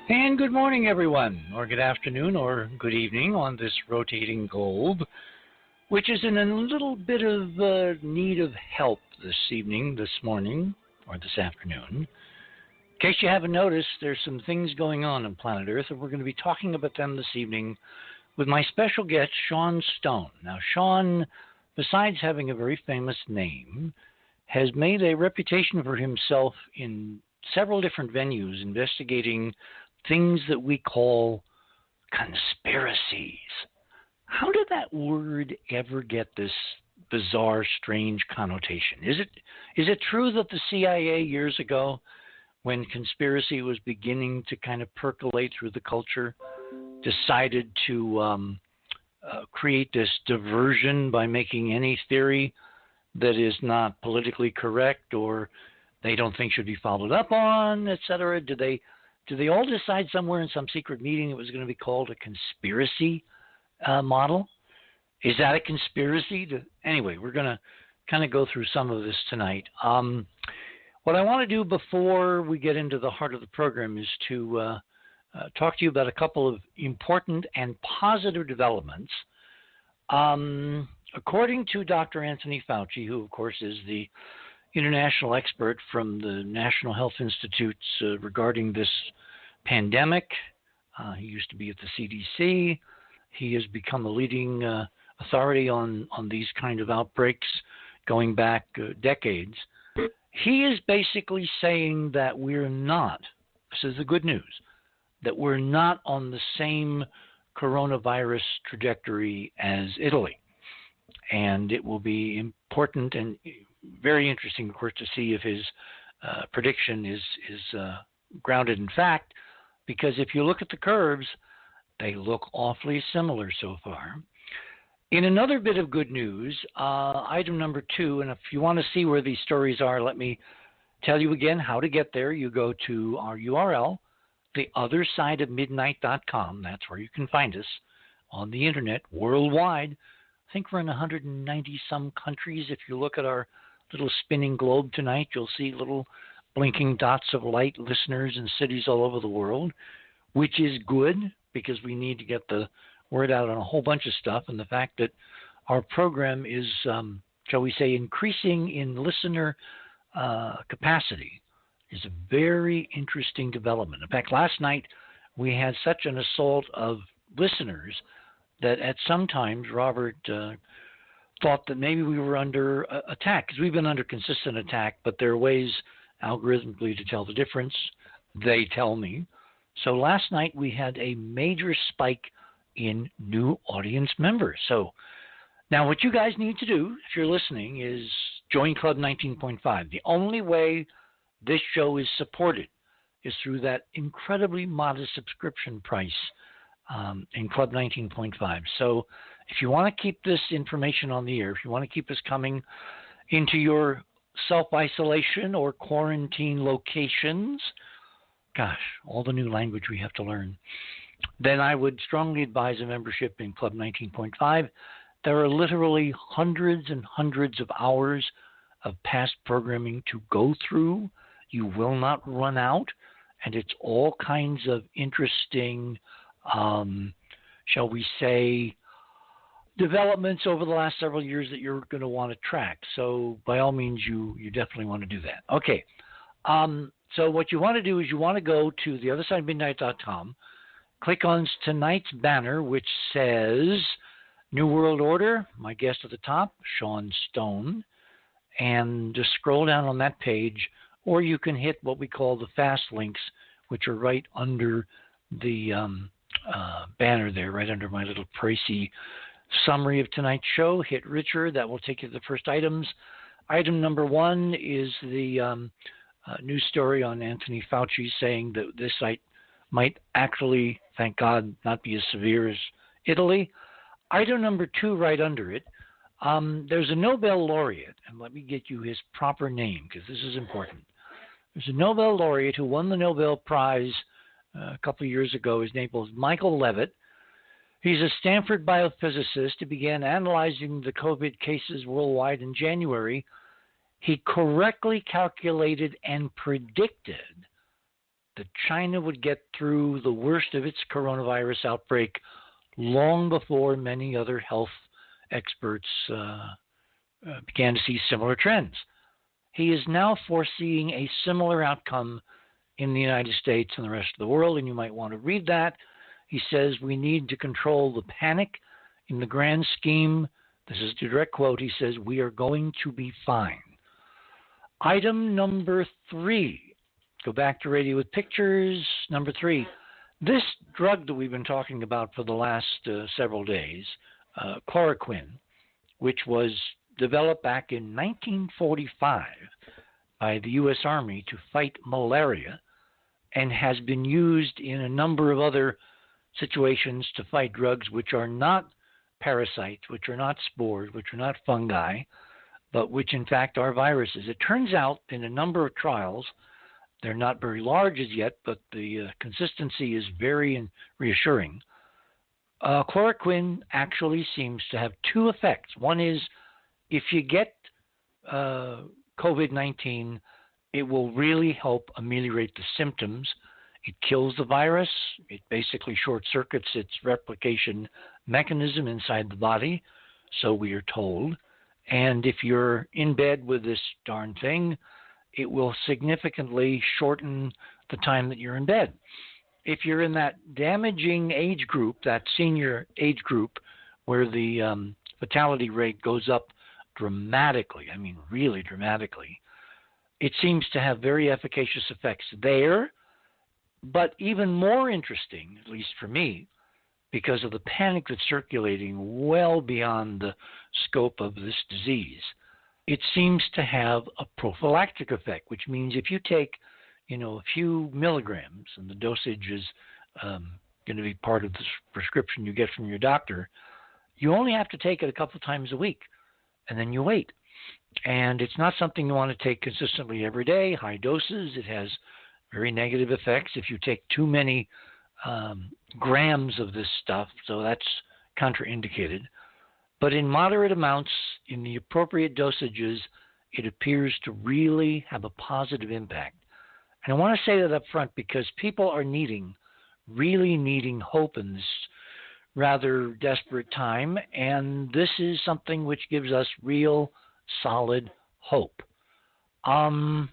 And good morning, everyone, or good afternoon, or good evening on this rotating globe, which is in a little bit of need of help this evening, this morning, or this afternoon. In case you haven't noticed, there's some things going on planet Earth, and we're going to be talking about them this evening with my special guest, Sean Stone. Now, Sean, besides having a very famous name, has made a reputation for himself in several different venues investigating things that we call conspiracies. How did that word ever get this bizarre, strange connotation? Is it true that the CIA years ago, when conspiracy was beginning to kind of percolate through the culture, decided to create this diversion by making any theory that is not politically correct or they don't think should be followed up on, etc.? Did they all decide somewhere in some secret meeting it was going to be called a conspiracy model? Is that a conspiracy? Anyway, we're going to kind of go through some of this tonight. What I want to do before we get into the heart of the program is to talk to you about a couple of important and positive developments. According to Dr. Anthony Fauci, who, of course, is the international expert from the National Health Institutes regarding this pandemic. He used to be at the CDC. He has become a leading authority on these kind of outbreaks going back decades. He is basically saying that we're not, this is the good news, that we're not on the same coronavirus trajectory as Italy. And it will be important and very interesting, of course, to see if his prediction is grounded in fact, because if you look at the curves, they look awfully similar so far. In another bit of good news, item number 2, and if you want to see where these stories are, let me tell you again how to get there. You go to our URL, theothersideofmidnight.com. That's where you can find us on the internet worldwide. I think we're in 190-some countries. If you look at our little spinning globe tonight, you'll see little blinking dots of light, listeners in cities all over the world, which is good because we need to get the word out on a whole bunch of stuff. And the fact that our program is, shall we say, increasing in listener capacity is a very interesting development. In fact, last night we had such an assault of listeners that at some times Robert thought that maybe we were under attack, because we've been under consistent attack, but there are ways algorithmically to tell the difference, they tell me. So last night we had a major spike in new audience members. So now what you guys need to do, if you're listening, is join Club 19.5. The only way this show is supported is through that incredibly modest subscription price in Club 19.5. So if you want to keep this information on the air, if you want to keep this coming into your self-isolation or quarantine locations, gosh, all the new language we have to learn, then I would strongly advise a membership in Club 19.5. There are literally hundreds and hundreds of hours of past programming to go through. You will not run out, and it's all kinds of interesting shall we say, developments over the last several years that you're going to want to track. So by all means, you definitely want to do that. Okay. So what you want to do is you want to go to theothersideofmidnight.com, click on tonight's banner, which says New World Order, my guest at the top, Sean Stone, and just scroll down on that page, or you can hit what we call the fast links, which are right under the banner there, right under my little pricey summary of tonight's show. Hit Richer. That will take you to the first items. Item number 1 is the news story on Anthony Fauci saying that this site might actually, thank God, not be as severe as Italy. Item number 2 right under it, there's a Nobel laureate, and let me get you his proper name because this is important. There's a Nobel laureate who won the Nobel Prize a couple of years ago. His name was Michael Levitt. He's a Stanford biophysicist. He began analyzing the COVID cases worldwide in January. He correctly calculated and predicted that China would get through the worst of its coronavirus outbreak long before many other health experts began to see similar trends. He is now foreseeing a similar outcome in the United States and the rest of the world, and you might want to read that. He says we need to control the panic. In the grand scheme, this is a direct quote, he says, we are going to be fine. Item number 3. Go back to Radio with Pictures. Number 3. This drug that we've been talking about for the last several days, chloroquine, which was developed back in 1945 by the U.S. Army to fight malaria and has been used in a number of other situations to fight drugs which are not parasites, which are not spores, which are not fungi, but which in fact are viruses. It turns out in a number of trials, they're not very large as yet, but the consistency is very reassuring. Chloroquine actually seems to have 2 effects. One is if you get COVID-19, it will really help ameliorate the symptoms. It kills the virus. It basically short-circuits its replication mechanism inside the body, so we are told. And if you're in bed with this darn thing, it will significantly shorten the time that you're in bed. If you're in that damaging age group, that senior age group, where the fatality rate goes up dramatically, I mean really dramatically, it seems to have very efficacious effects there. But even more interesting, at least for me, because of the panic that's circulating well beyond the scope of this disease, it seems to have a prophylactic effect, which means if you take, a few milligrams, and the dosage is going to be part of the prescription you get from your doctor, you only have to take it a couple times a week, and then you wait. And it's not something you want to take consistently every day, high doses. It has very negative effects if you take too many grams of this stuff, so that's contraindicated. But in moderate amounts, in the appropriate dosages, it appears to really have a positive impact. And I want to say that up front because people are really needing hope in this rather desperate time, and this is something which gives us real solid hope. I'm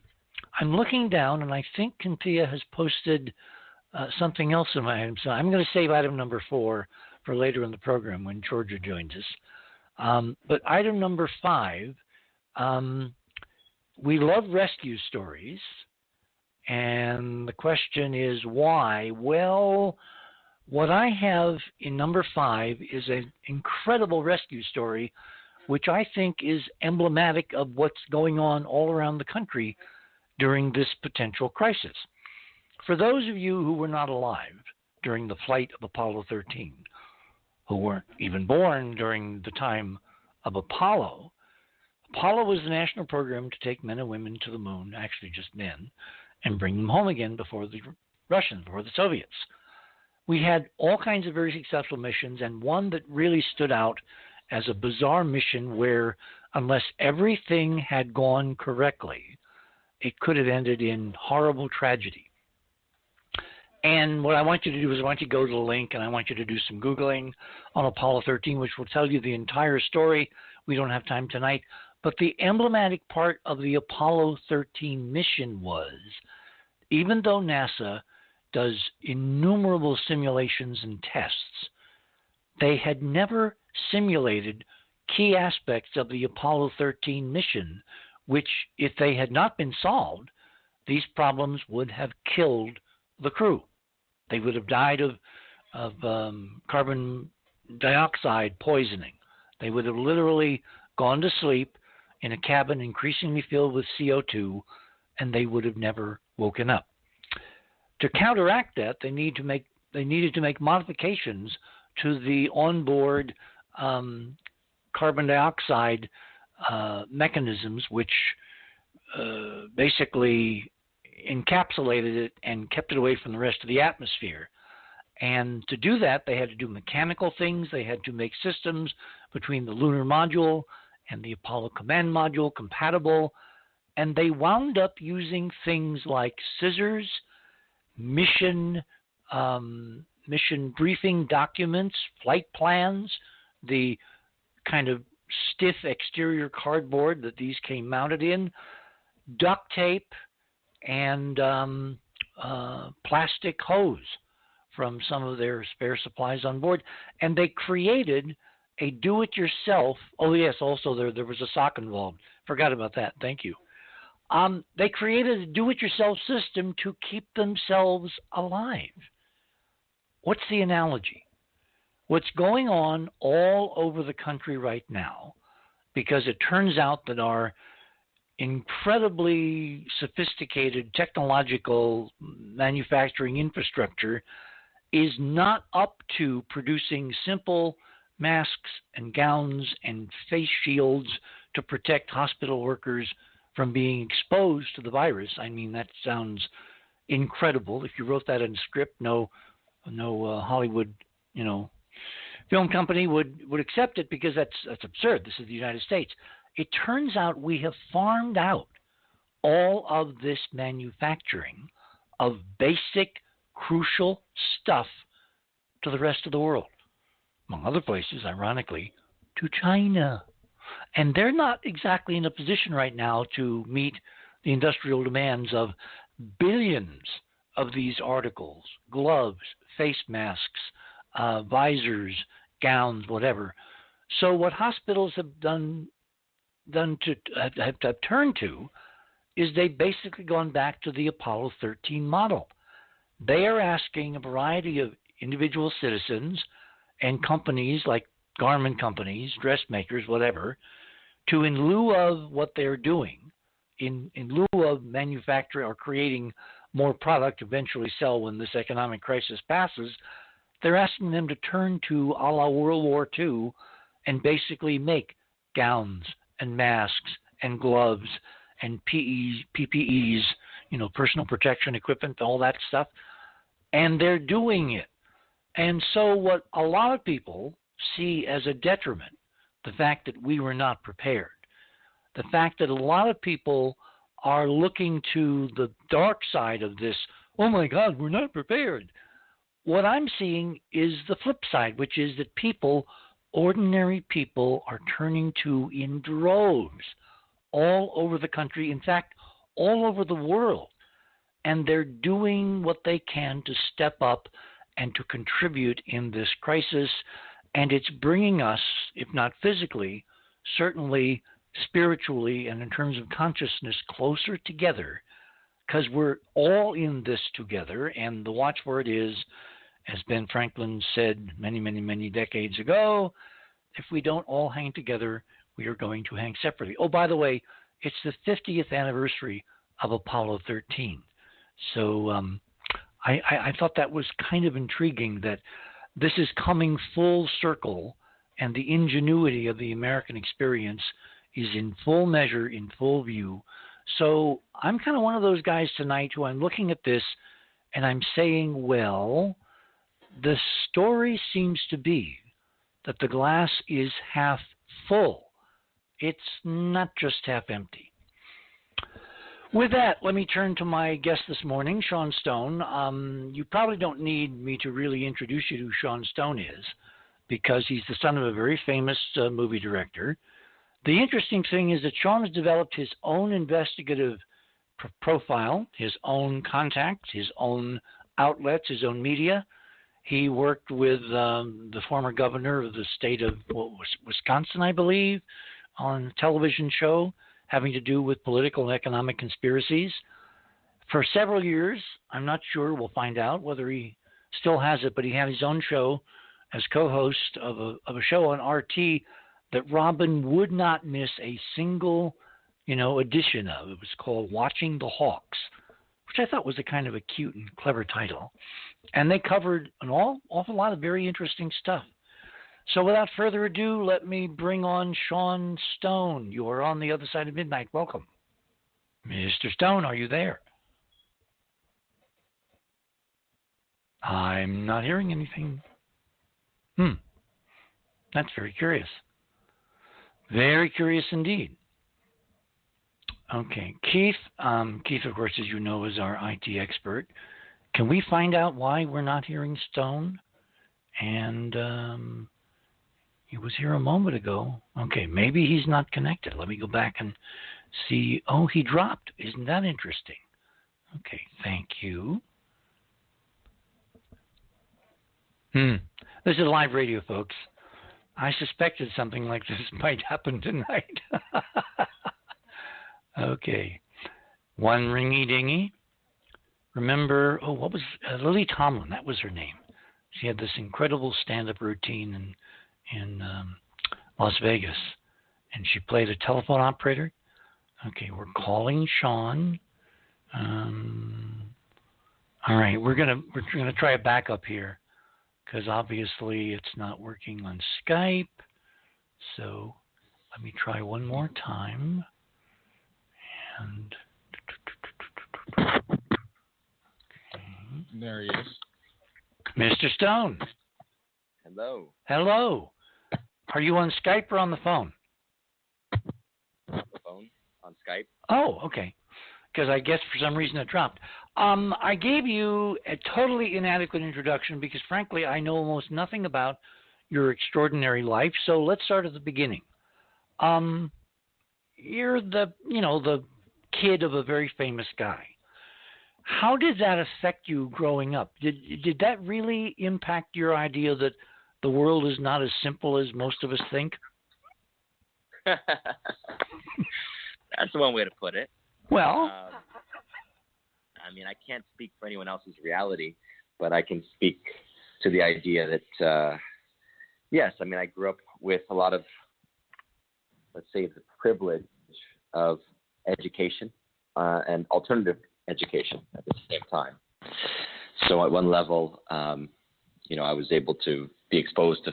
looking down, and I think Kintia has posted something else in my item, so I'm going to save item number 4 for later in the program when Georgia joins us. But item number 5, we love rescue stories, and the question is why? Well, what I have in number 5 is an incredible rescue story, which I think is emblematic of what's going on all around the country during this potential crisis. For those of you who were not alive during the flight of Apollo 13, who weren't even born during the time of Apollo was the national program to take men and women to the moon, actually just men, and bring them home again before the Russians, before the Soviets. We had all kinds of very successful missions, and one that really stood out as a bizarre mission where, unless everything had gone correctly, it could have ended in horrible tragedy. And what I want you to do is I want you to go to the link, and I want you to do some Googling on Apollo 13, which will tell you the entire story. We don't have time tonight. But the emblematic part of the Apollo 13 mission was, even though NASA does innumerable simulations and tests, they had never simulated key aspects of the Apollo 13 mission, which, if they had not been solved, these problems would have killed the crew. They would have died of carbon dioxide poisoning. They would have literally gone to sleep in a cabin increasingly filled with CO2, and they would have never woken up. To counteract that, they needed to make modifications to the onboard carbon dioxide mechanisms, which basically encapsulated it and kept it away from the rest of the atmosphere. And to do that, they had to do mechanical things. They had to make systems between the lunar module and the Apollo command module compatible. And they wound up using things like scissors, mission mission briefing documents, flight plans, the kind of stiff exterior cardboard that these came mounted in, duct tape, and plastic hose from some of their spare supplies on board. And they created a do-it-yourself. Oh, yes, also there was a sock involved. Forgot about that. Thank you. They created a do-it-yourself system to keep themselves alive. What's the analogy? What's going on all over the country right now, because it turns out that our incredibly sophisticated technological manufacturing infrastructure is not up to producing simple masks and gowns and face shields to protect hospital workers from being exposed to the virus. I mean, that sounds incredible. If you wrote that in a script, no Hollywood, film company would accept it, because that's absurd. This is the United States. It turns out we have farmed out all of this manufacturing of basic, crucial stuff to the rest of the world. Among other places, ironically, to China. And they're not exactly in a position right now to meet the industrial demands of billions of these articles: gloves, face masks, visors, gowns, whatever. So what hospitals have have turned to is they've basically gone back to the Apollo 13 model. They are asking a variety of individual citizens and companies like garment companies, dressmakers, whatever, to, in lieu of what they're doing, in lieu of manufacturing or creating more product to eventually sell when this economic crisis passes, they're asking them to turn to a la World War II and basically make gowns and masks and gloves and PPEs, personal protection equipment, all that stuff. And they're doing it. And so what a lot of people see as a detriment, the fact that we were not prepared, the fact that a lot of people are looking to the dark side of this, oh my God, we're not prepared. What I'm seeing is the flip side, which is that people, ordinary people, are turning to in droves all over the country, in fact, all over the world. And they're doing what they can to step up and to contribute in this crisis. And it's bringing us, if not physically, certainly spiritually and in terms of consciousness, closer together, because we're all in this together. And the watchword is, as Ben Franklin said many, many, many decades ago, if we don't all hang together, we are going to hang separately. Oh, by the way, it's the 50th anniversary of Apollo 13. So I thought that was kind of intriguing, that this is coming full circle, and the ingenuity of the American experience is in full measure, in full view. So I'm kind of one of those guys tonight who I'm looking at this and I'm saying, well, the story seems to be that the glass is half full. It's not just half empty. With that, let me turn to my guest this morning, Sean Stone. You probably don't need me to really introduce you to who Sean Stone is, because he's the son of a very famous movie director. The interesting thing is that Sean has developed his own investigative profile, his own contacts, his own outlets, his own media. He worked with the former governor of the state of Wisconsin, I believe, on a television show having to do with political and economic conspiracies. For several years, I'm not sure, we'll find out whether he still has it, but he had his own show as co-host of a show on RT that Robin would not miss a single, edition of. It was called Watching the Hawks, which I thought was a kind of a cute and clever title. And they covered an awful lot of very interesting stuff. So without further ado, let me bring on Sean Stone. You are on the other side of midnight. Welcome. Mr. Stone, are you there? I'm not hearing anything. That's very curious. Very curious indeed. Okay. Keith, of course, as you know, is our IT expert. Can we find out why we're not hearing Stone? And he was here a moment ago. Okay, maybe he's not connected. Let me go back and see. Oh, he dropped. Isn't that interesting? Okay, thank you. This is live radio, folks. I suspected something like this might happen tonight. Okay. One ringy dingy. Remember, what was Lily Tomlin? That was her name. She had this incredible stand-up routine in Las Vegas, and she played a telephone operator. Okay, we're calling Sean. All right, we're gonna try a backup here, because obviously it's not working on Skype. So let me try one more time. And okay. There he is. Mr. Stone. Hello. Hello. Are you on Skype or on the phone? On the phone, on Skype. Oh, okay. Because I guess for some reason it dropped. I gave you a totally inadequate introduction because, frankly, I know almost nothing about your extraordinary life. So let's start at the beginning. You're the kid of a very famous guy. How did that affect you growing up? Did that really impact your idea that the world is not as simple as most of us think? That's one way to put it. Well, I mean, I can't speak for anyone else's reality, but I can speak to the idea that, yes, I mean, I grew up with a lot of, let's say, the privilege of education and alternative education at the same time. So at one level, I was able to be exposed to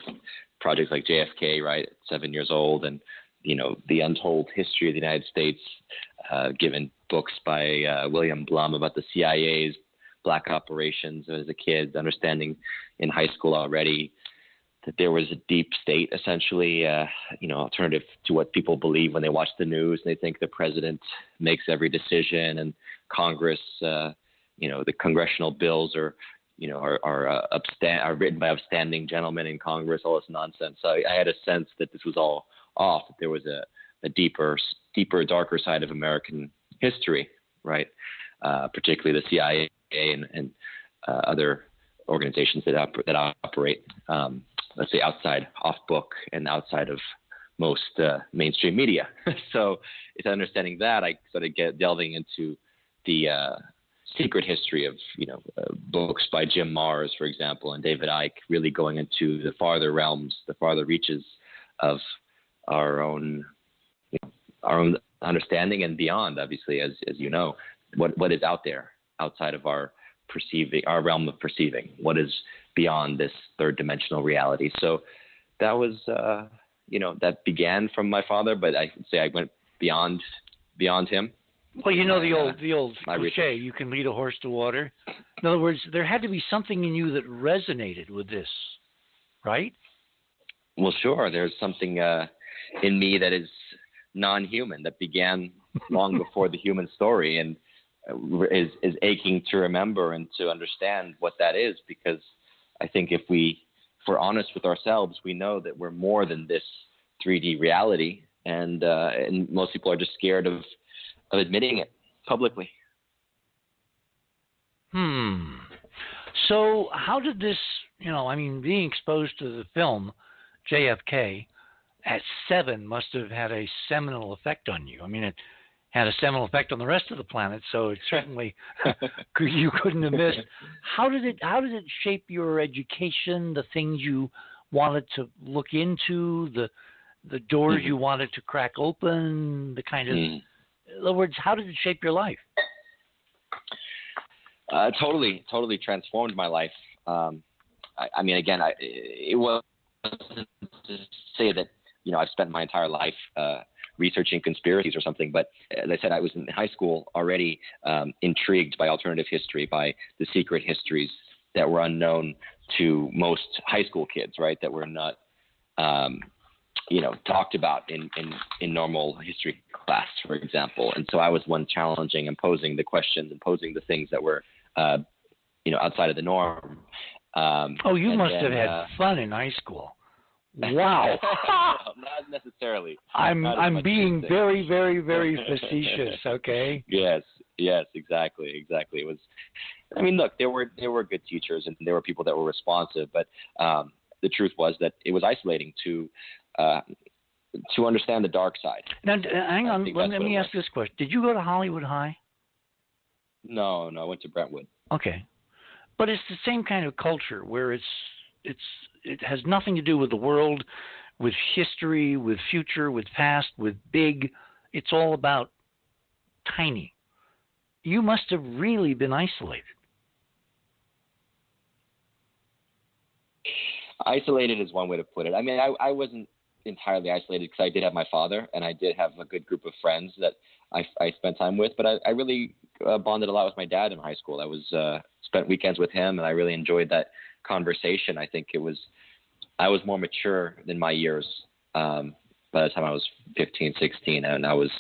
projects like JFK, right, at 7 years old, and the untold history of the United States, given books by William Blum about the CIA's black operations as a kid, understanding in high school already that there was a deep state, essentially, alternative to what people believe when they watch the news and they think the president makes every decision and Congress, the congressional bills are written by upstanding gentlemen in Congress, all this nonsense. So I had a sense that this was all off, that there was a deeper, darker side of American history, right? Particularly the CIA and other organizations that operate, let's say, outside off book and outside of most mainstream media. So it's understanding that I started delving into the secret history of books by Jim Marrs, for example, and David Icke, really going into the farther realms, the farther reaches of our own understanding and beyond, obviously, as you know, what is out there outside of our realm of perceiving, what is beyond this third dimensional reality. So that was, that began from my father, but I would say I went beyond him. Well, the old cliche, you can lead a horse to water. In other words, there had to be something in you that resonated with this, right? Well, sure. There's something in me that is non-human, that began long before the human story, and is aching to remember and to understand what that is, because I think if we're honest with ourselves, we know that we're more than this 3D reality, and most people are just scared of admitting it publicly. So how did this, being exposed to the film JFK at 7 must have had a seminal effect on you. I mean, it had a seminal effect on the rest of the planet, so it certainly you couldn't have missed. How did it shape your education, the things you wanted to look into, the doors you wanted to crack open, the kind of, in other words, how did it shape your life? Totally transformed my life. It wasn't to say that I've spent my entire life researching conspiracies or something, but as I said, I was in high school already intrigued by alternative history, by the secret histories that were unknown to most high school kids, right? That were not, talked about in normal history class, for example. And so I was one challenging and posing the questions and posing the things that were outside of the norm. You must have had fun in high school. Wow. Not necessarily. I'm being very, very, very facetious. Okay. Yes, exactly. It was. I mean, look, there were good teachers and there were people that were responsive, but the truth was that it was isolating to understand the dark side. Now, hang on. Let me ask this question: did you go to Hollywood High? No, I went to Brentwood. Okay, but it's the same kind of culture where it has nothing to do with the world, with history, with future, with past, with big. It's all about tiny. You must have really been isolated. Isolated is one way to put it. I mean, I wasn't entirely isolated because I did have my father and I did have a good group of friends that I spent time with. But I really bonded a lot with my dad in high school. I was spent weekends with him and I really enjoyed that conversation. I think I was more mature than my years by the time I was 15, 16, and I was,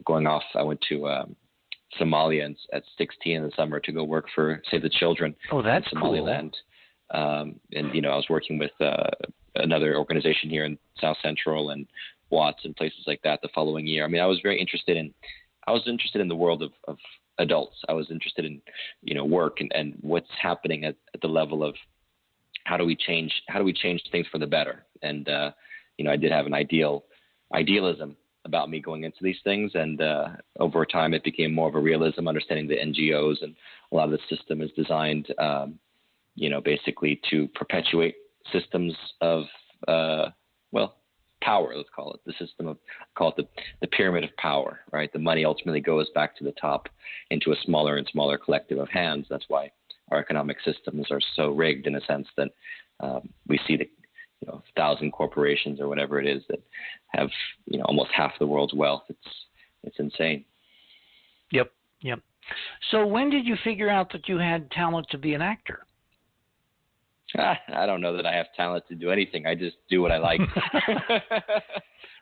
going off. I went to Somalia at 16 in the summer to go work for Save the Children. Oh, that's in Somaliland. Cool. And I was working with another organization here in South Central and Watts and places like that the following year. I mean, I was interested in the world of adults. I was interested in, work and what's happening at the level of how do we change things for the better. And, I did have an idealism about me going into these things. And over time, it became more of a realism, understanding the NGOs and a lot of the system is designed, basically to perpetuate systems of, power, let's call it. The system call it the pyramid of power, right? The money ultimately goes back to the top into a smaller and smaller collective of hands. That's why our economic systems are so rigged in a sense that we see the 1,000 corporations or whatever it is that have almost half the world's wealth. It's insane. Yep. So when did you figure out that you had talent to be an actor? I don't know that I have talent to do anything. I just do what I like.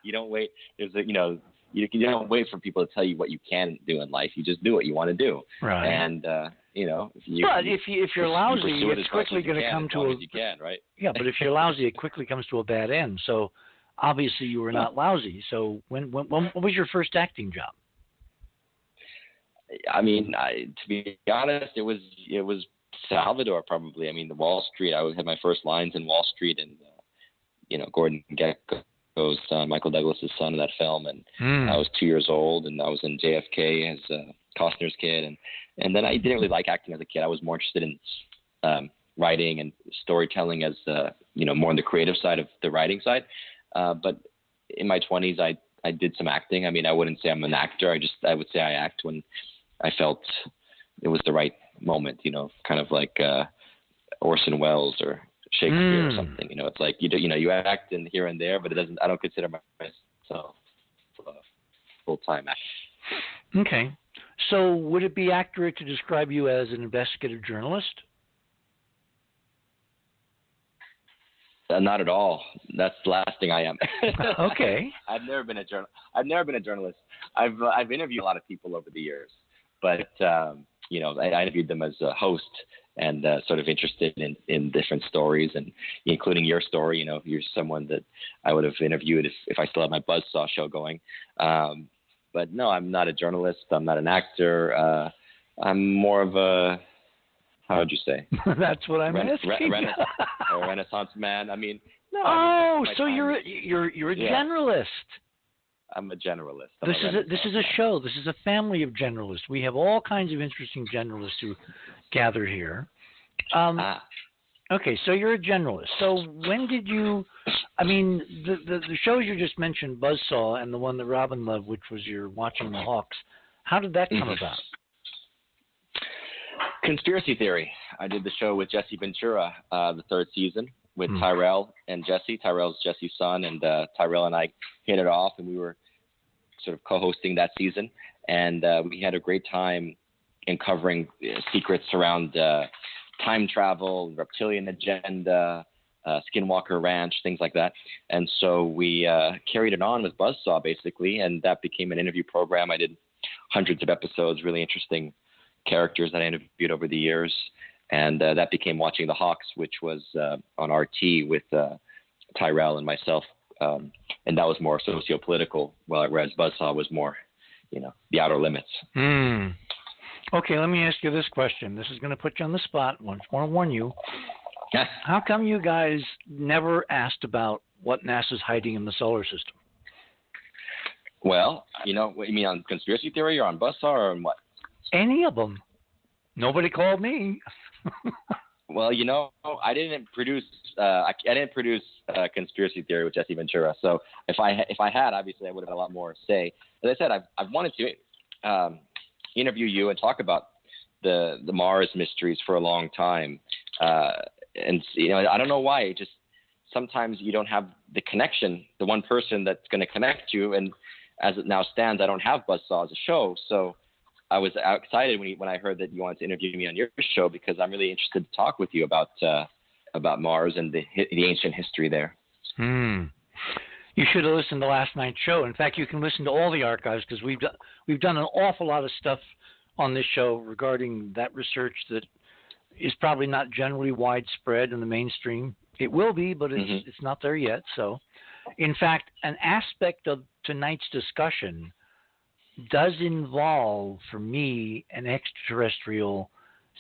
You don't wait. You don't wait for people to tell you what you can do in life. You just do what you want to do. Right. And if you're lousy, it's quickly going to come to you can, right? Yeah, but if you're lousy, it quickly comes to a bad end. So obviously you were not lousy. So when what was your first acting job? I mean, to be honest, it was Salvador probably. I mean, the Wall Street. I had my first lines in Wall Street, and Gordon Gekko's son, Michael Douglas's son in that film, and I was 2 years old, and I was in JFK as Costner's kid, and then I didn't really like acting as a kid. I was more interested in writing and storytelling as more on the creative side of the writing side. But in my 20s, I did some acting. I mean, I wouldn't say I'm an actor. I would say I act when I felt it was the right moment, kind of like Orson Welles or Shakespeare or something. It's like you act in here and there, but I don't consider myself a full-time actor. Okay. So would it be accurate to describe you as an investigative journalist? Not at all. That's the last thing I am. Okay. I've never been a journalist. I've interviewed a lot of people over the years, but I interviewed them as a host and sort of interested in different stories, and including your story. You're someone that I would have interviewed if I still had my Buzzsaw show going. But no, I'm not a journalist. I'm not an actor. I'm more of a, how would you say? That's what I'm asking. A Renaissance man. I mean, no. So you're a generalist. I'm a generalist. This is a show. This is a family of generalists. We have all kinds of interesting generalists who gather here. Okay, so you're a generalist. So when did you? I mean, the shows you just mentioned, Buzzsaw, and the one that Robin loved, which was your Watching the Hawks. How did that come about? Conspiracy theory. I did the show with Jesse Ventura, the third season, with Tyrell and Jesse. Tyrell's Jesse's son, and Tyrell and I hit it off, and we were sort of co-hosting that season. And we had a great time in covering secrets around time travel, reptilian agenda, Skinwalker Ranch, things like that. And so we carried it on with Buzzsaw, basically, and that became an interview program. I did hundreds of episodes, really interesting characters that I interviewed over the years. And that became Watching the Hawks, which was on RT with Tyrell and myself. And that was more socio-political, whereas Buzzsaw was more, the outer limits. Okay, let me ask you this question. This is going to put you on the spot. I want to warn you. How come you guys never asked about what NASA's hiding in the solar system? Well, what you mean on conspiracy theory or on Buzzsaw or on what? Any of them. Nobody called me. Well, I didn't produce conspiracy theory with Jesse Ventura. So if I had, obviously, I would have had a lot more to say. As I said, I've wanted to interview you and talk about the Mars mysteries for a long time. And I don't know why. Just sometimes you don't have the connection, the one person that's going to connect you. And as it now stands, I don't have Buzzsaw as a show. So I was excited when I heard that you wanted to interview me on your show, because I'm really interested to talk with you about Mars and the ancient history there. You should have listened to last night's show. In fact, you can listen to all the archives, because we've done an awful lot of stuff on this show regarding that research that is probably not generally widespread in the mainstream. It will be, but it's not there yet. So, in fact, an aspect of tonight's discussion does involve, for me, an extraterrestrial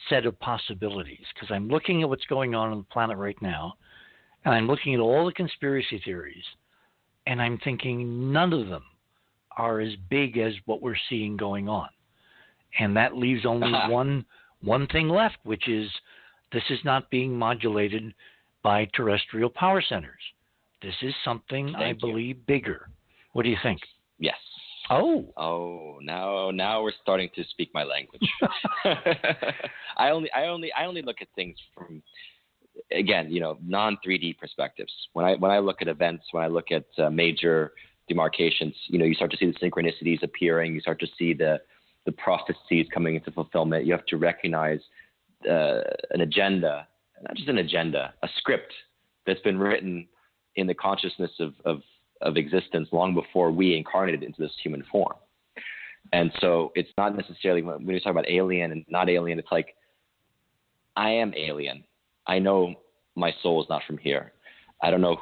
set of possibilities, because I'm looking at what's going on the planet right now, and I'm looking at all the conspiracy theories, and I'm thinking none of them are as big as what we're seeing going on. And that leaves only one thing left, which is this is not being modulated by terrestrial power centers. This is something I believe bigger. What do you think? Yes. Oh, now we're starting to speak my language. I only look at things from, again, non-3D perspectives. When I look at events, when I look at major demarcations, you start to see the synchronicities appearing. You start to see the prophecies coming into fulfillment. You have to recognize an agenda, not just an agenda, a script that's been written in the consciousness of existence long before we incarnated into this human form. And so it's not necessarily, when you talk about alien and not alien, it's like, I am alien. I know my soul is not from here. I don't know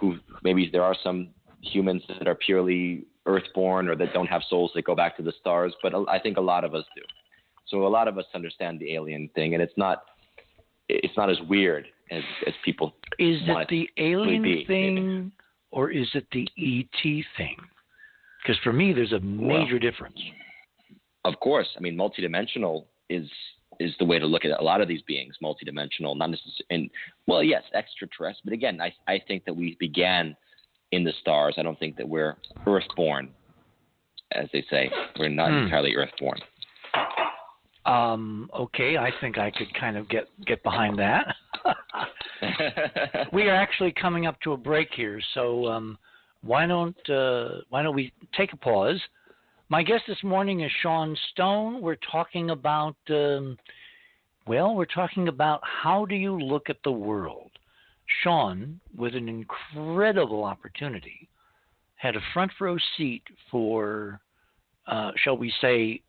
maybe there are some humans that are purely earthborn or that don't have souls that go back to the stars, but I think a lot of us do. So a lot of us understand the alien thing, and it's not as weird as people Is want it the alien thing, or is it the ET thing? Because for me, there's a major difference. Of course. I mean, multidimensional is the way to look at a lot of these beings. Multidimensional, not necessarily. Well, yes, extraterrestrial. But again, I think that we began in the stars. I don't think that we're earthborn, as they say. We're not entirely earthborn. Okay, I think I could kind of get behind that. We are actually coming up to a break here, so why don't we take a pause? My guest this morning is Sean Stone. We're talking about how do you look at the world. Sean, with an incredible opportunity, had a front row seat for, shall we say,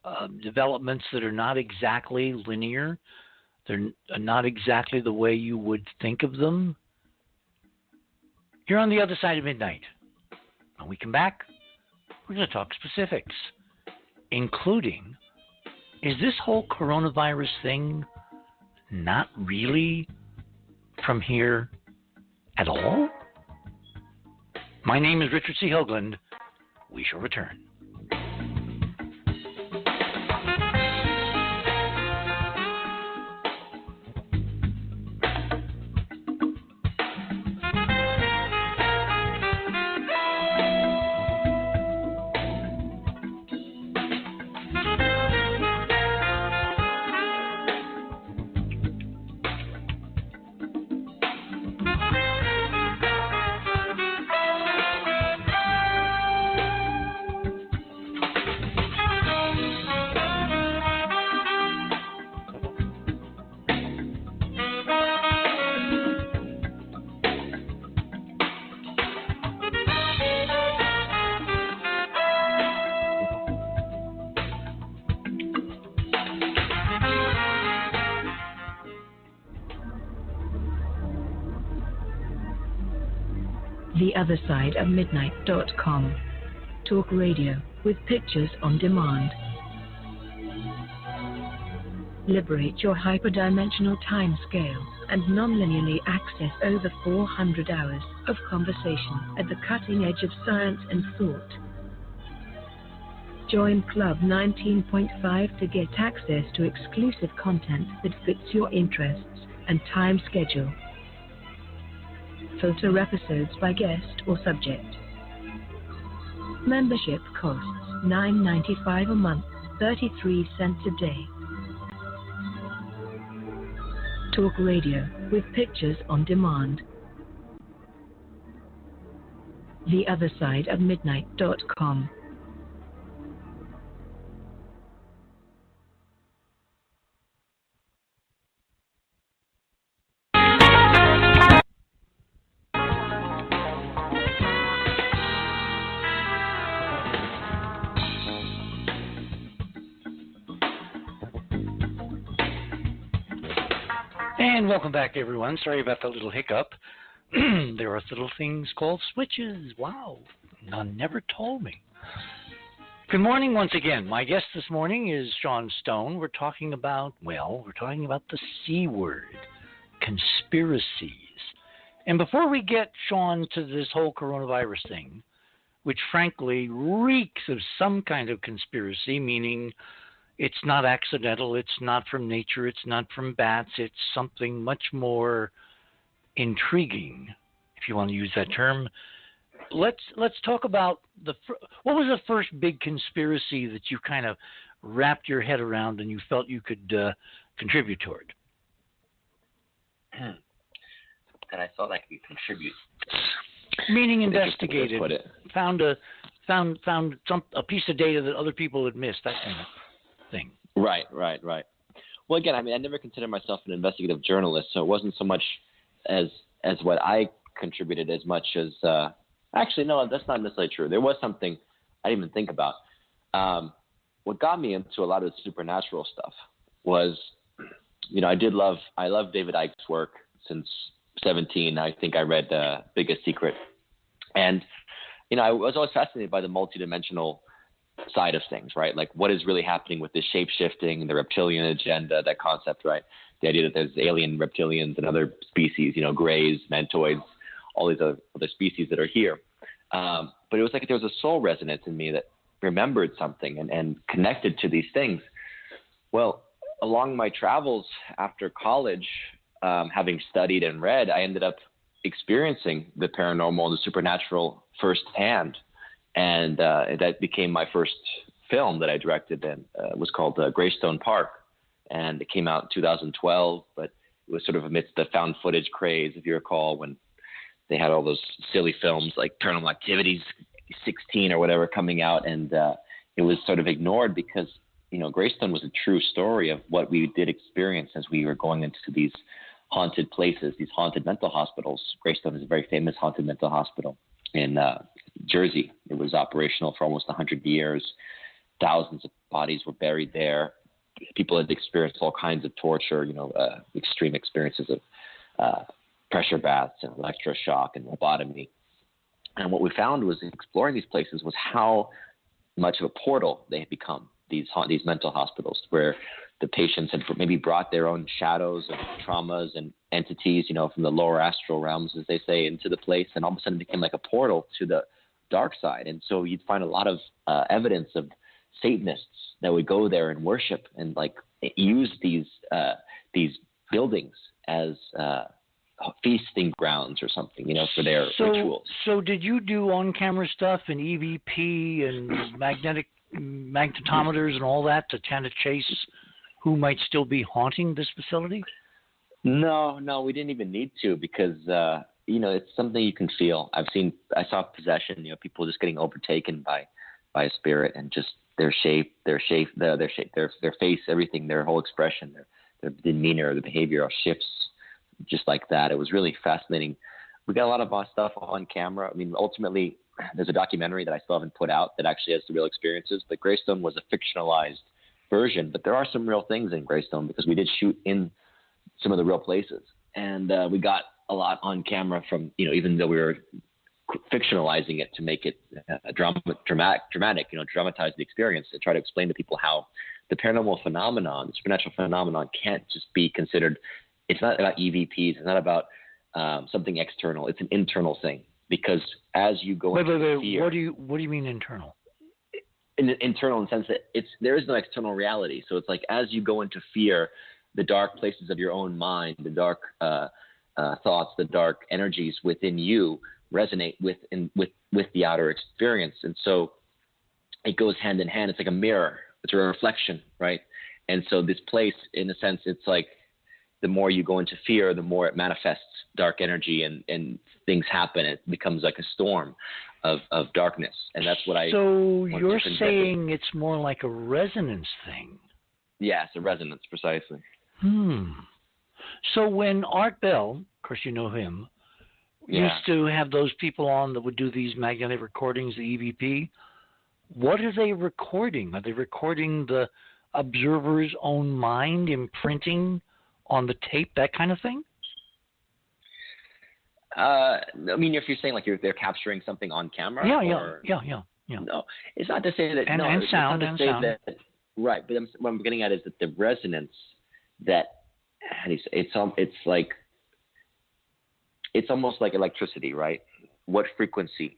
developments that are not exactly linear. They're not exactly the way you would think of them. You're on the other side of midnight. When we come back, we're going to talk specifics, including, is this whole coronavirus thing not really from here at all? My name is Richard C. Hoagland. We shall return. theothersideofmidnight.com. Talk radio with pictures on demand. Liberate your hyperdimensional time scale and non-linearly access over 400 hours of conversation at the cutting edge of science and thought. Join Club 19.5 to get access to exclusive content that fits your interests and time schedule. Filter episodes by guest or subject. Membership costs $9.95 a month, 33 cents a day. Talk radio with pictures on demand. theothersideofmidnight.com. And welcome back, everyone. Sorry about the little hiccup. There are little things called switches. Wow. None never told me. Good morning once again. My guest this morning is Sean Stone. We're talking about the C word, conspiracies. And before we get, Sean, to this whole coronavirus thing, which frankly reeks of some kind of conspiracy, meaning it's not accidental, it's not from nature, it's not from bats, it's something much more intriguing, if you want to use that term. Let's talk about what was the first big conspiracy that you kind of wrapped your head around and you felt you could contribute toward? And I felt I could contribute. Meaning investigated, found a piece of data that other people had missed, that kind of thing. Right. Well, again, I mean, I never considered myself an investigative journalist, so it wasn't so much as what I contributed as much as actually, no, that's not necessarily true. There was something I didn't even think about. What got me into a lot of the supernatural stuff was, I love David Icke's work since 17. I think I read Biggest Secret, and I was always fascinated by the multidimensional side of things, right? Like what is really happening with this shape-shifting, the reptilian agenda, that concept, right? The idea that there's alien reptilians and other species, greys, mantoids, all these other species that are here. But it was like there was a soul resonance in me that remembered something and connected to these things. Well, along my travels after college, having studied and read, I ended up experiencing the paranormal and the supernatural firsthand. And that became my first film that I directed, and it was called Greystone Park. And it came out in 2012, but it was sort of amidst the found footage craze, if you recall, when they had all those silly films like Paranormal Activities 16 or whatever coming out. And it was sort of ignored because, Greystone was a true story of what we did experience as we were going into these haunted places, these haunted mental hospitals. Greystone is a very famous haunted mental hospital in Jersey. It was operational for almost 100 years. Thousands of bodies were buried there. People had experienced all kinds of torture, extreme experiences of pressure baths and electroshock and lobotomy. And what we found was exploring these places was how much of a portal they had become, these mental hospitals, where the patients had maybe brought their own shadows and traumas and entities, from the lower astral realms, as they say, into the place, and all of a sudden it became like a portal to the dark side. And so you'd find a lot of evidence of Satanists that would go there and worship and use these buildings as feasting grounds or something, for their rituals. So did you do on-camera stuff and EVP and magnetometers and all that to kind of chase who might still be haunting this facility? No, we didn't even need to because it's something you can feel. I saw possession, people just getting overtaken by a spirit, and just their shape, their face, everything, their whole expression, their demeanor, the behavior shifts just like that. It was really fascinating. We got a lot of stuff on camera. I mean, ultimately, there's a documentary that I still haven't put out that actually has the real experiences, but Greystone was a fictionalized version. But there are some real things in Greystone because we did shoot in some of the real places. And we got a lot on camera from, even though we were fictionalizing it to make it dramatic, dramatize the experience, and try to explain to people how the paranormal phenomenon, the supernatural phenomenon, can't just be considered. It's not about EVPs. It's not about something external. It's an internal thing, because as you go into fear, what do you mean internal? Internal in the sense that there is no external reality. So it's like as you go into fear, the dark places of your own mind, the dark thoughts, the dark energies within you resonate with the outer experience, and so it goes hand in hand. It's like a mirror. It's a reflection, right? And so this place, in a sense, it's like the more you go into fear, the more it manifests dark energy, and things happen. It becomes like a storm of darkness, and that's what I. So you're saying it's more like a resonance thing? Yes, a resonance, precisely. So when Art Bell, of course you know him, used to have those people on that would do these magnetic recordings, the EVP, what are they recording? Are they recording the observer's own mind imprinting on the tape, that kind of thing? I mean, if you're saying like they're capturing something on camera? Yeah. No, it's not to say that. And sound. That, right, but what I'm getting at is that the resonance that it's almost like electricity, right? What frequency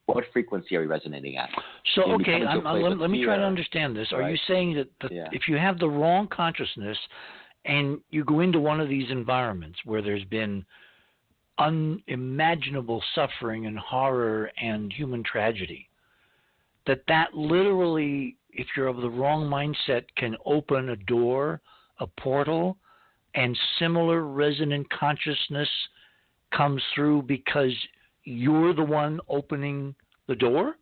are we resonating at? So, okay, let me try to understand this. Right? Are you saying that if you have the wrong consciousness and you go into one of these environments where there's been unimaginable suffering and horror and human tragedy, that literally, if you're of the wrong mindset, can open a door, a portal, and similar resonant consciousness comes through because you're the one opening the door?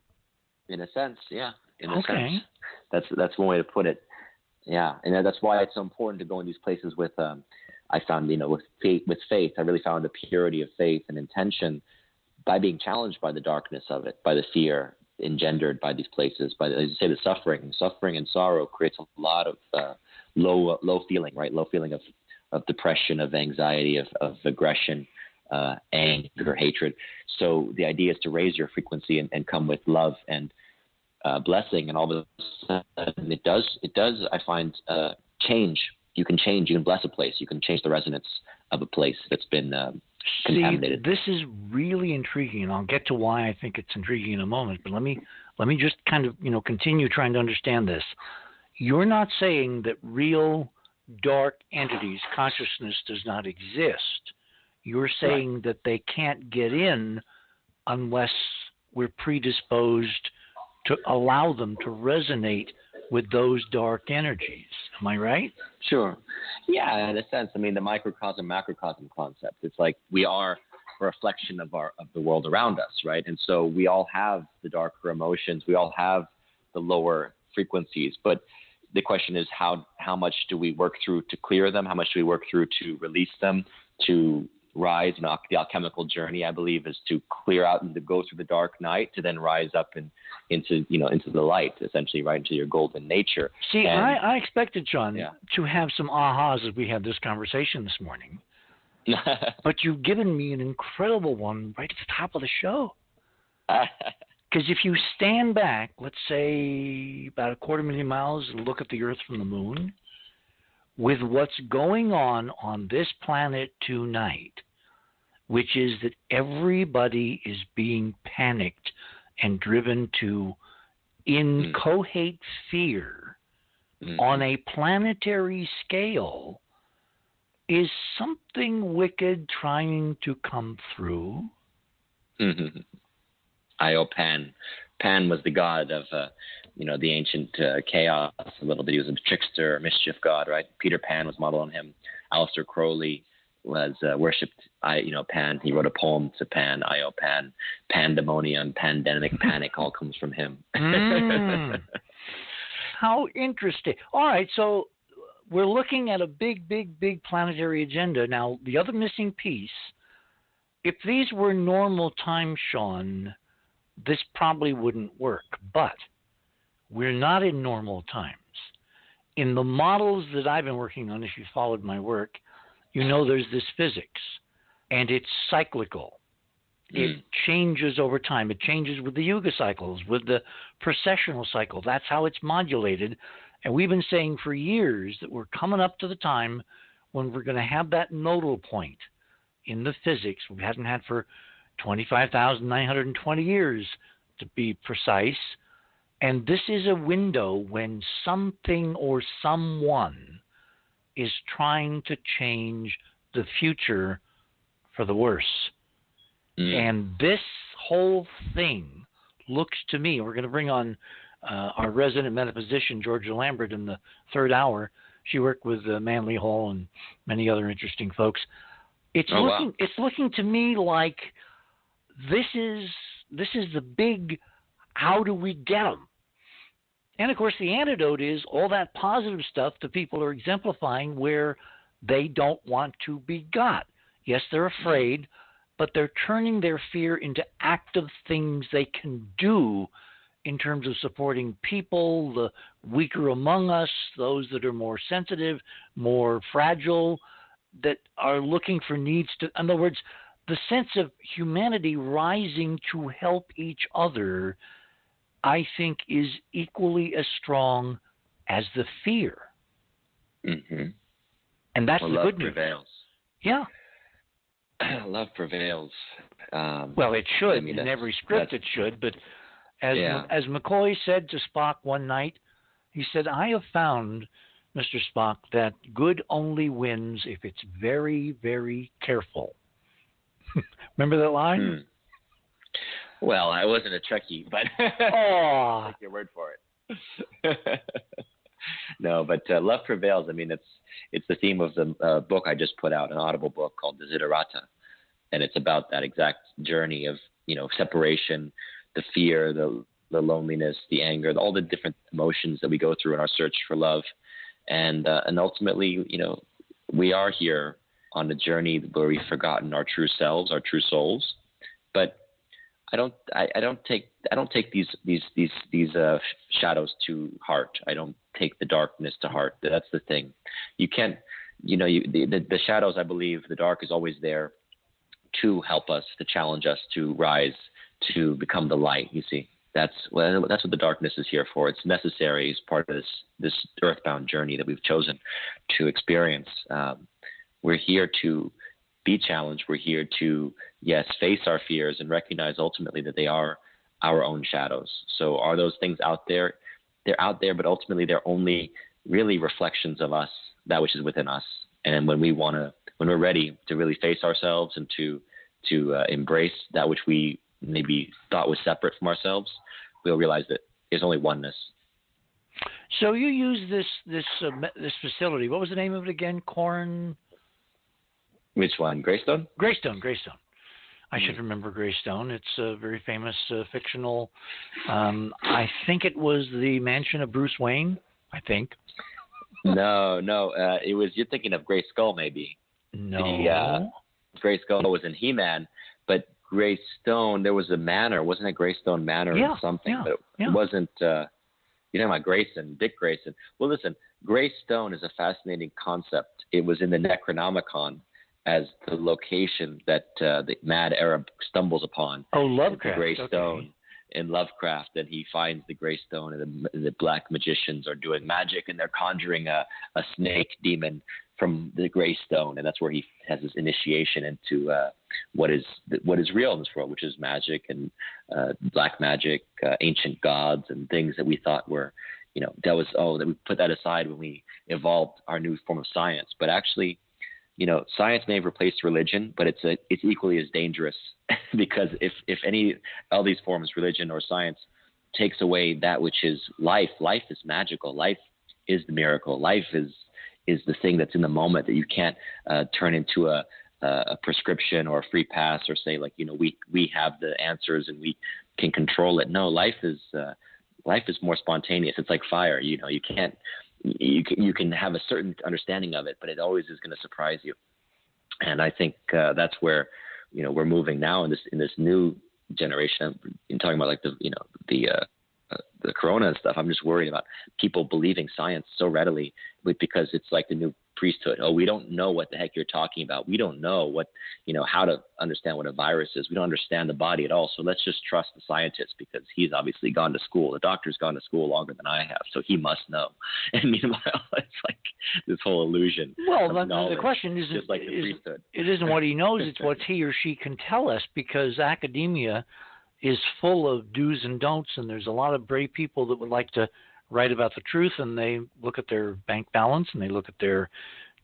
In a sense, yeah. In a sense. That's one way to put it. Yeah, and that's why it's so important to go in these places with, I found, with faith. I really found the purity of faith and intention by being challenged by the darkness of it, by the fear engendered by these places, by, as you say, the suffering. Suffering and sorrow creates a lot of low feeling, right? Low feeling of depression, of anxiety, of aggression, anger, hatred. So the idea is to raise your frequency and come with love and blessing, and all of a sudden it does. I find change. You can change. You can bless a place. You can change the resonance of a place that's been contaminated. See, this is really intriguing, and I'll get to why I think it's intriguing in a moment. But let me just kind of continue trying to understand this. You're not saying that real dark entities, consciousness does not exist. You're saying that they can't get in unless we're predisposed to allow them to resonate with those dark energies. Am I right? Sure. Yeah, in a sense. I mean, the microcosm, macrocosm concept. It's like we are a reflection of the world around us, right? And so we all have the darker emotions. We all have the lower frequencies. But the question is, how much do we work through to clear them? How much do we work through to release them, to rise? The alchemical journey, I believe, is to clear out and to go through the dark night to then rise up into the light, essentially, right into your golden nature. See, I expected, John, to have some ahas as we had this conversation this morning. But you've given me an incredible one right at the top of the show. Because if you stand back, let's say about 250,000 miles, and look at the Earth from the moon, with what's going on this planet tonight, which is that everybody is being panicked and driven to inchoate fear on a planetary scale, is something wicked trying to come through? Io Pan. Pan was the god of the ancient chaos a little bit. He was a trickster, mischief god, right? Peter Pan was modeled on him. Aleister Crowley was worshipped, Pan. He wrote a poem to Pan, Io Pan. Pandemonium, pandemic, panic all comes from him. How interesting. All right, so we're looking at a big, big, big planetary agenda. Now, the other missing piece, if these were normal times, Sean, this probably wouldn't work, but we're not in normal times. In the models that I've been working on, if you followed my work, there's this physics, and it's cyclical. It changes over time. It changes with the yuga cycles, with the precessional cycle. That's how it's modulated. And we've been saying for years that we're coming up to the time when we're going to have that nodal point in the physics we hadn't had for 25,920 years, to be precise. And this is a window when something or someone is trying to change the future for the worse. And this whole thing looks to me, we're going to bring on our resident metaphysician, Georgia Lambert, in the third hour. She worked with Manly Hall and many other interesting folks. It's looking to me like this is the big, how do we get them? And of course, the antidote is all that positive stuff that people are exemplifying where they don't want to be got. Yes, they're afraid, but they're turning their fear into active things they can do in terms of supporting people, the weaker among us, those that are more sensitive, more fragile, that are looking for needs to, in other words, the sense of humanity rising to help each other, I think, is equally as strong as the fear. Mm-hmm. And that's the good news. Prevails. Yeah. Love prevails. Well, it should. In every script it should. But as McCoy said to Spock one night, he said, I have found, Mr. Spock, that good only wins if it's very, very careful. Remember that line? Well, I wasn't a Trekkie, but I'll take your word for it. No, but love prevails. I mean, it's the theme of the book I just put out, an Audible book called Desiderata, and it's about that exact journey of separation, the fear, the loneliness, the anger, all the different emotions that we go through in our search for love, and ultimately, we are here on the journey where we've forgotten our true selves, our true souls, but I don't take these shadows to heart. I don't take the darkness to heart. That's the thing. You can't, the shadows, I believe the dark is always there to help us, to challenge us, to rise, to become the light. You see, that's what the darkness is here for. It's necessary as part of this earthbound journey that we've chosen to experience. We're here to be challenged. We're here to, yes, face our fears and recognize ultimately that they are our own shadows. So are those things out there? They're out there, but ultimately they're only really reflections of us, that which is within us. And when we're ready to really face ourselves and to embrace that which we maybe thought was separate from ourselves, we'll realize that there's only oneness. So you use this facility. What was the name of it again? Which one? Greystone? Greystone. I should remember Greystone. It's a very famous fictional. I think it was the mansion of Bruce Wayne. I think. No. It was, you're thinking of Grey Skull, maybe. No. Grey Skull was in He-Man, but Greystone, there was a manor. Wasn't it Greystone Manor or something? Yeah, but it wasn't. You're talking about Grayson, Dick Grayson. Well, listen, Greystone is a fascinating concept. It was in the Necronomicon as the location that the mad Arab stumbles upon. Oh, Lovecraft. The Greystone in Lovecraft, and he finds the Greystone, and the black magicians are doing magic, and they're conjuring a snake demon from the Greystone, and that's where he has his initiation into what is real in this world, which is magic and black magic, ancient gods, and things that we thought were, that we put that aside when we evolved our new form of science. But actually, science may have replaced religion, but it's equally as dangerous because if any all these forms, religion or science, takes away that which is life is magical. Life is the miracle. Life is the thing that's in the moment that you can't turn into a prescription or a free pass or say we have the answers and we can control it. No, life is more spontaneous. It's like fire. You can't. You can have a certain understanding of it, but it always is going to surprise you. And I think that's where we're moving now in this new generation. I'm talking about like the the corona and stuff. I'm just worried about people believing science so readily because it's like the new priesthood. Oh, we don't know what the heck you're talking about. We don't know how to understand what a virus is. We don't understand the body at all. So let's just trust the scientist because he's obviously gone to school. The doctor's gone to school longer than I have, so he must know. And meanwhile, it's like this whole illusion. Well, the question isn't just like the priesthood. It isn't what he knows; it's what he or she can tell us, because academia is full of do's and don'ts, and there's a lot of brave people that would like to write about the truth, and they look at their bank balance and they look at their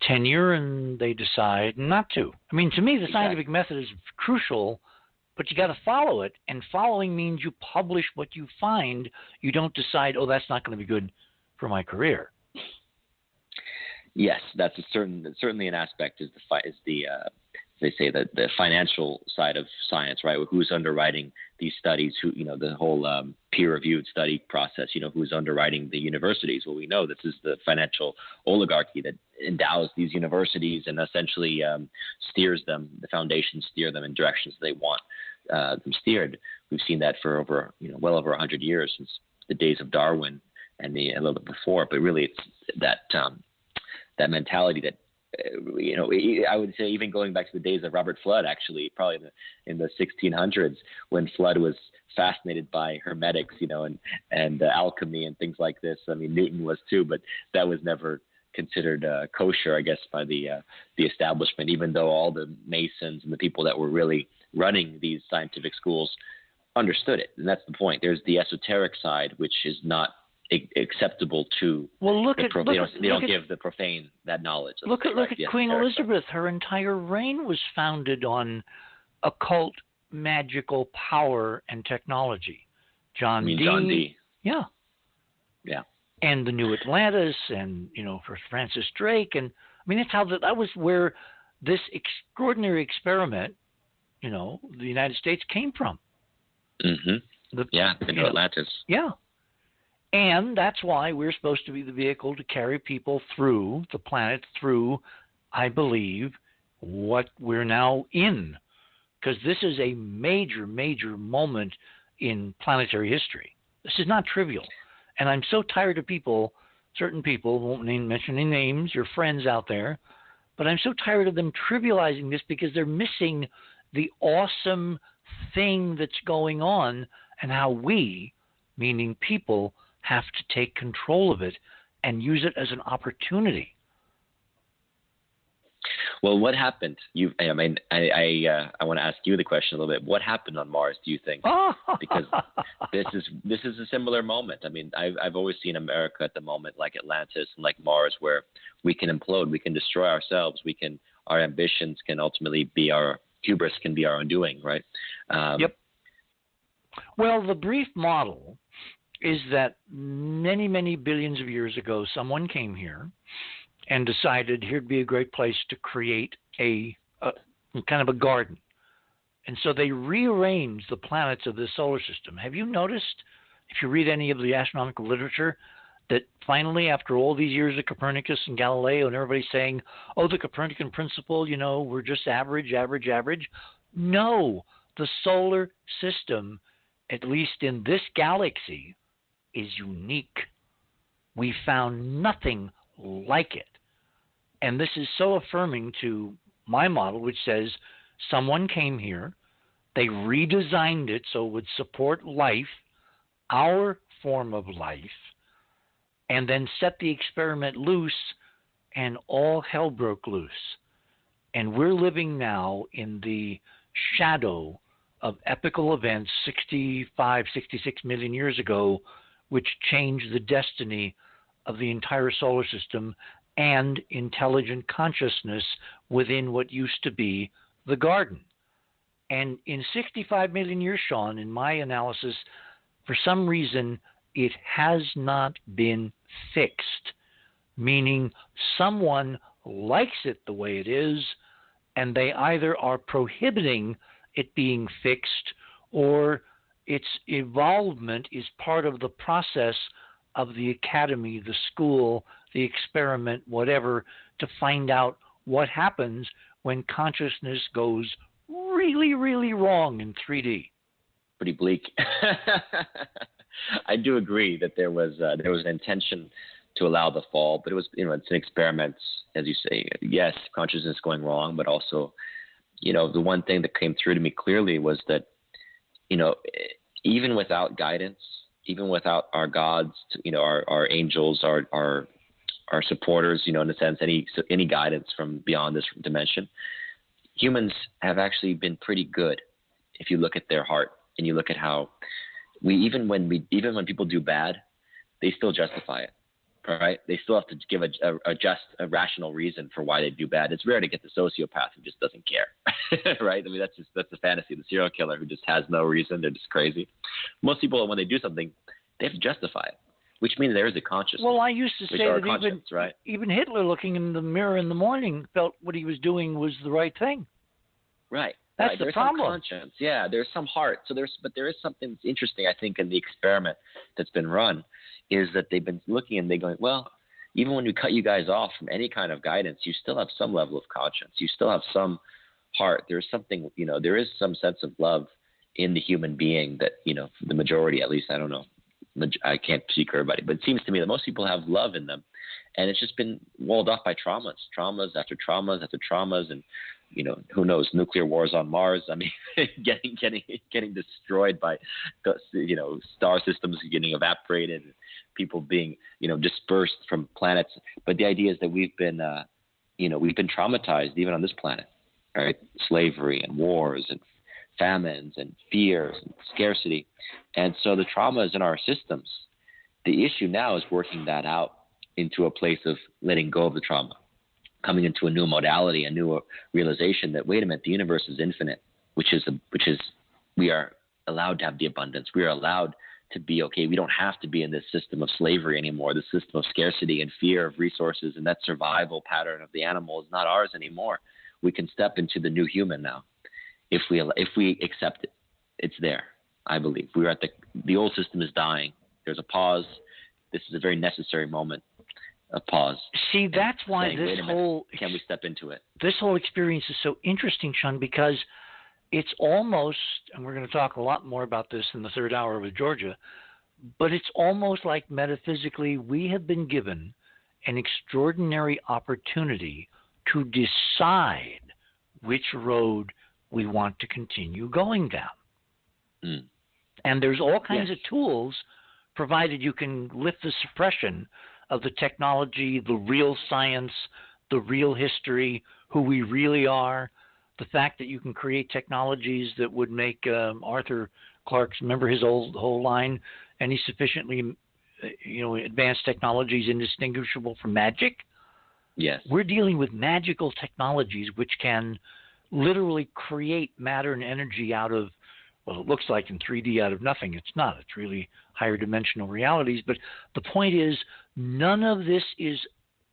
tenure and they decide not to. I mean, to me, the scientific method is crucial, but you got to follow it, and following means you publish what you find. You don't decide, oh, that's not going to be good for my career. Yes, that's certainly an aspect is the they say that the financial side of science, right? Who's underwriting these studies? Who, the whole peer-reviewed study process. Who's underwriting the universities? Well, we know this is the financial oligarchy that endows these universities and essentially steers them. The foundations steer them in directions they want them steered. We've seen that for over, well over 100 years, since the days of Darwin and a little bit before. But really, it's that mentality that. I would say even going back to the days of Robert Flood, actually, probably in the 1600s, when Flood was fascinated by hermetics, and alchemy and things like this. I mean, Newton was too, but that was never considered kosher, I guess, by the establishment, even though all the Masons and the people that were really running these scientific schools understood it. And that's the point. There's the esoteric side, which is not acceptable to. Well, they don't give the profane that knowledge. Look at Queen Elizabeth. Her entire reign was founded on occult, magical power and technology. John Dee. Yeah. And the New Atlantis, and for Francis Drake, and I mean that was where this extraordinary experiment, the United States came from. Mm-hmm. The New Atlantis. Yeah. And that's why we're supposed to be the vehicle to carry people through the planet, through, I believe, what we're now in. Because this is a major, major moment in planetary history. This is not trivial. And I'm so tired of certain people, won't mention any names, your friends out there, but I'm so tired of them trivializing this because they're missing the awesome thing that's going on and how we, meaning people, have to take control of it and use it as an opportunity. Well, what happened? I want to ask you the question a little bit. What happened on Mars, do you think? Because this is a similar moment. I mean, I've always seen America at the moment like Atlantis and like Mars, where we can implode, we can destroy ourselves, our ambitions can ultimately be hubris can be our undoing, right? Yep. Well, the brief model is that many, many billions of years ago, someone came here and decided here'd be a great place to create a kind of a garden. And so they rearranged the planets of the solar system. Have you noticed, if you read any of the astronomical literature, that finally, after all these years of Copernicus and Galileo and everybody saying, oh, the Copernican principle, we're just average. No, the solar system, at least in this galaxy, is unique. We found nothing like it. And this is so affirming to my model, which says someone came here, they redesigned it so it would support life, our form of life, and then set the experiment loose, and all hell broke loose. And we're living now in the shadow of epical events 65, 66 million years ago, which changed the destiny of the entire solar system and intelligent consciousness within what used to be the garden. And in 65 million years, Sean, in my analysis, for some reason, it has not been fixed, meaning someone likes it the way it is, and they either are prohibiting it being fixed, or its involvement is part of the process of the academy, the school, the experiment, whatever, to find out what happens when consciousness goes really, really wrong in 3D. Pretty bleak. I do agree that there was an intention to allow the fall, but it was, it's an experiment, as you say. Yes, consciousness going wrong, but also, the one thing that came through to me clearly was that, even without guidance, even without our gods, our angels, our supporters, in a sense, any guidance from beyond this dimension, humans have actually been pretty good. If you look at their heart and you look at how even when people do bad, they still justify it. All right. They still have to give a rational reason for why they do bad. It's rare to get the sociopath who just doesn't care. Right. I mean, that's the fantasy, the serial killer who just has no reason. They're just crazy. Most people, when they do something, they have to justify it, which means there is a consciousness. Well, I used to say that even Hitler, looking in the mirror in the morning, felt what he was doing was the right thing. Right. That's right. the There's problem. Some conscience. Yeah, there's some heart. But there is something interesting, I think, in the experiment that's been run, is that they've been looking and they're going, well, even when we cut you guys off from any kind of guidance, you still have some level of conscience. You still have some heart. There's something, there is some sense of love in the human being that, the majority, at least, I don't know. I can't speak for everybody, but it seems to me that most people have love in them, and it's just been walled off by traumas after traumas, and who knows, nuclear wars on Mars. I mean, getting destroyed by star systems getting evaporated, people being dispersed from planets. But the idea is that we've been traumatized even on this planet, right? Slavery and wars and famines and fears and scarcity. And so the trauma is in our systems. The issue now is working that out into a place of letting go of the trauma, coming into a new modality, a new realization that, wait a minute, the universe is infinite, which is we are allowed to have the abundance. We are allowed to be okay. We don't have to be in this system of slavery anymore, the system of scarcity and fear of resources, and that survival pattern of the animal is not ours anymore. We can step into the new human now. If we accept it, it's there. I believe we are at the old system is dying. There's a pause. This is a very necessary moment. A pause. See, that's why can we step into it? This whole experience is so interesting, Sean, because it's almost, and we're going to talk a lot more about this in the third hour with Georgia, but it's almost like metaphysically we have been given an extraordinary opportunity to decide which road we want to continue going down. Mm. And there's all kinds of tools, provided you can lift the suppression of the technology, the real science, the real history, who we really are, the fact that you can create technologies that would make Arthur Clarke's, remember his whole line, any sufficiently advanced technologies indistinguishable from magic. Yes. We're dealing with magical technologies which can literally create matter and energy out of, well, it looks like in 3D out of nothing. It's not. It's really higher dimensional realities. But the point is, none of this is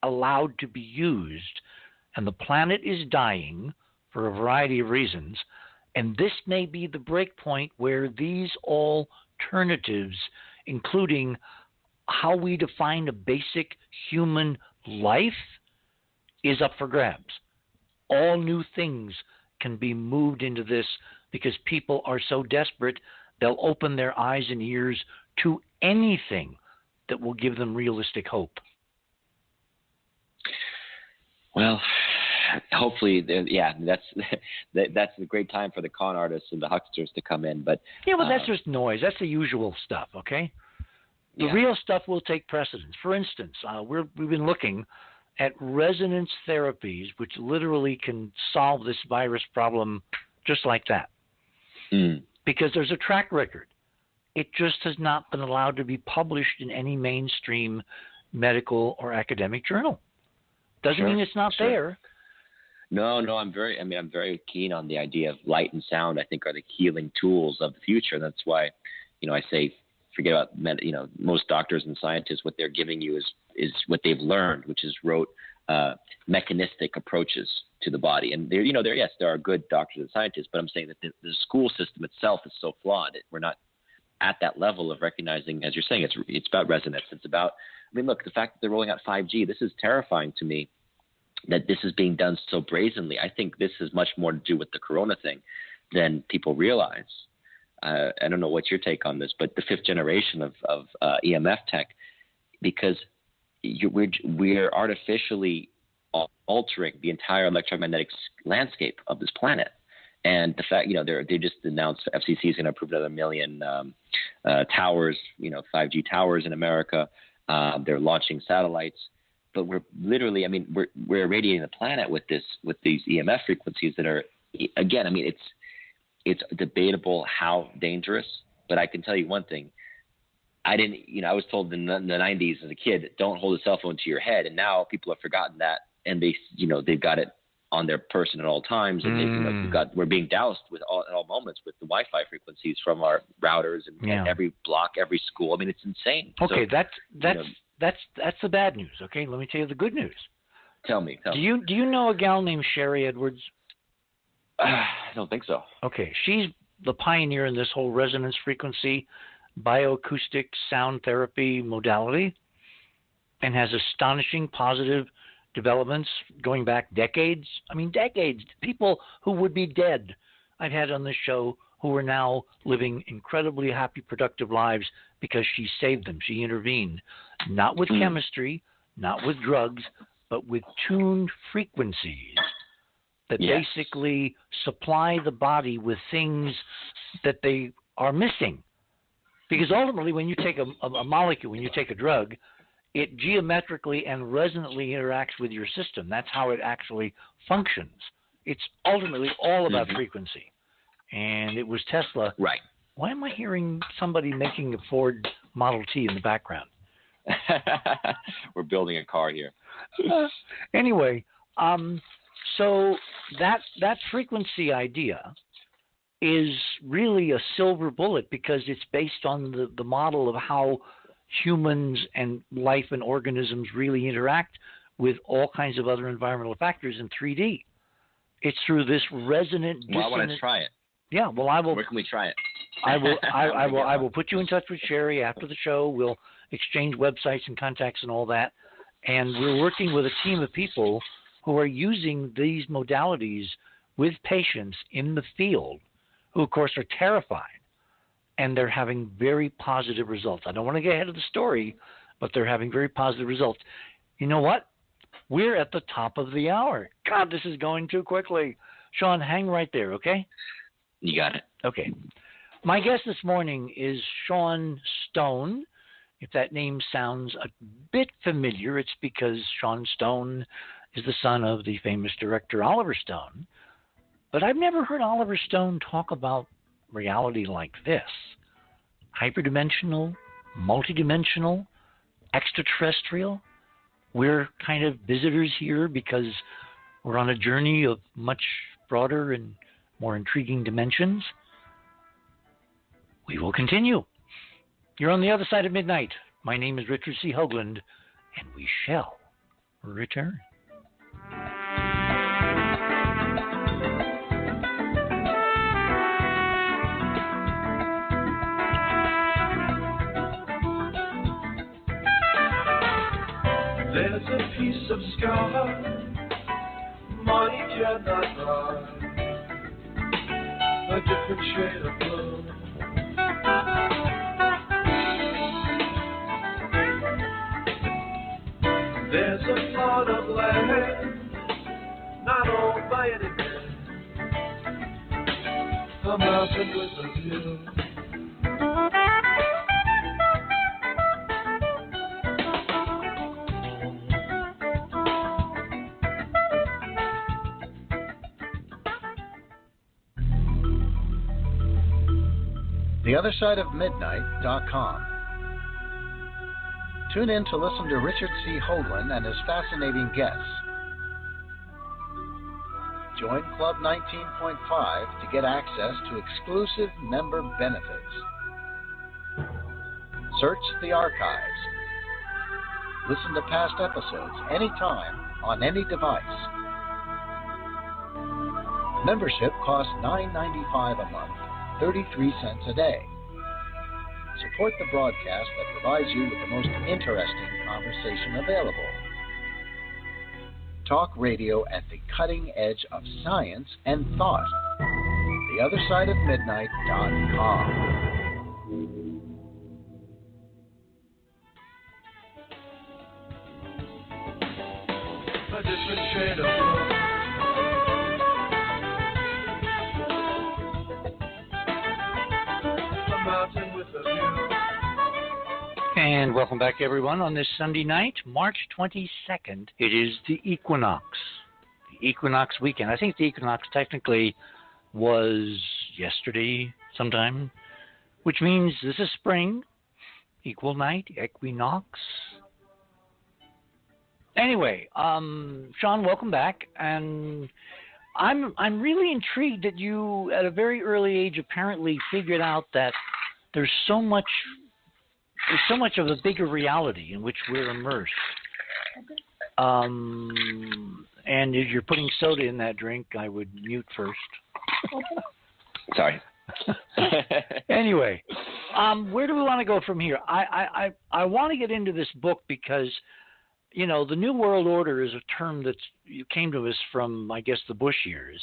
allowed to be used, and the planet is dying for a variety of reasons. And this may be the break point where these alternatives, including how we define a basic human life, is up for grabs. All new things can be moved into this because people are so desperate, they'll open their eyes and ears to anything that will give them realistic hope. Well, hopefully, that's a great time for the con artists and the hucksters to come in. But that's just noise. That's the usual stuff, okay? The real stuff will take precedence. For instance, we've been looking at resonance therapies, which literally can solve this virus problem just like that. Because there's a track record. It just has not been allowed to be published in any mainstream medical or academic journal. Doesn't mean it's not there. No, I'm very keen on the idea of light and sound. I think are the healing tools of the future. That's why, I say, forget about most doctors and scientists. What they're giving you is what they've learned, which is mechanistic approaches to the body. And there are good doctors and scientists, but I'm saying that the school system itself is so flawed. We're not at that level of recognizing, as you're saying, it's about resonance. It's about, look, the fact that they're rolling out 5G, this is terrifying to me that this is being done so brazenly. I think this has much more to do with the corona thing than people realize. I don't know what's your take on this, but the fifth generation of EMF tech, because we're artificially altering the entire electromagnetic landscape of this planet. And the fact, they just announced FCC is going to approve another 1 million towers, 5G towers in America. They're launching satellites, but we're literally, we're irradiating the planet with these EMF frequencies that are, again, it's debatable how dangerous. But I can tell you one thing: I was told in the 90s as a kid, don't hold a cell phone to your head, and now people have forgotten that, and they've got it on their person at all times, and we're being doused at all moments with the Wi-Fi frequencies from our routers and every block, every school. It's insane. Okay, so, that's the bad news. Okay, let me tell you the good news. Tell me. Do you know a gal named Sherry Edwards? I don't think so. Okay, she's the pioneer in this whole resonance frequency, bioacoustic sound therapy modality, and has astonishing positive developments going back decades. Decades. People who would be dead I've had on this show who are now living incredibly happy, productive lives because she saved them. She intervened, not with chemistry, not with drugs, but with tuned frequencies that basically supply the body with things that they are missing. Because ultimately, when you take a molecule, when you take a drug, it geometrically and resonantly interacts with your system. That's how it actually functions. It's ultimately all about frequency. And it was Tesla. Right. Why am I hearing somebody making a Ford Model T in the background? We're building a car here. Anyway, so that frequency idea is really a silver bullet because it's based on the model of how humans and life and organisms really interact with all kinds of other environmental factors in 3D. It's through this resonant dissonant. Well, I want to try it. Yeah, well, I will. Where can we try it? I will put you in touch with Sherry after the show. We'll exchange websites and contacts and all that. And we're working with a team of people who are using these modalities with patients in the field who, of course, are terrified. And they're having very positive results. I don't want to get ahead of the story, but they're having very positive results. You know what? We're at the top of the hour. God, this is going too quickly. Sean, hang right there, okay? You got it. Okay. My guest this morning is Sean Stone. If that name sounds a bit familiar, it's because Sean Stone is the son of the famous director Oliver Stone. But I've never heard Oliver Stone talk about reality like this: hyperdimensional, multidimensional, extraterrestrial. We're kind of visitors here because we're on a journey of much broader and more intriguing dimensions. We will continue. You're on the other side of midnight. My name is Richard C. Hoagland, and we shall return. There's a piece of sky money cannot buy, a different shade of blue. There's a plot of land not owned by any man, a mountain with a view. TheOtherSideOfMidnight.com. Tune in to listen to Richard C. Hoagland and his fascinating guests. Join Club 19.5 to get access to exclusive member benefits. Search the archives. Listen to past episodes anytime on any device. Membership costs $9.95 a month, 33 cents a day. Support the broadcast that provides you with the most interesting conversation available. Talk radio at the cutting edge of science and thought. theothersideofmidnight.com. A different shade of blue. A mountain with a view. And welcome back, everyone, on this Sunday night, March 22nd. It is the equinox, the equinox weekend. I think the equinox technically was yesterday sometime, which means this is spring, equal night, equinox. Anyway, Sean, welcome back, and I'm really intrigued that you, at a very early age, apparently figured out that there's so much of a bigger reality in which we're immersed. And if you're putting soda in that drink, I would mute first. Sorry. Anyway, where do we want to go from here? I want to get into this book because, you know, the New World Order is a term that came to us from, I guess, the Bush years.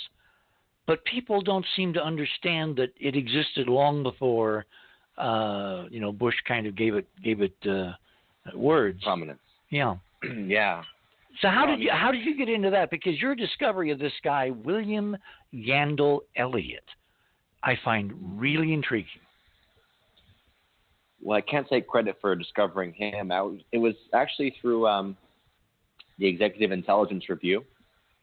But people don't seem to understand that it existed long before, you know, Bush kind of gave it words. Prominence. Yeah. Yeah. So how did you get into that? Because your discovery of this guy, William Yandell Elliot, I find really intriguing. Well, I can't take credit for discovering him. It was actually through the Executive Intelligence Review.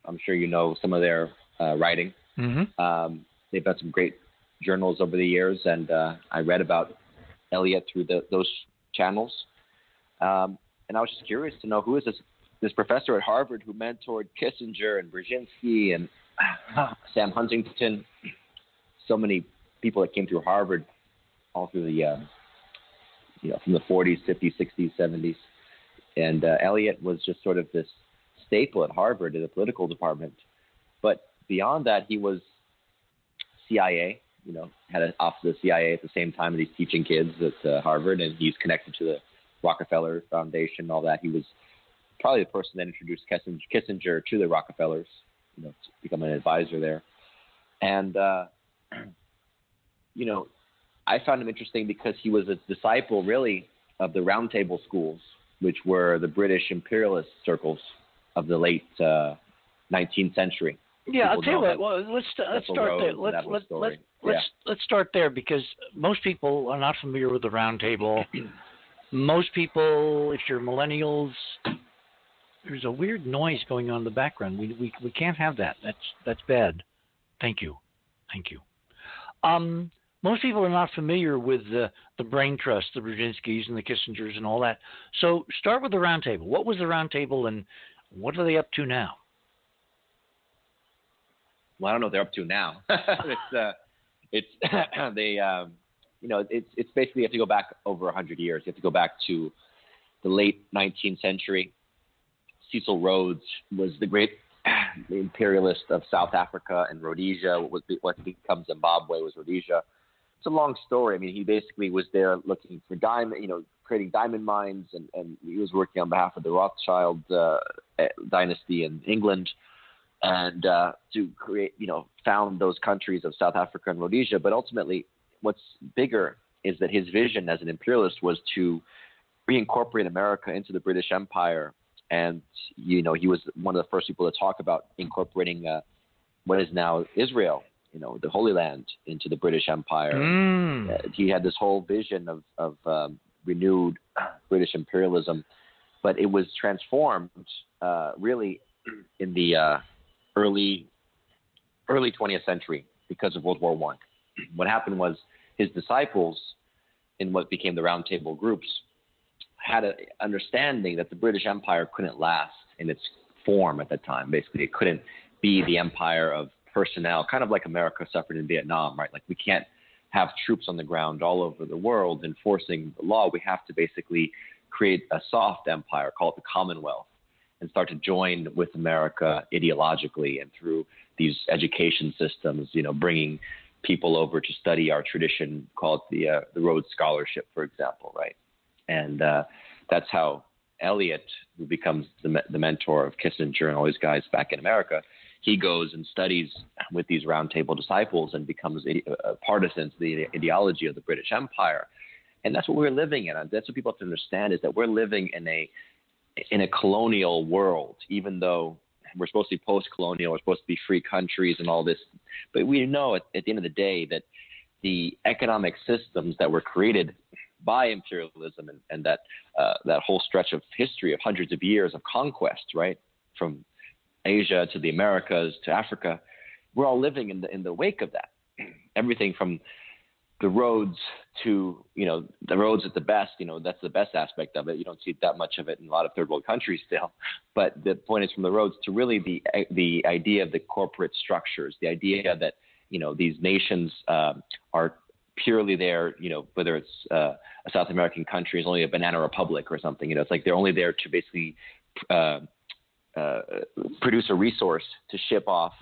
I'm sure you know some of their writing. Mm-hmm. They've had some great journals over the years, and I read about Elliot through those channels. And I was just curious to know, who is this professor at Harvard who mentored Kissinger and Brzezinski and Sam Huntington, so many people that came through Harvard all through the from the 40s, 50s, 60s, 70s. And Elliot was just sort of this staple at Harvard in the political department. But beyond that, he was CIA, had an office of the CIA at the same time that he's teaching kids at Harvard, and he's connected to the Rockefeller Foundation and all that. He was probably the person that introduced Kissinger to the Rockefellers, to become an advisor there. And, I found him interesting because he was a disciple, really, of the Round Table schools, which were the British imperialist circles of the late 19th century. Yeah, I'll tell you what. Well, let's start there. Let's start there, because most people are not familiar with the Round Table. Most people, if you're millennials, there's a weird noise going on in the background. We can't have that. That's bad. Thank you. Most people are not familiar with the Brain Trust, the Brzezinskis and the Kissingers and all that. So start with the Round Table. What was the Round Table, and what are they up to now? Well, I don't know what they're up to now. It's basically, you have to go back over 100 years. You have to go back to the late 19th century. Cecil Rhodes was the great imperialist of South Africa and Rhodesia. What becomes Zimbabwe was Rhodesia. It's a long story. I mean, he basically was there looking for creating diamond mines, and he was working on behalf of the Rothschild dynasty in England, and to create, found those countries of South Africa and Rhodesia. But ultimately, what's bigger is that his vision as an imperialist was to reincorporate America into the British Empire. And, he was one of the first people to talk about incorporating what is now Israel, the Holy Land, into the British Empire. He had this whole vision of renewed British imperialism, but it was transformed really in the early 20th century because of World War I. What happened was his disciples in what became the Round Table groups had an understanding that the British Empire couldn't last in its form at that time. Basically, it couldn't be the empire of personnel, kind of like America suffered in Vietnam, right? Like, we can't have troops on the ground all over the world enforcing the law. We have to basically create a soft empire, call it the Commonwealth, and start to join with America ideologically and through these education systems, bringing people over to study our tradition, call it the Rhodes Scholarship, for example, right? And that's how Elliot, who becomes the mentor of Kissinger and all these guys back in America, he goes and studies with these Round Table disciples and becomes partisan to the ideology of the British Empire. And that's what we're living in. That's what people have to understand, is that we're living in a colonial world, even though we're supposed to be post-colonial, we're supposed to be free countries and all this. But we know at the end of the day that the economic systems that were created by imperialism and that whole stretch of history of hundreds of years of conquest, right, from Asia to the Americas to Africa, we're all living in the wake of that. Everything from the roads to, the roads at the best, that's the best aspect of it. You don't see that much of it in a lot of third world countries still. But the point is, from the roads to really the idea of the corporate structures, the idea that, these nations are purely there, whether it's a South American country is only a banana republic or something, it's like they're only there to basically produce a resource to ship off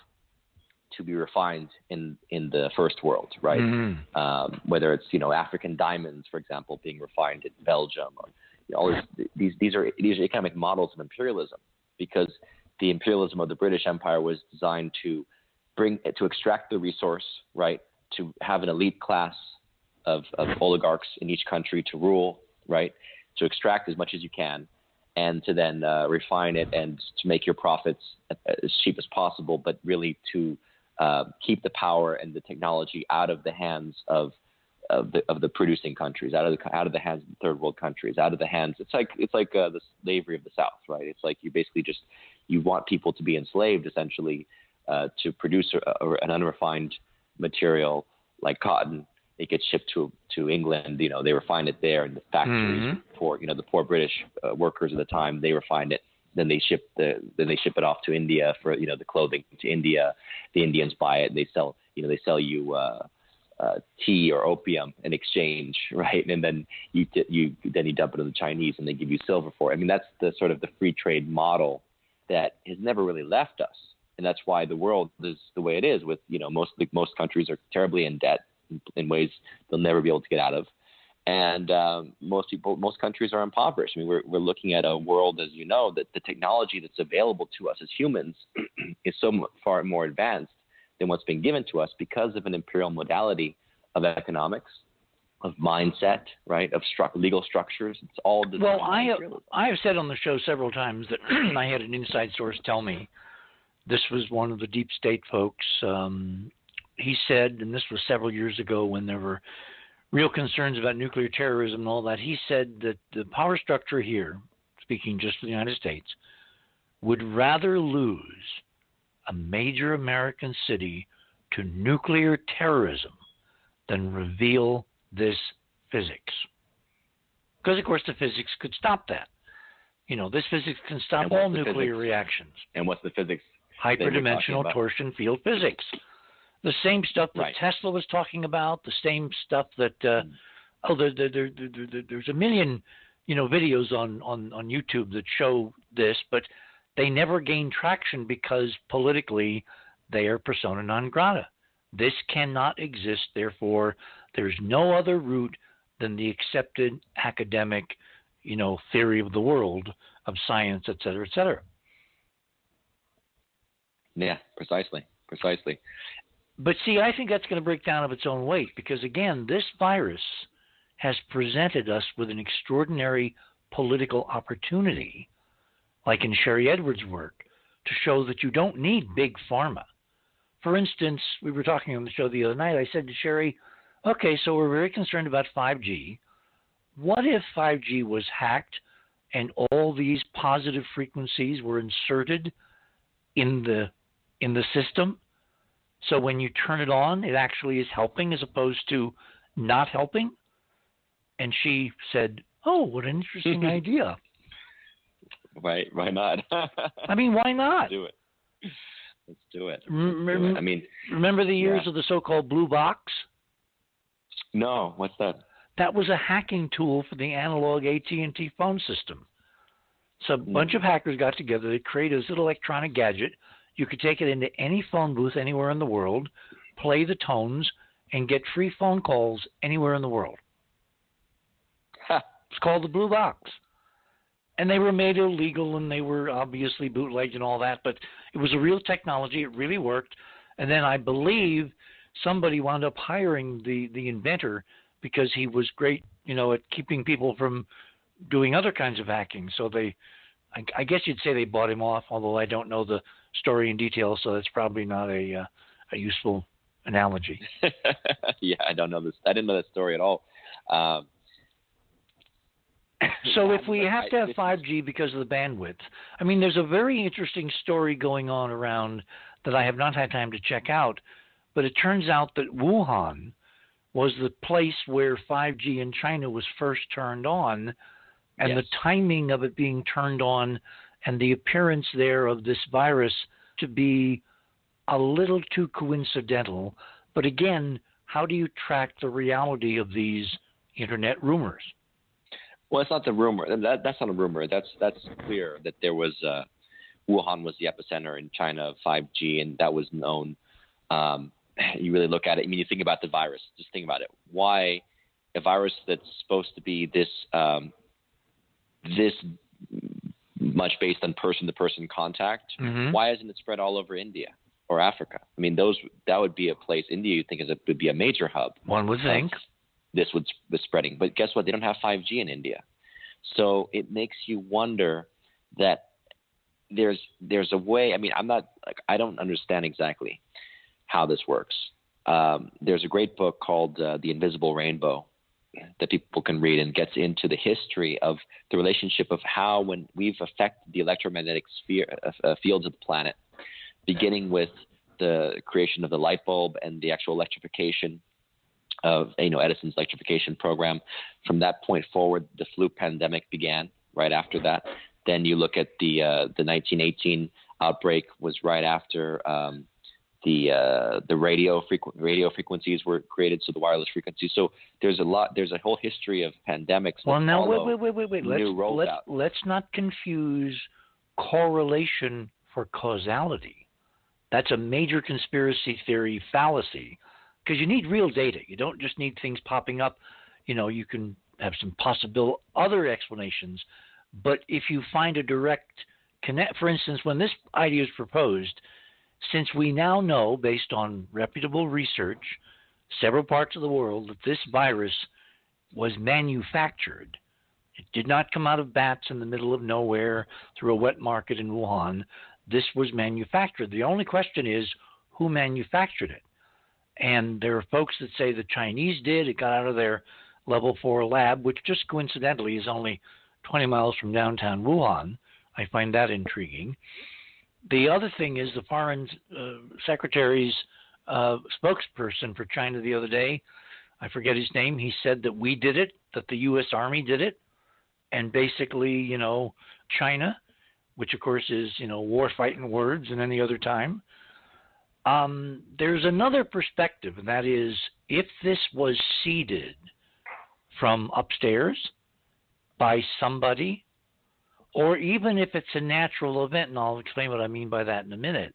to be refined in the first world, right? Mm-hmm. Whether it's African diamonds, for example, being refined in Belgium, or all these are economic models of imperialism, because the imperialism of the British Empire was designed to extract the resource, right? To have an elite class of oligarchs in each country to rule, right? To extract as much as you can, and to then refine it and to make your profits as cheap as possible, but really to keep the power and the technology out of the hands of the producing countries, out of the hands of the third world countries, out of the hands. It's like the slavery of the South, right? It's like you basically you want people to be enslaved essentially to produce an unrefined material like cotton. It gets shipped to England. They refine it there in the factories. Mm-hmm. For the poor British workers at the time, they refine it. Then they ship it off to India for the clothing to India. The Indians buy it. They sell you tea or opium in exchange, right? And then you dump it to the Chinese and they give you silver for it. I mean, that's the sort of the free trade model that has never really left us, and that's why the world is the way it is. With most countries are terribly in debt in ways they'll never be able to get out of. And most countries are impoverished. I mean, we're looking at a world, as you know, that the technology that's available to us as humans is so far more advanced than what's been given to us because of an imperial modality of economics, of mindset, right, of legal structures. It's all designed. Well, I have said on the show several times that I had an inside source tell me this was one of the deep state folks. He said, and this was several years ago when there were real concerns about nuclear terrorism and all that, he said that the power structure here, speaking just for the United States, would rather lose a major American city to nuclear terrorism than reveal this physics. Because, of course, the physics could stop that. This physics can stop all nuclear reactions. And what's the physics? Hyperdimensional torsion field physics. The same stuff that Tesla was talking about, the same stuff that there's a million videos on YouTube that show this, but they never gain traction because politically they are persona non grata. This cannot exist, therefore there's no other route than the accepted academic theory of the world, of science, et cetera, et cetera. Yeah, precisely. But see, I think that's going to break down of its own weight because, again, this virus has presented us with an extraordinary political opportunity, like in Sherry Edwards' work, to show that you don't need big pharma. For instance, we were talking on the show the other night. I said to Sherry, okay, so we're very concerned about 5G. What if 5G was hacked and all these positive frequencies were inserted in the system? So when you turn it on, it actually is helping as opposed to not helping? And she said, oh, what an interesting idea. Right, why not? I mean, why not? Let's do it. I mean, remember the years of the so-called blue box? No, what's that? That was a hacking tool for the analog AT&T phone system. So a bunch of hackers got together. They created this little electronic gadget. You could take it into any phone booth anywhere in the world, play the tones, and get free phone calls anywhere in the world. It's called the blue box. And they were made illegal, and they were obviously bootlegged and all that, but it was a real technology. It really worked. And then I believe somebody wound up hiring the inventor because he was great, at keeping people from doing other kinds of hacking. So I guess you'd say they bought him off, although I don't know the story in detail, so that's probably not a useful analogy. Yeah, I don't know this. I didn't know that story at all. So if we have to have 5G because of the bandwidth, I mean, there's a very interesting story going on around that I have not had time to check out, but it turns out that Wuhan was the place where 5G in China was first turned on, and Yes. the timing of it being turned on and the appearance there of this virus to be a little too coincidental. But again, how do you track the reality of these internet rumors? Well, it's not the rumor. That's not a rumor. That's clear that there was Wuhan was the epicenter in China of 5G, and that was known. You really look at it. I mean, you think about the virus. Just think about it. Why a virus that's supposed to be this much based on person-to-person contact? Mm-hmm. Why hasn't it spread all over India or Africa? I mean, that would be a place. India, you think, would be a major hub. One would think. This was spreading. But guess what? They don't have 5G in India. So it makes you wonder that there's a way. I mean, I don't understand exactly how this works. There's a great book called The Invisible Rainbow that people can read, and gets into the history of the relationship of how, when we've affected the electromagnetic fields of the planet, beginning with the creation of the light bulb and the actual electrification of Edison's electrification program. From that point forward, the flu pandemic began right after that. Then you look at the 1918 outbreak was right after the radio frequencies were created, so the wireless frequencies. So there's a whole history of pandemics. Well, now wait. Let's not confuse correlation for causality. That's a major conspiracy theory fallacy, because you need real data. You don't just need things popping up. You can have some possible other explanations, but if you find a direct connect, for instance, when this idea is proposed, since we now know, based on reputable research, several parts of the world, that this virus was manufactured. It did not come out of bats in the middle of nowhere through a wet market in Wuhan. This was manufactured. The only question is, who manufactured it? And there are folks that say the Chinese did. It got out of their level 4 lab, which just coincidentally is only 20 miles from downtown Wuhan. I find that intriguing. The other thing is the foreign secretary's spokesperson for China the other day, I forget his name, he said that we did it, that the U.S. Army did it, and basically, China, which of course is, war fighting words in any other time. There's another perspective, and that is, if this was seeded from upstairs by somebody, or even if it's a natural event, and I'll explain what I mean by that in a minute.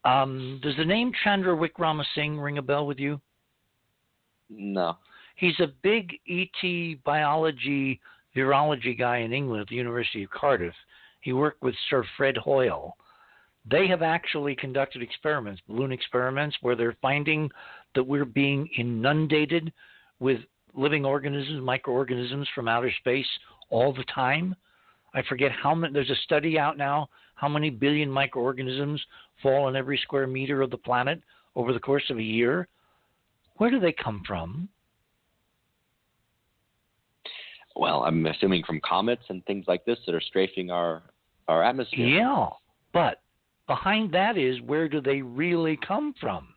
Does the name Chandra Wickramasinghe ring a bell with you? No. He's a big ET biology, virology guy in England at the University of Cardiff. He worked with Sir Fred Hoyle. They have actually conducted experiments, balloon experiments, where they're finding that we're being inundated with living organisms, microorganisms from outer space all the time. I forget how many, there's a study out now, how many billion microorganisms fall on every square meter of the planet over the course of a year. Where do they come from? Well, I'm assuming from comets and things like this that are strafing our atmosphere. Yeah, but behind that is, where do they really come from?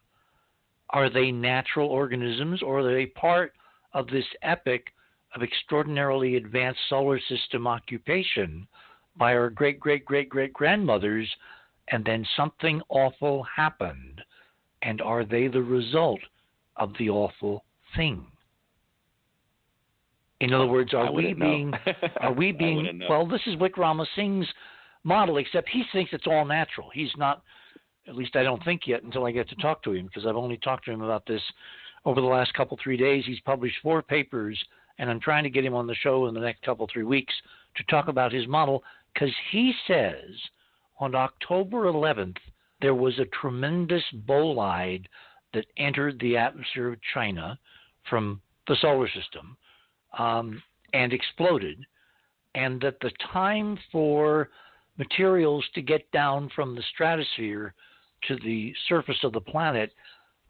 Are they natural organisms, or are they part of this epic of extraordinarily advanced solar system occupation by our great-great-great-great-grandmothers, and then something awful happened? And are they the result of the awful thing? In other words, are we being, well, this is Wickramasinghe's model, except he thinks it's all natural. He's not, at least I don't think yet until I get to talk to him, because I've only talked to him about this over the last 3 days. He's published 4 papers and I'm trying to get him on the show in the next 3 weeks to talk about his model, because he says on October 11th, there was a tremendous bolide that entered the atmosphere of China from the solar system and exploded, and that the time for materials to get down from the stratosphere to the surface of the planet,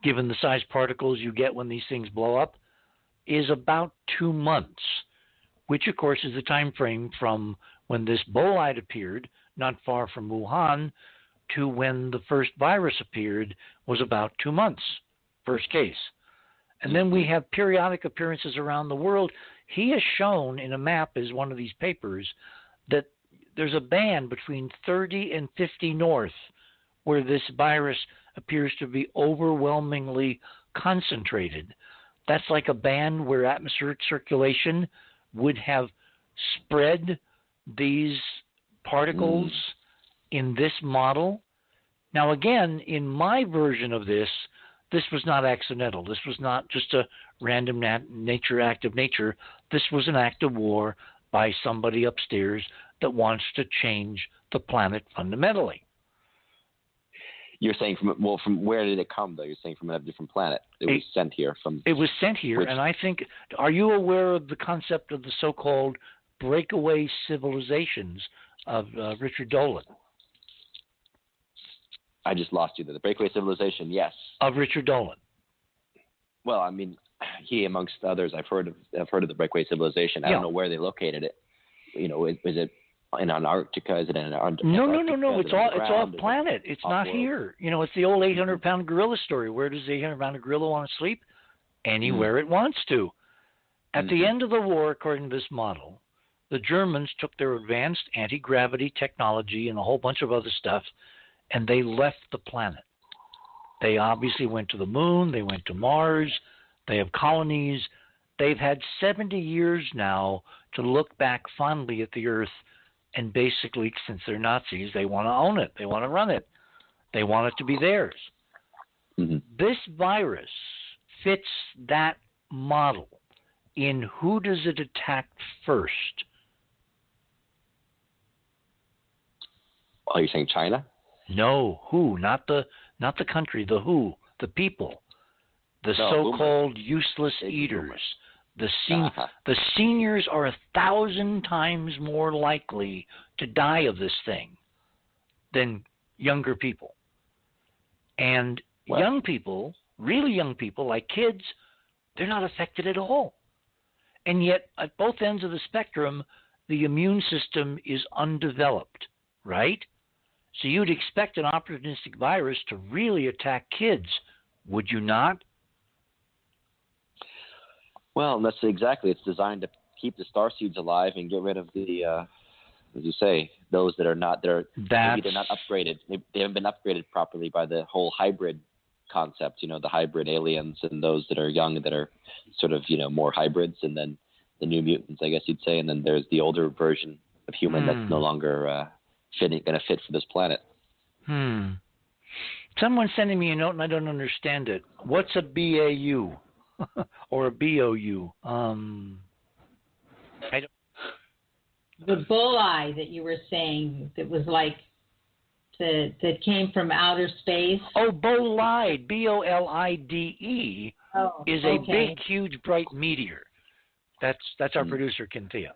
given the size particles you get when these things blow up, is about 2 months, which of course is the time frame from when this bolide appeared, not far from Wuhan, to when the first virus appeared was about 2 months, first case. And then we have periodic appearances around the world. He has shown in a map, as one of these papers, that there's a band between 30 and 50 north where this virus appears to be overwhelmingly concentrated. That's like a band where atmospheric circulation would have spread these particles in this model. Now, again, in my version of this was not accidental. This was not just a random act of nature. This was an act of war by somebody upstairs that wants to change the planet fundamentally. You're saying from where did it come, though? You're saying from a different planet. It was sent here. It was sent here, and I think, are you aware of the concept of the so-called breakaway civilizations of Richard Dolan? I just lost you there. The breakaway civilization, yes. Of Richard Dolan. Well, I mean, he amongst others, I've heard of the breakaway civilization. I don't know where they located it. You know, is it in Antarctica? Is it in Antarctica? No. It's off planet. It's not here. You know, it's the old 800-pound gorilla story. Where does the 800-pound gorilla want to sleep? Anywhere it wants to. At the end of the war, according to this model, the Germans took their advanced anti-gravity technology and a whole bunch of other stuff, and they left the planet. They obviously went to the moon. They went to Mars. They have colonies. They've had 70 years now to look back fondly at the Earth, and basically, since they're Nazis, they want to own it. They want to run it. They want it to be theirs. This virus fits that model in who does it attack first? Oh, you're saying China? No, who? Not the country, the who, the people. The so-called useless eaters. The seniors are 1,000 times more likely to die of this thing than younger people. And young people, really young people, like kids, they're not affected at all. And yet, at both ends of the spectrum, the immune system is undeveloped, right? So you'd expect an opportunistic virus to really attack kids, would you not? Well, that's exactly. It's designed to keep the starseeds alive and get rid of the, as you say, those that are not. Maybe they're not upgraded. They haven't been upgraded properly by the whole hybrid concept. You know, the hybrid aliens and those that are young that are sort of, you know, more hybrids, and then the new mutants, I guess you'd say, and then there's the older version of human that's no longer going to fit for this planet. Someone's sending me a note and I don't understand it. What's a BAU or a BOU? The bulleye that you were saying that was like that came from outer space. Oh, bolide, BOLIDE, is a big, huge, bright meteor. That's our producer, Cynthia.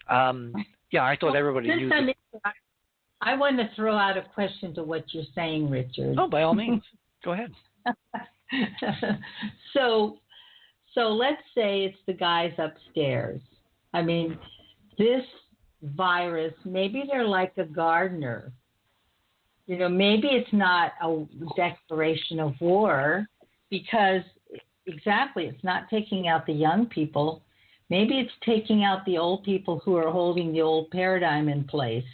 Yeah, I thought everybody knew. I want to throw out a question to what you're saying, Richard. Oh, by all means. Go ahead. So let's say it's the guys upstairs. I mean, this virus, maybe they're like a gardener. You know, maybe it's not a declaration of war because exactly, it's not taking out the young people. Maybe it's taking out the old people who are holding the old paradigm in place.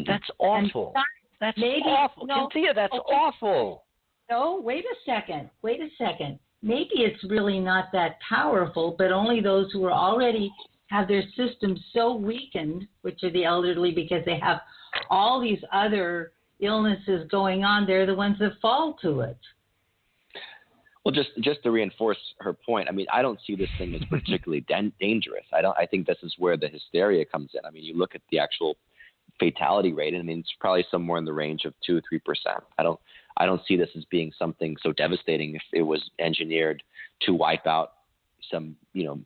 That's awful. That's awful. No, Cynthia, that's awful. No, wait a second. Maybe it's really not that powerful, but only those who are already have their systems so weakened, which are the elderly, because they have all these other illnesses going on. They're the ones that fall to it. Well, just to reinforce her point, I mean, I don't see this thing as particularly dangerous. I think this is where the hysteria comes in. I mean, you look at the actual fatality rate, and I mean, it's probably somewhere in the range of 2 or 3%. I don't see this as being something so devastating if it was engineered to wipe out some,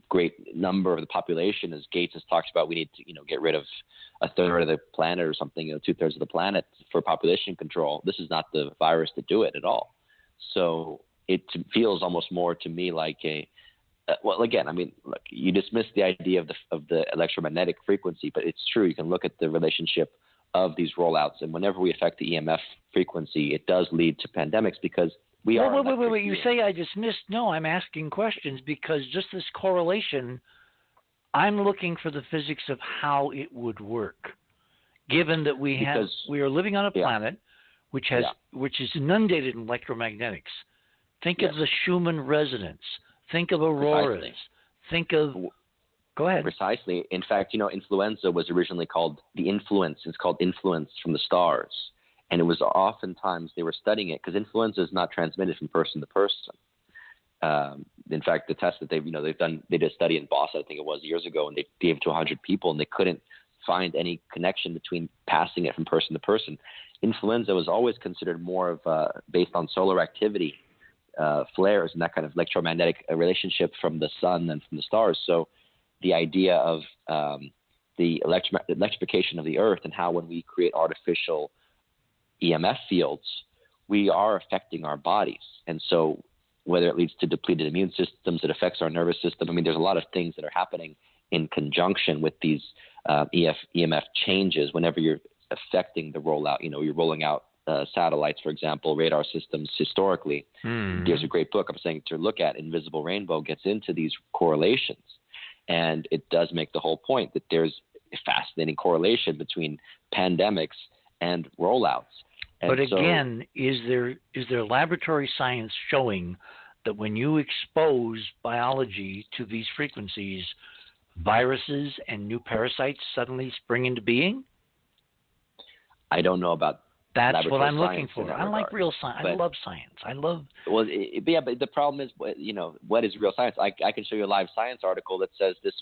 great number of the population. As Gates has talked about, we need to, get rid of a third of the planet or something, 2/3 of the planet for population control. This is not the virus to do it at all. So it feels almost more to me like well, again, I mean, look, you dismiss the idea of the electromagnetic frequency, but it's true. You can look at the relationship of these rollouts, and whenever we affect the EMF frequency, it does lead to pandemics because we are. Wait. You say I dismissed? No, I'm asking questions because just this correlation, I'm looking for the physics of how it would work, given that we are living on a planet which is inundated in electromagnetics. Think of the Schumann resonance. Think of auroras. Precisely. Think of. Go ahead. Precisely. In fact, influenza was originally called the influence. It's called influence from the stars, and it was oftentimes they were studying it because influenza is not transmitted from person to person. In fact, the test that they've done, they did a study in Boston, I think it was years ago, and they gave it to 100 people, and they couldn't find any connection between passing it from person to person. Influenza was always considered more of based on solar activity. Flares and that kind of electromagnetic relationship from the sun and from the stars. So the idea of the electrification of the earth and how when we create artificial EMF fields, we are affecting our bodies. And so whether it leads to depleted immune systems, it affects our nervous system. I mean, there's a lot of things that are happening in conjunction with these EMF changes whenever you're affecting the rollout. You're rolling out satellites, for example, radar systems historically. There's a great book I'm saying to look at. Invisible Rainbow gets into these correlations. And it does make the whole point that there's a fascinating correlation between pandemics and rollouts. And but again, is there laboratory science showing that when you expose biology to these frequencies, viruses and new parasites suddenly spring into being? I don't know about. That's what I'm looking for. I like real science. I love science. Well, but the problem is, what is real science? I can show you a live science article that says this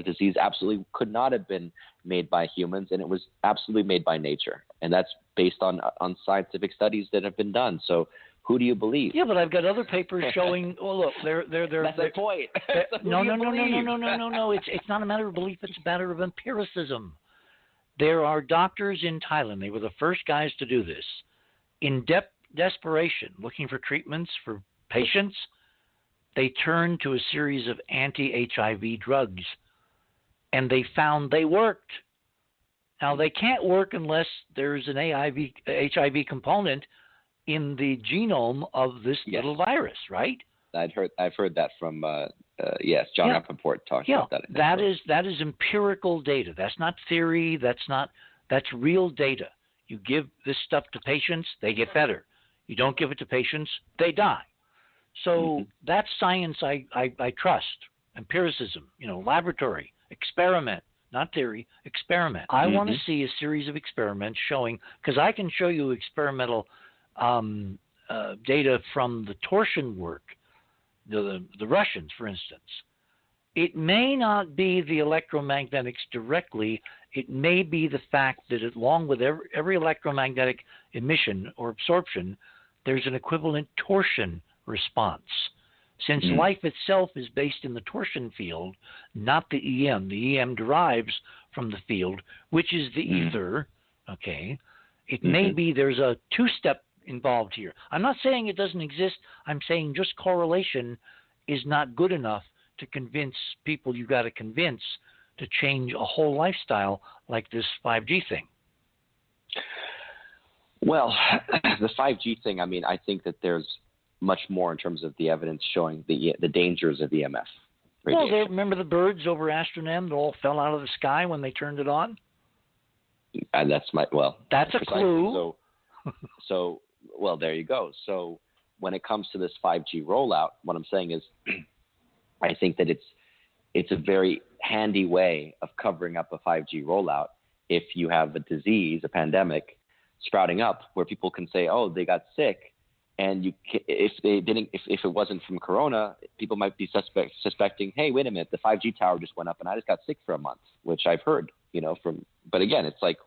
disease absolutely could not have been made by humans, and it was absolutely made by nature, and that's based on scientific studies that have been done. So, who do you believe? Yeah, but I've got other papers showing. Oh, look, they're. That's the point. No. It's not a matter of belief. It's a matter of empiricism. There are doctors in Thailand. They were the first guys to do this. In desperation, looking for treatments for patients, they turned to a series of anti-HIV drugs, and they found they worked. Now, they can't work unless there's an HIV component in the genome of this little virus, right? I've heard that from John Rappaport talked about that. That is empirical data. That's not theory. That's real data. You give this stuff to patients, they get better. You don't give it to patients, they die. So that's science I trust. Empiricism, laboratory, experiment, not theory, experiment. I want to see a series of experiments showing, because I can show you experimental data from the torsion work, the Russians, for instance. It may not be the electromagnetics directly. It may be the fact that along with every electromagnetic emission or absorption, there's an equivalent torsion response. Since life itself is based in the torsion field, not the EM. The EM derives from the field, which is the ether, okay? It may be there's a two-step involved here. I'm not saying it doesn't exist. I'm saying just correlation is not good enough to convince people you got to convince to change a whole lifestyle like this 5G thing. Well, the 5G thing, I mean, I think that there's much more in terms of the evidence showing the dangers of EMF radiation. Well, remember the birds over Astronom that all fell out of the sky when they turned it on? And that's a clue. So, well, there you go. So when it comes to this 5G rollout, what I'm saying is I think that it's a very handy way of covering up a 5G rollout if you have a disease, a pandemic, sprouting up where people can say, oh, they got sick, And if it wasn't from Corona, people might be suspecting, hey, wait a minute, the 5G tower just went up and I just got sick for a month, which I've heard, but again, it's like,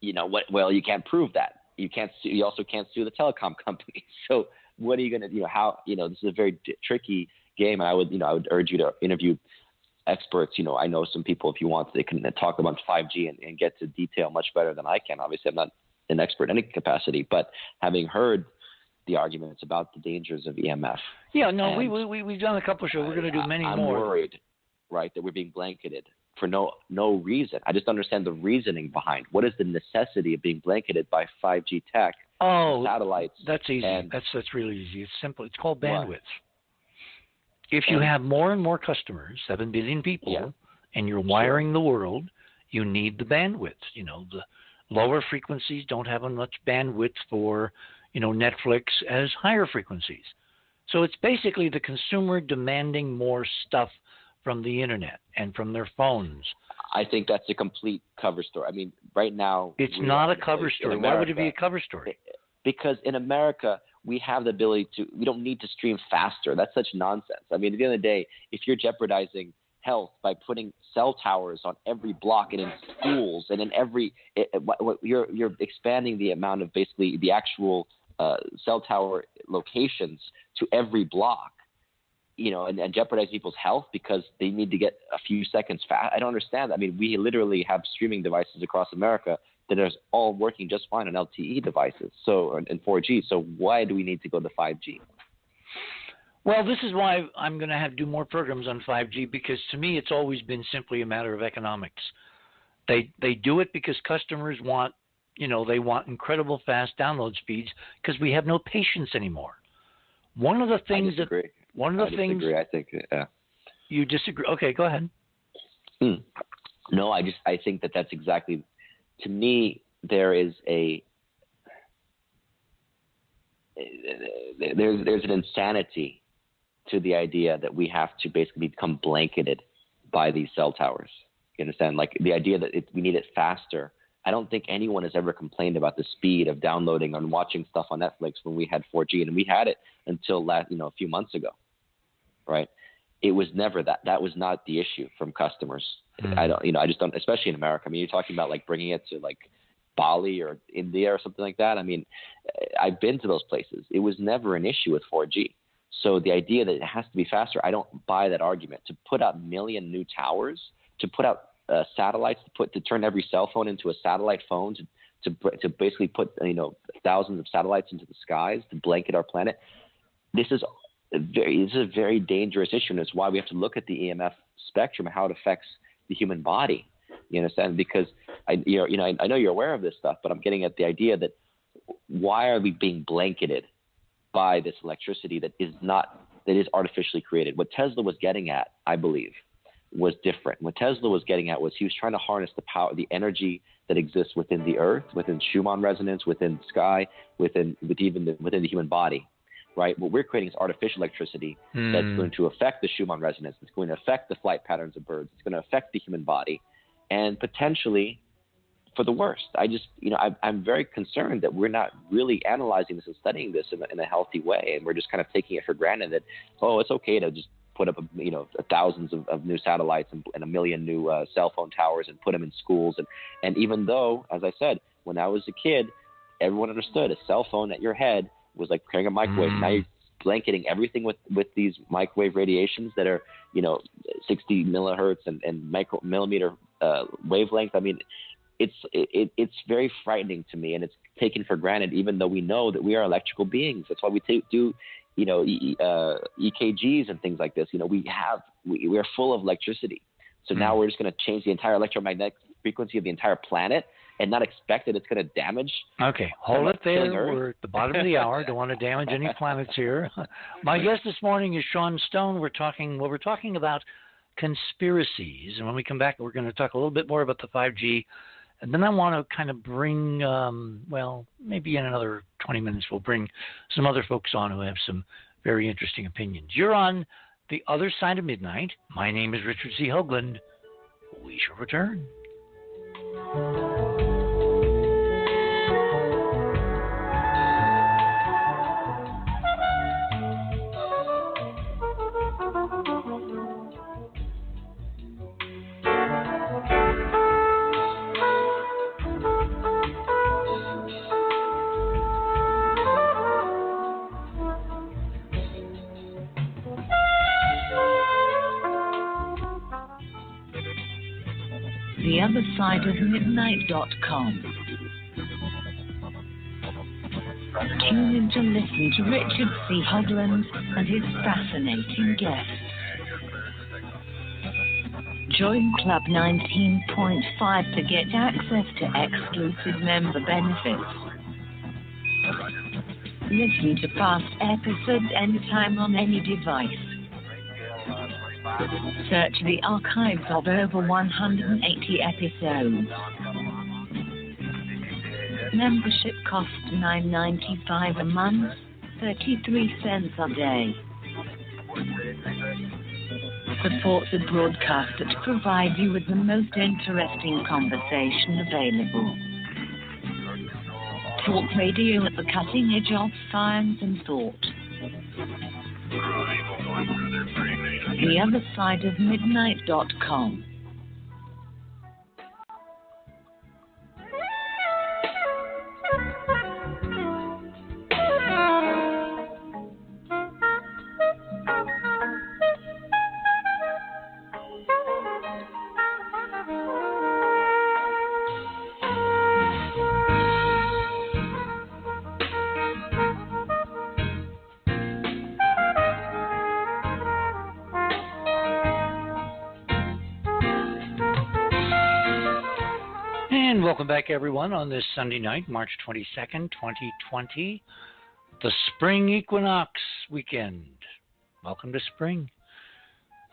what? Well, you can't prove that. You also can't sue the telecom company. So what are you going to, how, this is a very tricky game. I would urge you to interview experts. I know some people, if you want, they can talk about 5G and get to detail much better than I can. Obviously, I'm not an expert in any capacity, but having heard the arguments about the dangers of EMF. Yeah, no, we've done a couple of shows. We're going to do many more. I'm worried, right, that we're being blanketed for no reason. I just understand the reasoning behind what is the necessity of being blanketed by 5G tech, satellites. That's easy. That's really easy. It's simple. It's called bandwidth. If you have more and more customers, 7 billion people, and you're wiring the world, you need the bandwidth. The lower frequencies don't have as much bandwidth for Netflix as higher frequencies. So it's basically the consumer demanding more stuff from the internet and from their phones. I think that's a complete cover story. I mean, right now... It's not a cover story. Why would it be a cover story? Because in America, we have the ability to... We don't need to stream faster. That's such nonsense. I mean, at the end of the day, if you're jeopardizing health by putting cell towers on every block and in schools and in every... You're expanding the amount of basically the actual... cell tower locations to every block, and jeopardize people's health because they need to get a few seconds fast. I don't understand. I mean, we literally have streaming devices across America that are all working just fine on LTE devices, and 4G. So why do we need to go to 5G? Well, this is why I'm going to do more programs on 5G, because to me it's always been simply a matter of economics. They do it because customers want they want incredible fast download speeds because we have no patience anymore. One of the things I disagree. I think, you disagree. Okay, go ahead. No, I think that's exactly, to me, there's an insanity to the idea that we have to basically become blanketed by these cell towers. You understand? Like the idea that we need it faster. I don't think anyone has ever complained about the speed of downloading and watching stuff on Netflix when we had 4G, and we had it until a few months ago, right? It was never that. That was not the issue from customers. I just don't, especially in America. I mean, you're talking about like bringing it to like Bali or India or something like that. I mean, I've been to those places. It was never an issue with 4G. So the idea that it has to be faster, I don't buy that argument. To put out a million new towers, to put out satellites, to turn every cell phone into a satellite phone, to basically put thousands of satellites into the skies to blanket our planet. This is a very dangerous issue, and it's why we have to look at the EMF spectrum and how it affects the human body. You understand? Because I know you're aware of this stuff, but I'm getting at the idea that why are we being blanketed by this electricity that is artificially created? What Tesla was getting at, I believe, was different. What Tesla was getting at was he was trying to harness the power, the energy that exists within the earth, within Schumann resonance, within the sky, within the human body, right? What we're creating is artificial electricity that's going to affect the Schumann resonance. It's going to affect the flight patterns of birds. It's going to affect the human body, and potentially for the worst. I'm very concerned that we're not really analyzing this and studying this in a healthy way, and we're just kind of taking it for granted that, it's okay to just put up thousands of new satellites and a million new cell phone towers and put them in schools. And even though, as I said, when I was a kid, everyone understood a cell phone at your head was like carrying a microwave. Now you're blanketing everything with these microwave radiations that are 60 millihertz and millimeter wavelength. I mean, it's very frightening to me, and it's taken for granted, even though we know that we are electrical beings. That's why we do EKGs and things like this. We are full of electricity. So now we're just going to change the entire electromagnetic frequency of the entire planet and not expect that it's going to damage. Okay, hold it there. We're at the bottom of the hour. Don't want to damage any planets here. My guest this morning is Sean Stone. We're talking about conspiracies, and when we come back, we're going to talk a little bit more about the 5G. And then I want to kind of bring, maybe in another 20 minutes, we'll bring some other folks on who have some very interesting opinions. You're on the other side of midnight. My name is Richard C. Hoagland. We shall return. theothersideofmidnight.com. Tune in to listen to Richard C. Hoagland and his fascinating guests. Join Club 19.5 to get access to exclusive member benefits. Listen to past episodes anytime on any device. Search the archives of over 180 episodes. Membership costs $9.95 a month, 33 cents a day. Support the broadcast that provides you with the most interesting conversation available. Talk radio at the cutting edge of science and thought. theothersideofmidnight.com. Welcome back, everyone, on this Sunday night, March 22nd, 2020, the spring equinox weekend. Welcome to spring.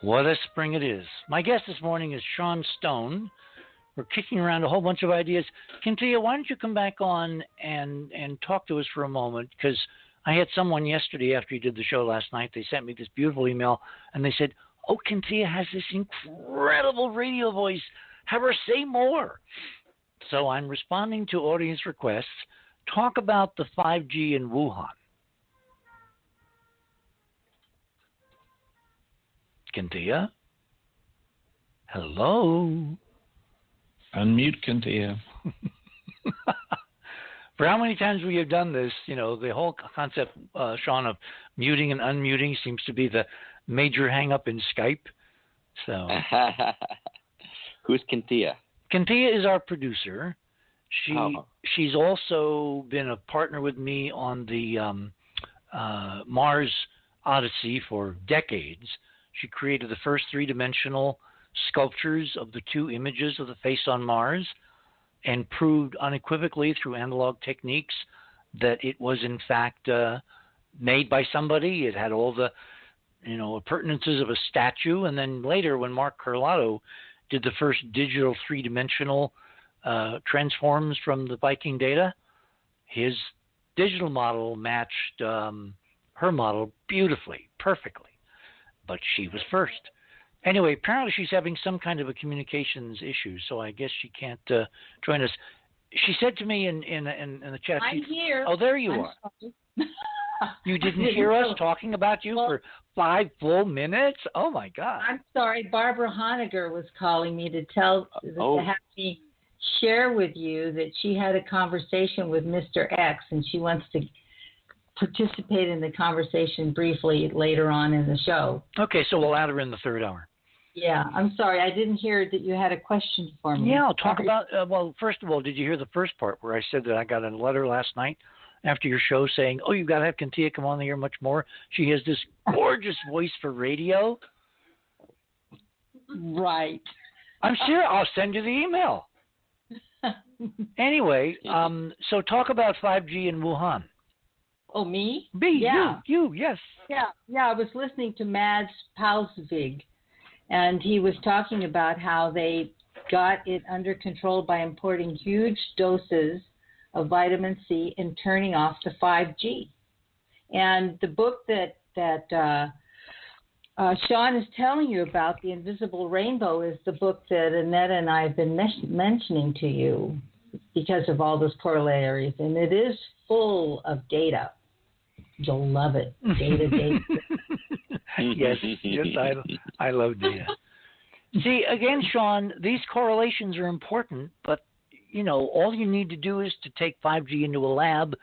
What a spring it is. My guest this morning is Sean Stone. We're kicking around a whole bunch of ideas. Kintia, why don't you come back on and talk to us for a moment? Because I had someone yesterday after you did the show last night. They sent me this beautiful email, and they said, oh, Kintia has this incredible radio voice. Have her say more. So I'm responding to audience requests. Talk about the 5G in Wuhan. Kintia? Hello? Unmute, Kintia. For how many times we have done this, you know, the whole concept, Sean, of muting and unmuting seems to be the major hang-up in Skype. So, who's Kintia? Kintia is our producer. She's also been a partner with me on the Mars Odyssey for decades. She created the first three-dimensional sculptures of the two images of the face on Mars and proved unequivocally through analog techniques that it was in fact made by somebody. It had all the, you know, appurtenances of a statue. And then later when Mark Carlotto did the first digital three-dimensional transforms from the Viking data, his digital model matched her model beautifully, perfectly. But she was first. Anyway, apparently she's having some kind of a communications issue, so I guess she can't join us. She said to me in the chat. I'm here. Oh, there you are. You didn't hear us talking about you for 5 full minutes? Oh, my God. I'm sorry. Barbara Honegger was calling me to to have me share with you that she had a conversation with Mr. X, and she wants to participate in the conversation briefly later on in the show. Okay, so we'll add her in the third hour. Yeah, I'm sorry. I didn't hear that you had a question for me. Yeah, I'll talk about, well, first of all, did you hear the first part where I said that I got a letter last night after your show saying, oh, you've got to have Kintia come on here much more. She has this gorgeous voice for radio. Right. I'm serious. I'll send you the email. Anyway, so talk about 5G in Wuhan. Oh, me? Yeah. You, yes. Yeah, I was listening to Mads Pausvig, and he was talking about how they got it under control by importing huge doses of vitamin C and turning off the 5G. And the book that Sean is telling you about, The Invisible Rainbow, is the book that Annette and I have been mentioning to you because of all those corollaries. And it is full of data. You'll love it. Data. Yes, I love data. See, again, Sean, these correlations are important, but, you know, all you need to do is to take 5G into a lab,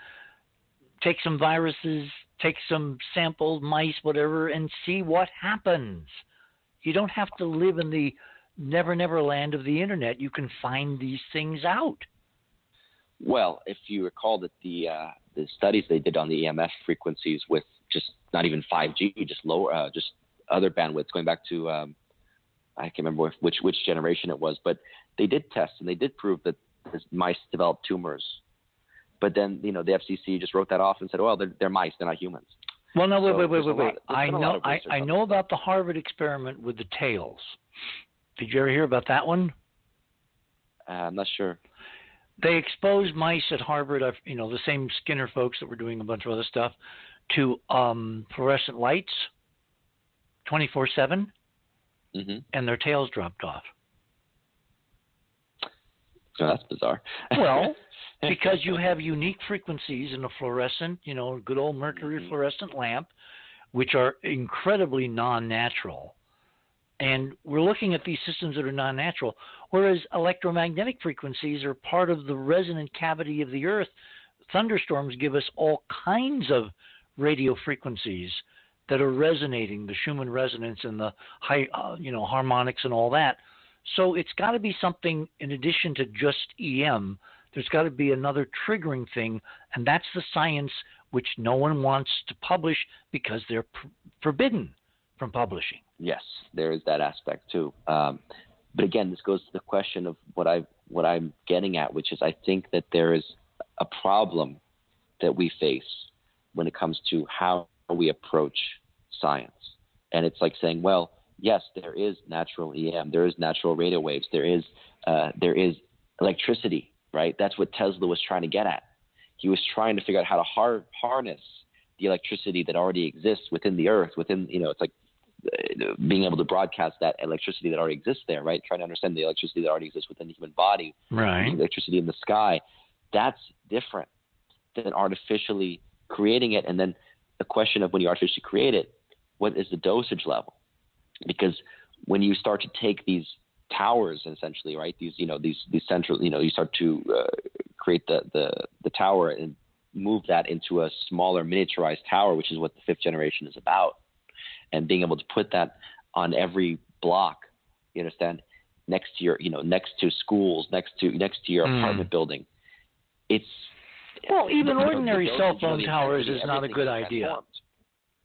take some viruses, take some sampled mice, whatever, and see what happens. You don't have to live in the never land of the internet, you can find these things out. Well, if you recall that the studies they did on the EMF frequencies with just not even 5G, just lower, just other bandwidths, going back to I can't remember which generation it was, but they did test and they did prove that mice developed tumors. But then, the FCC just wrote that off and said, well, they're mice, they're not humans. Well, no, wait. I know about the Harvard experiment with the tails. Did you ever hear about that one? I'm not sure. They exposed mice at Harvard, the same Skinner folks that were doing a bunch of other stuff, to fluorescent lights 24/7, and their tails dropped off. So that's bizarre. Well, because you have unique frequencies in a fluorescent, good old mercury fluorescent lamp, which are incredibly non-natural. And we're looking at these systems that are non-natural, whereas electromagnetic frequencies are part of the resonant cavity of the Earth. Thunderstorms give us all kinds of radio frequencies that are resonating, the Schumann resonance and the high, harmonics and all that. So it's got to be something in addition to just EM. There's got to be another triggering thing, and that's the science which no one wants to publish because they're forbidden from publishing. Yes, there is that aspect too. But again, this goes to the question of what I'm getting at, which is I think that there is a problem that we face when it comes to how we approach science. And it's like saying, well, yes, there is natural EM, there is natural radio waves, there is electricity, right? That's what Tesla was trying to get at. He was trying to figure out how to harness the electricity that already exists within the Earth, it's like being able to broadcast that electricity that already exists there, right? Trying to understand the electricity that already exists within the human body, right? The electricity in the sky. That's different than artificially creating it. And then the question of when you artificially create it, what is the dosage level? Because when you start to take these towers, essentially, right? These central, you start to create the tower and move that into a smaller miniaturized tower, which is what the fifth generation is about. And being able to put that on every block, you understand, next to your, next to schools, next to your apartment building. It's even ordinary cell phone towers is not a good idea.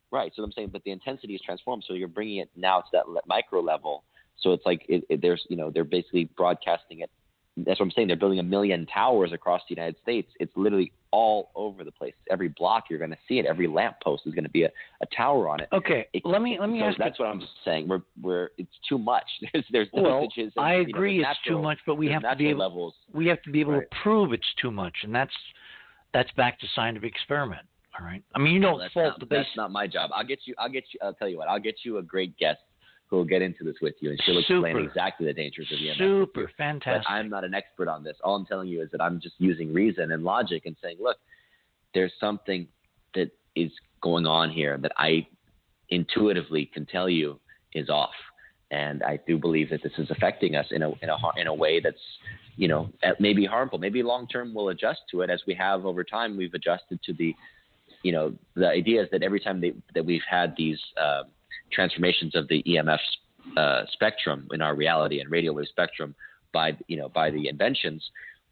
Right. So I'm saying, but the intensity is transformed. So you're bringing it now to that micro level. So it's like they're basically broadcasting it. That's what I'm saying. They're building 1 million towers across the United States. It's literally all over the place. Every block you're going to see it. Every lamppost is going to be a tower on it. Okay. Let me ask. That's what I'm saying. It's too much. There's dosages. I agree. It's too much, but we have to be able. We have to be able to prove it's too much, and that's back to scientific experiment. All right. I mean, you don't fault the base. That's not my job. I'll tell you what. I'll get you a great guest who will get into this with you, and she'll explain exactly the dangers of EMF. Super, fantastic. But I'm not an expert on this. All I'm telling you is that I'm just using reason and logic and saying, look, there's something that is going on here that I intuitively can tell you is off, and I do believe that this is affecting us in a way that's, maybe harmful. Maybe long term we'll adjust to it, as we have over time. We've adjusted to the ideas that every time that we've had these transformations of the EMF spectrum in our reality and radio wave spectrum by the inventions,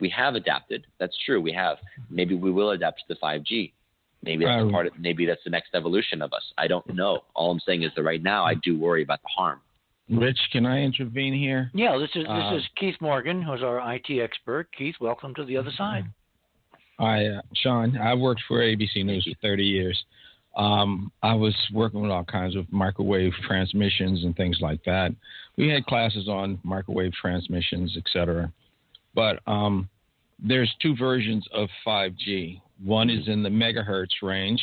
we have adapted. That's true. We have. Maybe we will adapt to the 5G. Maybe that's maybe that's the next evolution of us. I don't know. All I'm saying is that right now I do worry about the harm. Rich, can I intervene here? Yeah, this is Keith Morgan, who's our IT expert. Keith, welcome to the other side. Hi, Sean. I worked for ABC News for 30 years. I was working with all kinds of microwave transmissions and things like that. We had classes on microwave transmissions, etc. But there's two versions of 5G. One is in the megahertz range,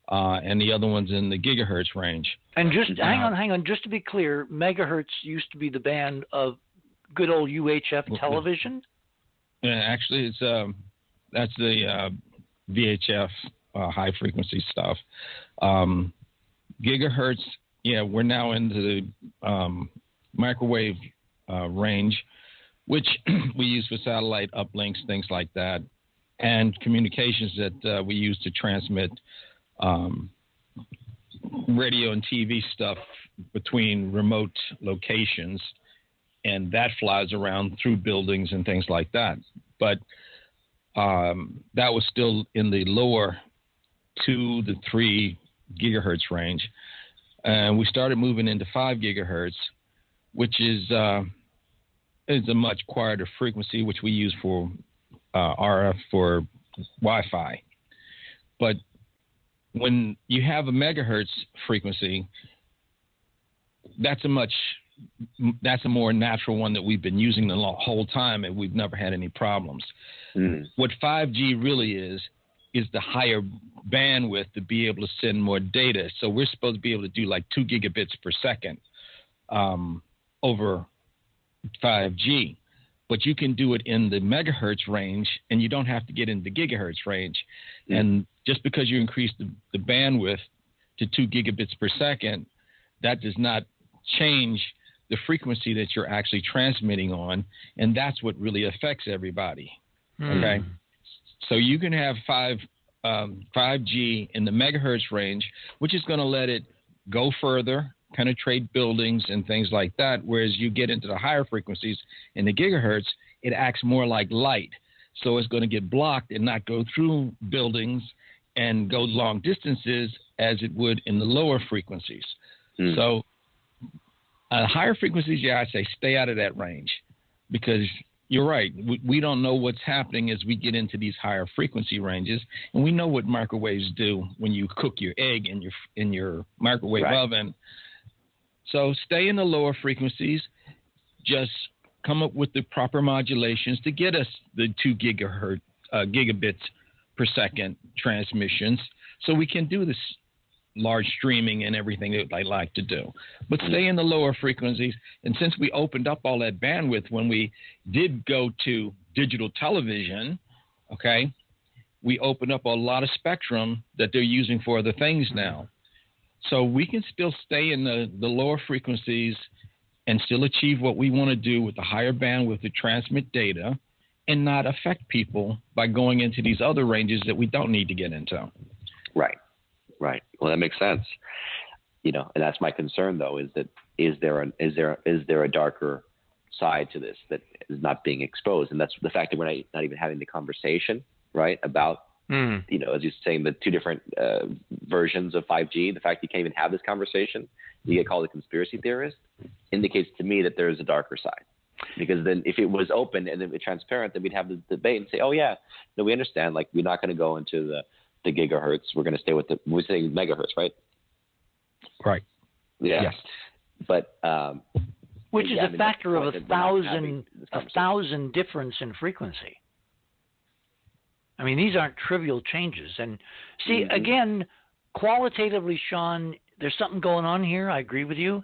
and the other one's in the gigahertz range. And just hang on. Just to be clear, megahertz used to be the band of good old UHF television. Actually, that's the VHF. High frequency stuff. Gigahertz, we're now into the microwave range, which we use for satellite uplinks, things like that, and communications that we use to transmit radio and TV stuff between remote locations. and that flies around through buildings and things like that. But that was still in the lower 2 to 3 gigahertz range. And we started moving into 5 gigahertz, which is a much quieter frequency, which we use for RF for Wi-Fi. But when you have a megahertz frequency, that's a more natural one that we've been using the whole time, and we've never had any problems. What 5G really is the higher bandwidth to be able to send more data. So we're supposed to be able to do like 2 gigabits per second over 5G. But you can do it in the megahertz range, and you don't have to get into the gigahertz range. And just because you increase the bandwidth to 2 gigabits per second, that does not change the frequency that you're actually transmitting on, and that's what really affects everybody. Okay, so you can have 5G in the megahertz range, which is going to let it go further, penetrate buildings and things like that, whereas you get into the higher frequencies in the gigahertz, it acts more like light. So it's going to get blocked and not go through buildings and go long distances as it would in the lower frequencies. So higher frequencies, yeah, I say stay out of that range, because you're right. We don't know what's happening as we get into these higher frequency ranges, and we know what microwaves do when you cook your egg in your microwave oven. So stay in the lower frequencies. Just come up with the proper modulations to get us the 2 gigabits per second transmissions, so we can do this large streaming and everything that I like to do. But stay in the lower frequencies. And since we opened up all that bandwidth when we did go to digital television, okay, we opened up a lot of spectrum that they're using for other things now. So we can still stay in the lower frequencies and still achieve what we want to do with the higher bandwidth to transmit data and not affect people by going into these other ranges that we don't need to get into. Right. Well, that makes sense. And that's my concern, though, is that is there a darker side to this that is not being exposed? And that's the fact that we're not even having the conversation, right, about as you're saying, the 2 different versions of 5G. The fact that you can't even have this conversation, you get called a conspiracy theorist, indicates to me that there is a darker side. Because then if it was open and it was transparent, then we'd have the debate and say, oh, yeah, no, we understand. Like, we're not going to go into the gigahertz. We're going to stay with we're saying megahertz, right? Right. Yeah. Yes. But which is a factor of 1,000 difference in frequency. I mean, these aren't trivial changes. And see, again, qualitatively, Sean, there's something going on here. I agree with you.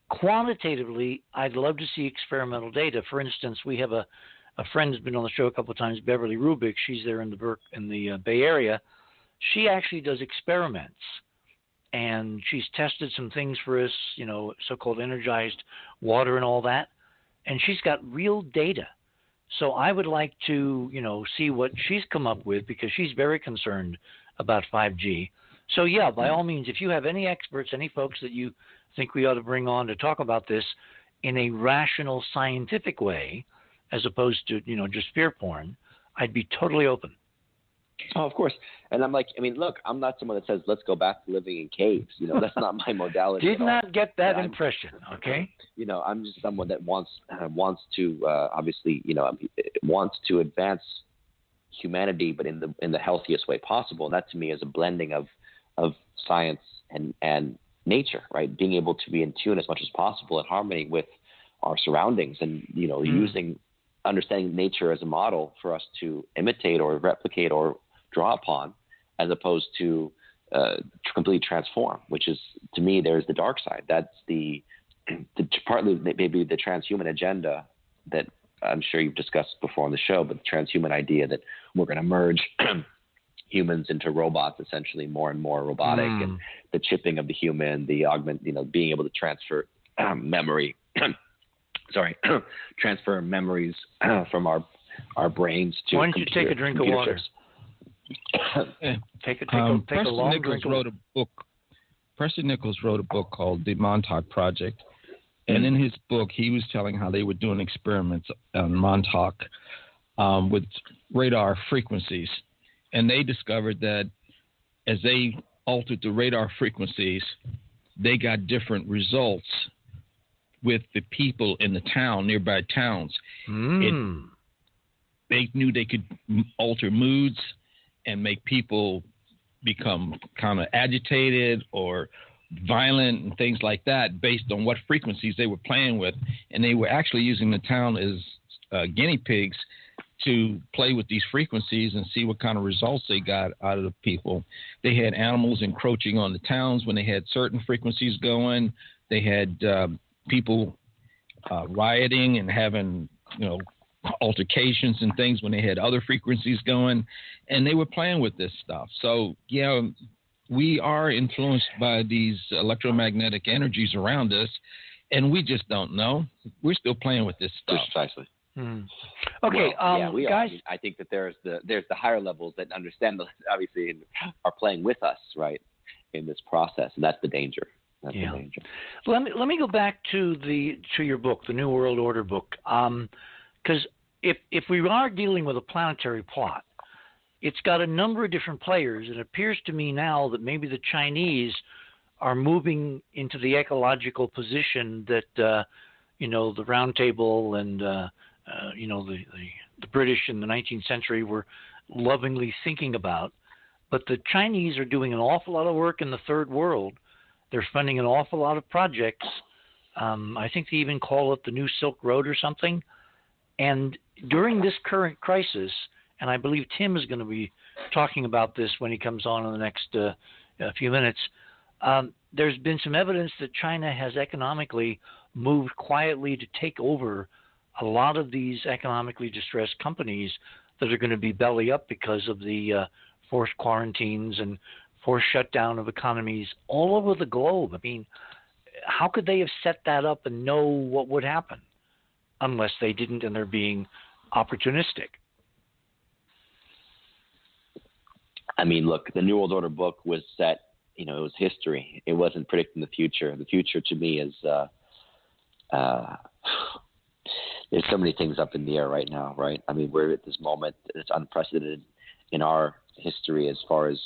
Quantitatively, I'd love to see experimental data. For instance, we have a friend who's been on the show a couple of times, Beverly Rubik. She's there in the Bay Area. She actually does experiments, and she's tested some things for us, so-called energized water and all that, and she's got real data. So I would like to, see what she's come up with, because she's very concerned about 5G. So, yeah, by all means, if you have any experts, any folks that you think we ought to bring on to talk about this in a rational, scientific way, as opposed to, just fear porn, I'd be totally open. Oh, of course. And I'm like, look, I'm not someone that says, let's go back to living in caves. That's not my modality. Did not get that impression, okay? I'm just someone that wants to, obviously, wants to advance humanity, but in the healthiest way possible. And that to me is a blending of science and nature, right? Being able to be in tune as much as possible, in harmony with our surroundings, and, understanding nature as a model for us to imitate or replicate or draw upon, as opposed to completely transform, which is, to me, there's the dark side. That's the partly maybe the transhuman agenda that I'm sure you've discussed before on the show, but the transhuman idea that we're going to merge humans into robots, essentially more and more robotic, and the chipping of the human, the augment, being able to transfer memory. Transfer memories from our brains to. Why don't you take a drink of water? Take a long drink of water. Preston Nichols wrote a book called The Montauk Project, And in his book, he was telling how they were doing experiments on Montauk with radar frequencies. And they discovered that as they altered the radar frequencies, they got different results with the people in the town, nearby towns. They knew they could alter moods and make people become kind of agitated or violent and things like that based on what frequencies they were playing with. And they were actually using the town as guinea pigs to play with these frequencies and see what kind of results they got out of the people. They had animals encroaching on the towns when they had certain frequencies going. They had people rioting and having, altercations and things when they had other frequencies going, and they were playing with this stuff. So, we are influenced by these electromagnetic energies around us, and we just don't know. We're still playing with this stuff. Precisely. Okay, we guys. I think that there's the higher levels that understand, obviously, and are playing with us, right, in this process, and that's the danger. That's the danger. Let me go back to your book, the New World Order book, because if we are dealing with a planetary plot, it's got a number of different players. It appears to me now that maybe the Chinese are moving into the ecological position that the Round Table and the British in the 19th century were lovingly thinking about. But the Chinese are doing an awful lot of work in the third world. They're funding an awful lot of projects. I think they even call it the New Silk Road or something. And during this current crisis, and I believe Tim is going to be talking about this when he comes on in the next few minutes, there's been some evidence that China has economically moved quietly to take over a lot of these economically distressed companies that are going to be belly up because of the forced quarantines and forced shutdown of economies all over the globe. I mean, how could they have set that up and know what would happen unless they didn't and they're being opportunistic? I mean, look, the New World Order book was set, it was history. It wasn't predicting the future. The future to me is there's so many things up in the air right now, right? I mean, we're at this moment that's unprecedented in our history as far as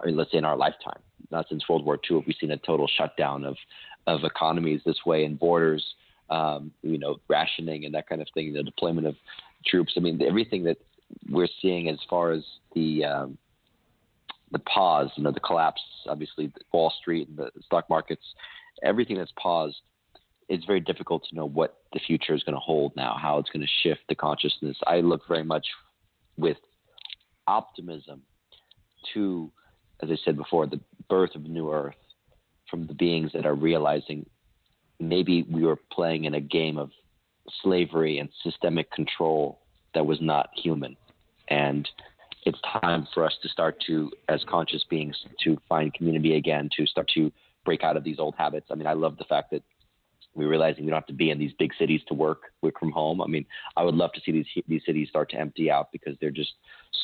let's say in our lifetime. Not since World War II have we seen a total shutdown of economies this way and borders, rationing and that kind of thing, the deployment of troops. I mean, everything that we're seeing as far as the pause, the collapse, obviously Wall Street and the stock markets, everything that's paused, it's very difficult to know what the future is going to hold now, how it's going to shift the consciousness. I look very much with optimism to, as I said before, the birth of a new earth from the beings that are realizing maybe we were playing in a game of slavery and systemic control that was not human. And it's time for us to start to, as conscious beings, to find community again, to start to break out of these old habits. I mean, I love the fact that we're realizing we don't have to be in these big cities to work from home. I mean, I would love to see these cities start to empty out because they're just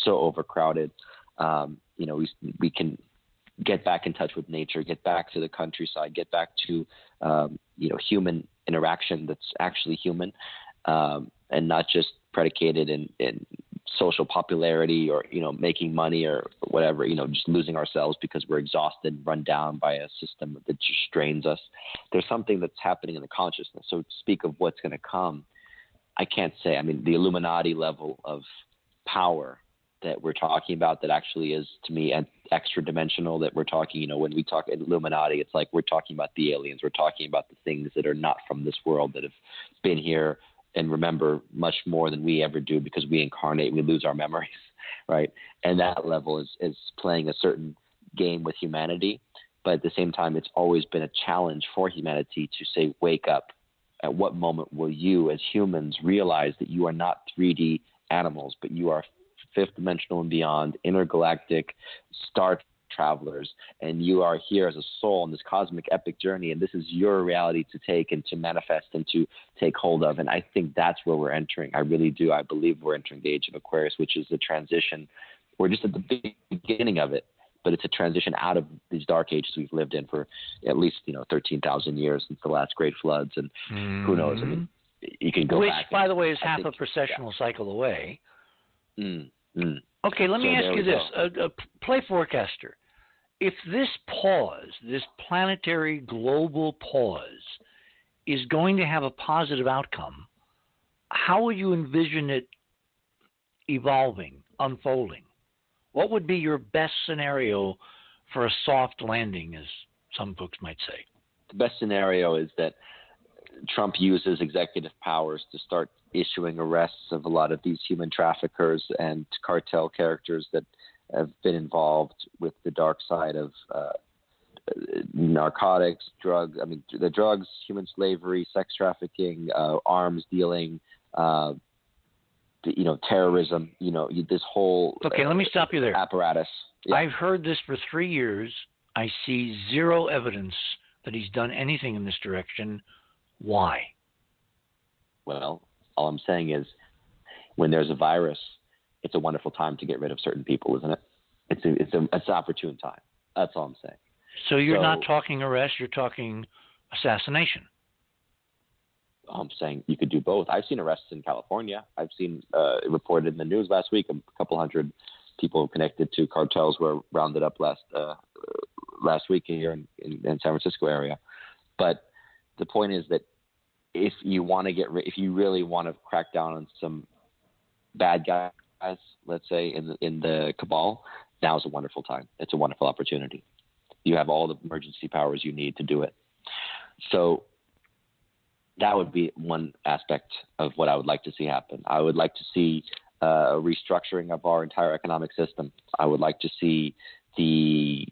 so overcrowded. We can get back in touch with nature, get back to the countryside, get back to, human interaction that's actually human, and not just predicated in social popularity or, making money or whatever, just losing ourselves because we're exhausted, run down by a system that just strains us. There's something that's happening in the consciousness. So to speak of what's going to come, I can't say. I mean, the Illuminati level of power that we're talking about that actually is, to me, extra dimensional, that we're talking, when we talk Illuminati, it's like we're talking about the aliens. We're talking about the things that are not from this world, that have been here and remember much more than we ever do because we incarnate, we lose our memories, right? And that level is playing a certain game with humanity. But at the same time, it's always been a challenge for humanity to say, wake up. At what moment will you as humans realize that you are not 3D animals, but you are fifth dimensional and beyond, intergalactic star travelers, and you are here as a soul on this cosmic epic journey, and this is your reality to take and to manifest and to take hold of. And I think that's where we're entering. I really do. I believe we're entering the age of Aquarius, which is the transition. We're just at the beginning of it. but it's a transition out of these dark ages we've lived in for at least 13,000 years since the last great floods, and who knows? I mean, you can go which, back. By the way, is half a processional cycle away. Okay, let me ask you this: play forecaster. If this pause, this planetary global pause, is going to have a positive outcome, how would you envision it evolving, unfolding? What would be your best scenario for a soft landing, as some folks might say? The best scenario is that Trump uses executive powers to start issuing arrests of a lot of these human traffickers and cartel characters that have been involved with the dark side of narcotics, the drugs, human slavery, sex trafficking, arms dealing, terrorism, this whole Okay, let me stop you there. Apparatus. Yeah. I've heard this for 3 years. I see zero evidence that he's done anything in this direction. Why? Well, all I'm saying is when there's a virus, it's a wonderful time to get rid of certain people, isn't it? It's an opportune time. That's all I'm saying. So you're not talking arrest, you're talking assassination. I'm saying you could do both. I've seen arrests in California. I've seen it reported in the news last week. A couple hundred people connected to cartels were rounded up last week here in San Francisco area. But the point is that if you really want to crack down on some bad guys, let's say in the cabal, now is a wonderful time. It's a wonderful opportunity. You have all the emergency powers you need to do it. So that would be one aspect of what I would like to see happen. I would like to see a restructuring of our entire economic system. I would like to see the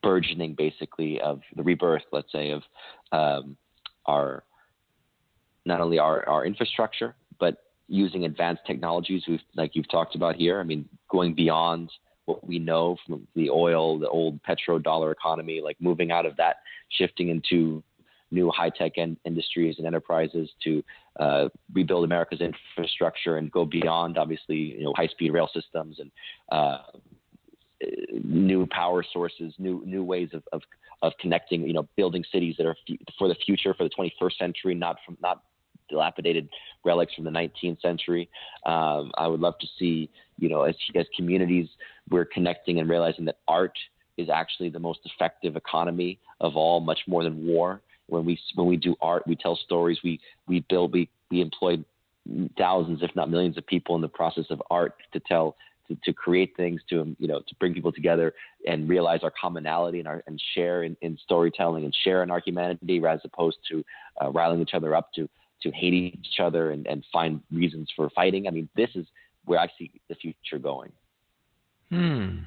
burgeoning, basically, of the rebirth, let's say, of not only our infrastructure, but using advanced technologies like you've talked about here. I mean, going beyond what we know from the oil, the old petrodollar economy, like moving out of that, shifting into new high-tech industries and enterprises to rebuild America's infrastructure and go beyond, obviously, high-speed rail systems and new power sources, new ways of connecting, building cities that are for the future, for the 21st century, not dilapidated relics from the 19th century. I would love to see, as communities, we're connecting and realizing that art is actually the most effective economy of all, much more than war. When we do art, we tell stories, we build, we employ thousands, if not millions of people in the process of art to create things, to bring people together and realize our commonality and share in storytelling and share in our humanity, as opposed to riling each other up to hate each other and find reasons for fighting. I mean, this is where I see the future going. And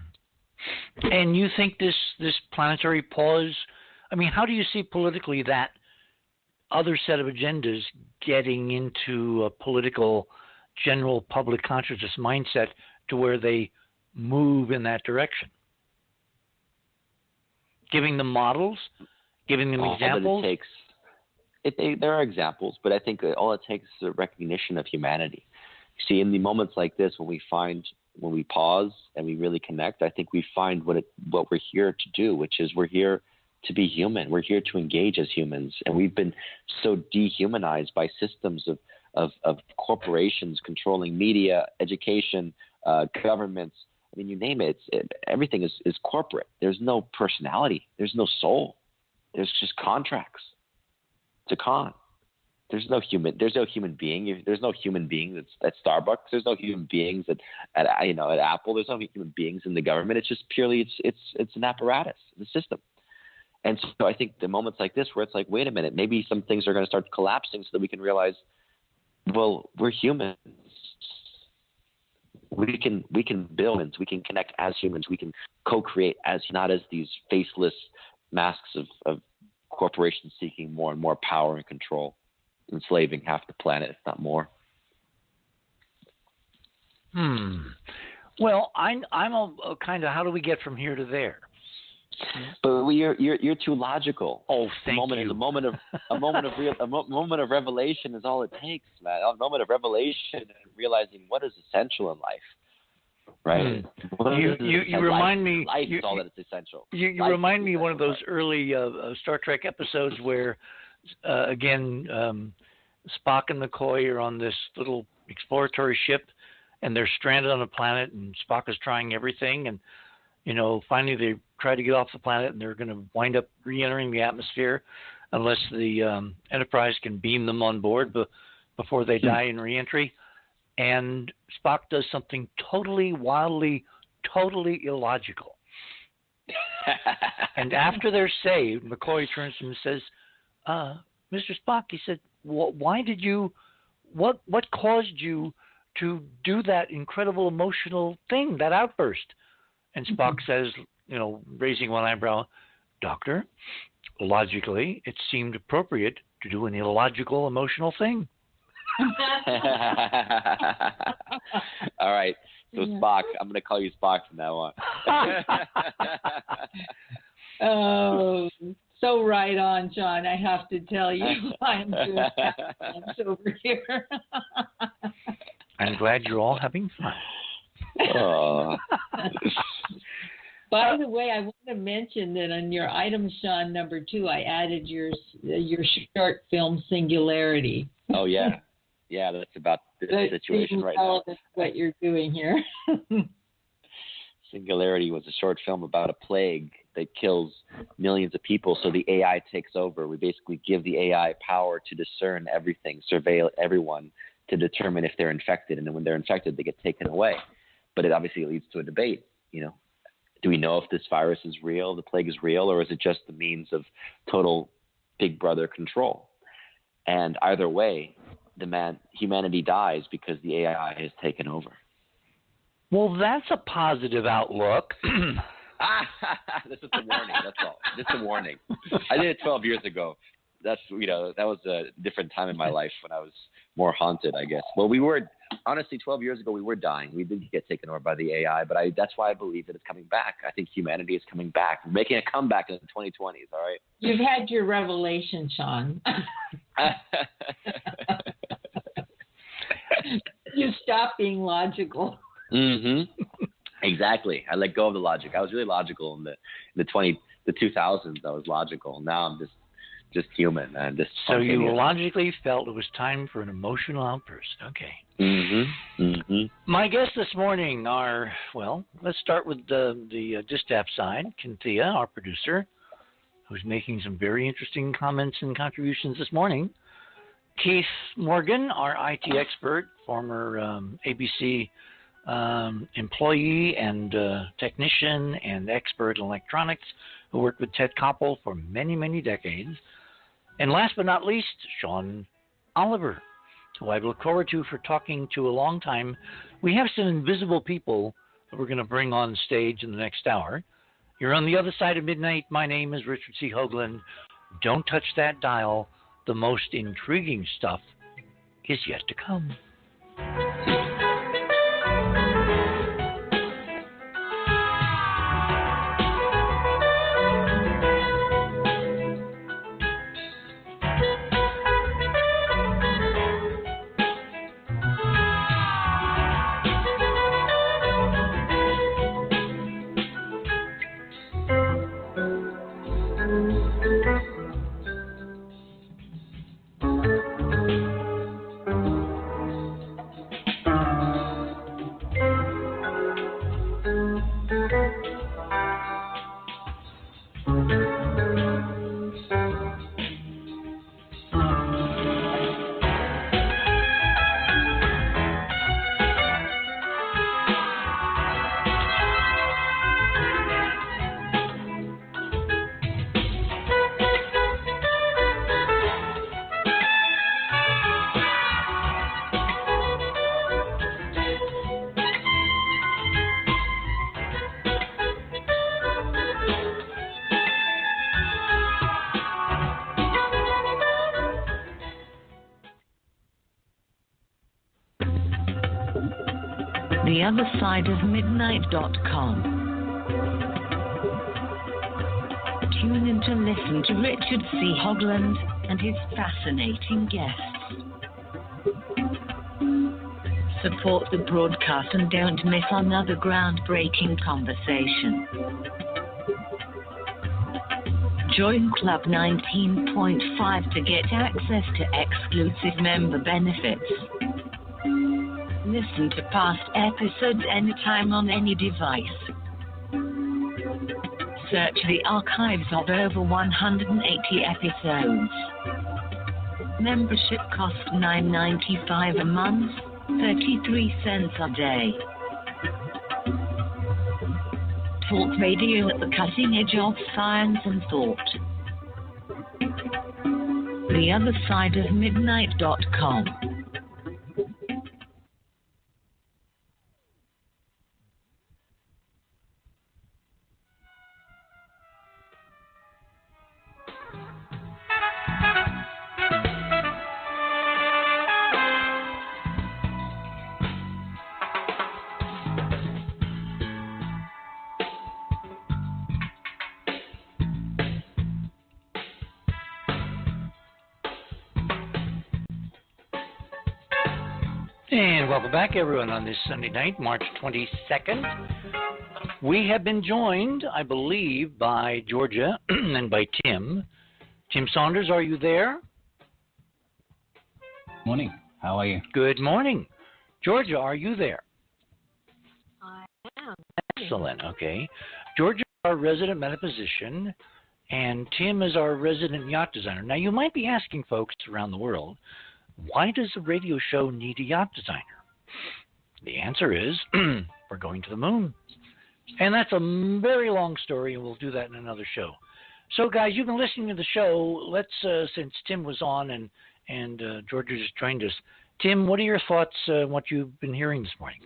you think this planetary pause, I mean, how do you see politically that other set of agendas getting into a political general public consciousness mindset to where they move in that direction? Giving them models, giving them examples? There are examples, but I think all it takes is a recognition of humanity. See, in the moments like this, when we pause and we really connect, I think we find what we're here to do, which is we're here to be human. We're here to engage as humans, and we've been so dehumanized by systems of corporations controlling media, education, governments. I mean, you name it. Everything is corporate. There's no personality. There's no soul. There's just contracts. It's a con. There's no human being. There's no human beings at Starbucks. There's no human beings at Apple. There's no human beings in the government. It's just purely it's an apparatus, the system. And so I think the moments like this, where it's like, wait a minute, maybe some things are going to start collapsing, so that we can realize, well, we're humans. We can build, we can connect as humans. We can co-create not as these faceless masks of corporations seeking more and more power and control, enslaving half the planet, if not more. Well, I'm a kind of, how do we get from here to there? But you're too logical. Oh, thank you. A moment of revelation is all it takes, man. A moment of revelation and realizing what is essential in life, Right. You remind me. Life is all that is essential. You remind me of one of those early Star Trek episodes where, again, Spock and McCoy are on this little exploratory ship, and they're stranded on a planet, and Spock is trying everything, and finally they try to get off the planet, and they're going to wind up re-entering the atmosphere unless the Enterprise can beam them on board before they die in re-entry. And Spock does something totally, wildly, totally illogical. And after they're saved, McCoy turns to him and says, Mr. Spock, he said, why did you, what caused you to do that incredible emotional thing, that outburst? And Spock says, raising one eyebrow, Doctor, logically, it seemed appropriate to do an illogical emotional thing. All right. So Spock, I'm going to call you Spock from now on. Oh, so right on, John. I have to tell you, I'm doing over here. I'm glad you're all having fun. Oh. By the way, I want to mention that on your item, Sean, number 2, I added your short film Singularity. Oh, yeah. Yeah, that's about this situation right now. What you're doing here. Singularity was a short film about a plague that kills millions of people, so the AI takes over. We basically give the AI power to discern everything, surveil everyone to determine if they're infected, and then when they're infected, they get taken away. But it obviously leads to a debate, Do we know if this virus is real, the plague is real, or is it just the means of total big brother control? And either way, humanity dies because the AI has taken over. Well, that's a positive outlook. This is a warning. That's all. Just a warning. I did it 12 years ago. That's that was a different time in my life when I was more haunted, I guess. Well, we were honestly 12 years ago. We were dying. We did get taken over by the AI, but that's why I believe that it's coming back. I think humanity is coming back. We're making a comeback in the 2020s. All right. You've had your revelation, Sean. You stop being logical. Mm-hmm. Exactly. I let go of the logic. I was really logical in the 2000s. I was logical. Now I'm just human. So you logically felt it was time for an emotional outburst. Okay. Mm-hmm. Mm-hmm. My guests this morning are, let's start with the Distaff side. Cynthia, our producer, who's making some very interesting comments and contributions this morning. Keith Morgan, our IT expert, former ABC employee and technician and expert in electronics, who worked with Ted Koppel for many, many decades. And last but not least, Sean Oliver, who I look forward to for talking to a long time. We have some invisible people that we're going to bring on stage in the next hour. You're on the other side of midnight. My name is Richard C. Hoagland. Don't touch that dial. The most intriguing stuff is yet to come. theothersideofmidnight.com. Tune in to listen to Richard C. Hoagland and his fascinating guests. Support the broadcast and don't miss another groundbreaking conversation. Join Club 19.5 to get access to exclusive member benefits. Listen to past episodes anytime on any device. Search the archives of over 180 episodes. Membership costs $9.95 a month, 33 cents a day. Talk radio at the cutting edge of science and thought. TheOtherSideOfMidnight.com. And welcome back, everyone, on this Sunday night, March 22nd. We have been joined, I believe, by Georgia and by Tim. Tim Saunders, are you there? Morning. How are you? Good morning. Georgia, are you there? I am. Excellent. Okay. Georgia is our resident metaphysician, and Tim is our resident yacht designer. Now, you might be asking folks around the world, why does a radio show need a yacht designer? The answer is, we're going to the moon. And that's a very long story, and we'll do that in another show. So, guys, you've been listening to the show. Let's, since Tim was on and Georgia just joined us. Tim, what are your thoughts on what you've been hearing this morning?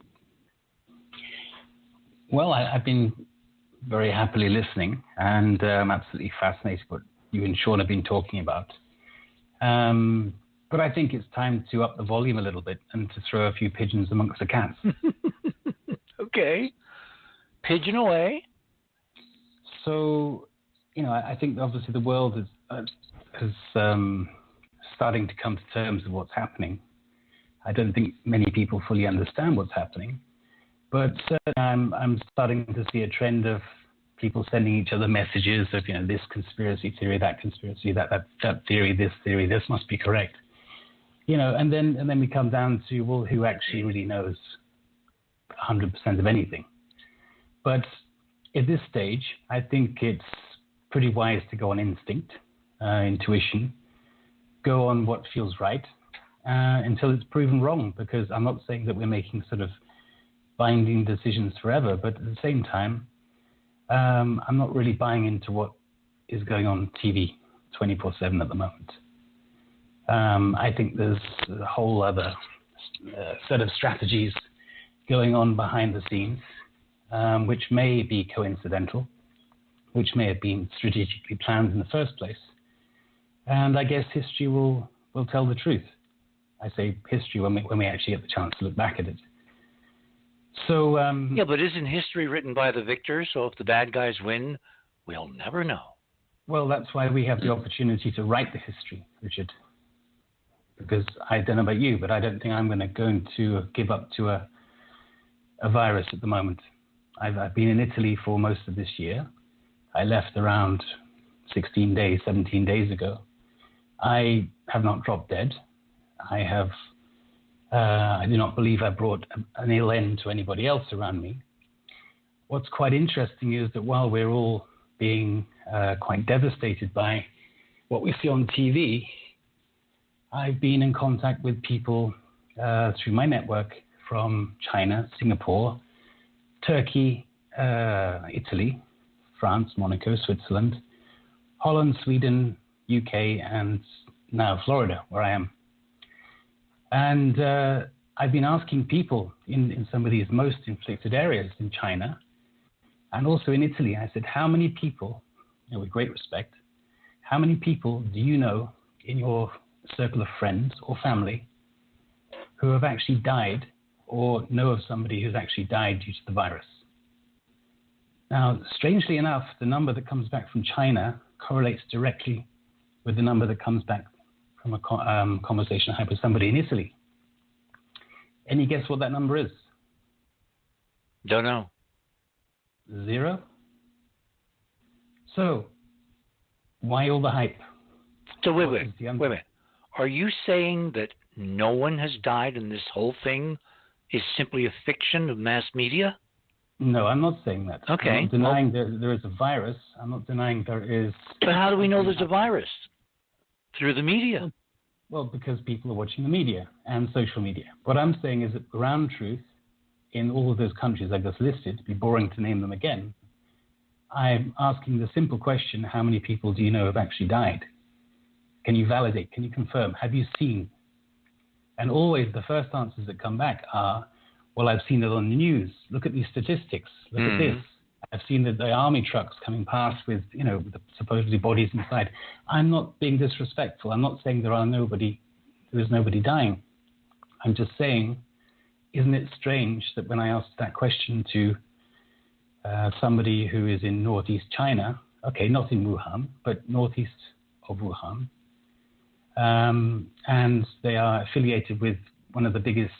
Well, I've been very happily listening, and I'm absolutely fascinated what you and Sean have been talking about. But I think it's time to up the volume a little bit and to throw a few pigeons amongst the cats. Okay. Pigeon away. So, I think obviously the world is starting to come to terms with what's happening. I don't think many people fully understand what's happening, but I'm starting to see a trend of people sending each other messages of, this conspiracy theory, that conspiracy, that theory, this must be correct. And then we come down to, well, who actually really knows 100% of anything? But at this stage, I think it's pretty wise to go on instinct, intuition, go on what feels right until it's proven wrong, because I'm not saying that we're making sort of binding decisions forever, but at the same time, I'm not really buying into what is going on TV 24/7 at the moment. I think there's a whole other set of strategies going on behind the scenes, which may be coincidental, which may have been strategically planned in the first place. And I guess history will tell the truth. I say history when we actually get the chance to look back at it. So yeah, but isn't history written by the victors? So if the bad guys win, we'll never know. Well, that's why we have the opportunity to write the history, Richard. Because I don't know about you, but I don't think I'm going to give up to a virus at the moment. I've been in Italy for most of this year. I left around 17 days ago. I have not dropped dead. I do not believe I brought an ill end to anybody else around me. What's quite interesting is that while we're all being quite devastated by what we see on TV, I've been in contact with people through my network from China, Singapore, Turkey, Italy, France, Monaco, Switzerland, Holland, Sweden, UK, and now Florida, where I am. And I've been asking people in some of these most inflicted areas in China and also in Italy, I said, how many people, with great respect, how many people do you know in your circle of friends or family who have actually died or know of somebody who's actually died due to the virus? Now, strangely enough, the number that comes back from China correlates directly with the number that comes back from a conversation I had with somebody in Italy. Any guess what that number is? Don't know. 0? So, why all the hype? So wait. Are you saying that no one has died and this whole thing is simply a fiction of mass media? No, I'm not saying that. Okay. I'm not denying there is a virus. I'm not denying there is... But how do we know there's a virus? Through the media. Well, because people are watching the media and social media. What I'm saying is that ground truth in all of those countries I just listed, it'd be boring to name them again, I'm asking the simple question, how many people do you know have actually died? Can you validate? Can you confirm? Have you seen? And always the first answers that come back are, well, I've seen it on the news. Look at these statistics. Look at this. I've seen the army trucks coming past with, the supposedly bodies inside. I'm not being disrespectful. I'm not saying there is nobody dying. I'm just saying, isn't it strange that when I asked that question to somebody who is in northeast China, okay, not in Wuhan, but northeast of Wuhan, and they are affiliated with one of the biggest,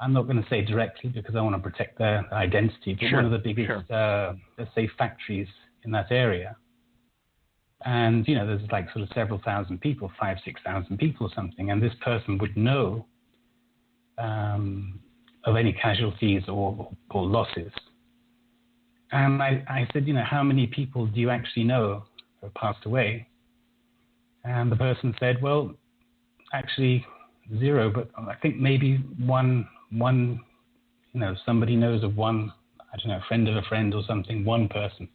I'm not going to say directly because I want to protect their identity, but one of the biggest, let's say, factories in that area. And, there's like sort of several thousand people, 5,000-6,000 people or something, and this person would know of any casualties or losses. And I said, how many people do you actually know who have passed away? And the person said, well, actually 0, but I think maybe one, somebody knows of one, I don't know, a friend of a friend or something, one person.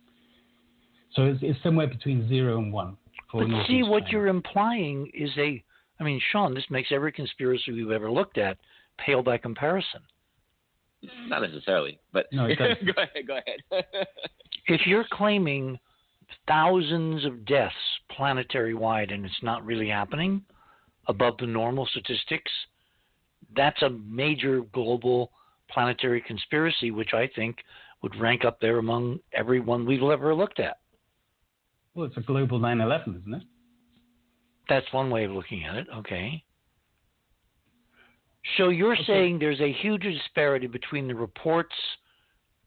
So it's somewhere between 0 and 1. But see, what you're implying is Sean, this makes every conspiracy we've ever looked at pale by comparison. Not necessarily, but no, it doesn't. Go ahead. If you're claiming thousands of deaths planetary-wide and it's not really happening above the normal statistics, that's a major global planetary conspiracy, which I think would rank up there among every one we've ever looked at. Well, it's a global 9/11, isn't it? That's one way of looking at it, okay. So you're saying there's a huge disparity between the reports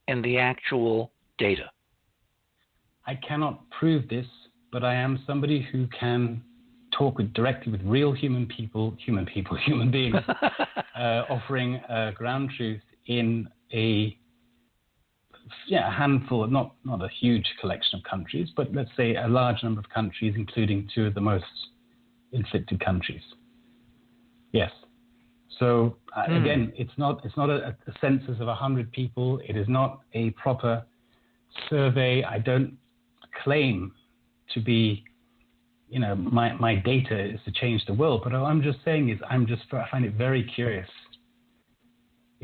and the actual data. I cannot prove this, but I am somebody who can talk directly with real human beings, offering ground truth in a handful, not a huge collection of countries, but let's say a large number of countries, including 2 of the most inflicted countries. Yes. So again, it's not a census of 100 people. It is not a proper survey. I don't claim to be, my data is to change the world. But all I'm just saying is I find it very curious.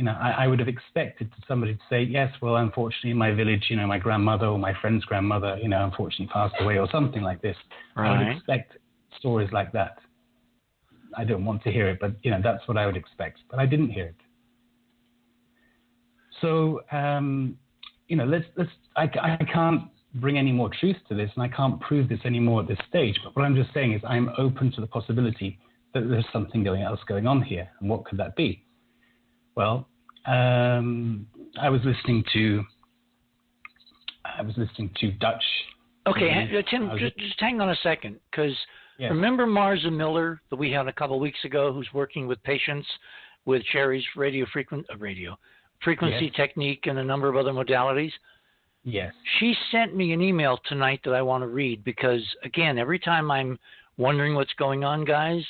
I would have expected somebody to say, yes, well, unfortunately, in my village, my grandmother or my friend's grandmother, unfortunately passed away or something like this. Right. I would expect stories like that. I don't want to hear it, but that's what I would expect. But I didn't hear it. So I can't bring any more truth to this, and I can't prove this anymore at this stage. But what I'm just saying is I'm open to the possibility that there's something else going on here, and what could that be? Well, I was listening to Dutch. Okay, Tim, just hang on a second, because. Yes. Remember Marza Miller that we had a couple of weeks ago, who's working with patients with Sherry's frequency technique and a number of other modalities? Yes. She sent me an email tonight that I want to read because, again, every time I'm wondering what's going on, guys,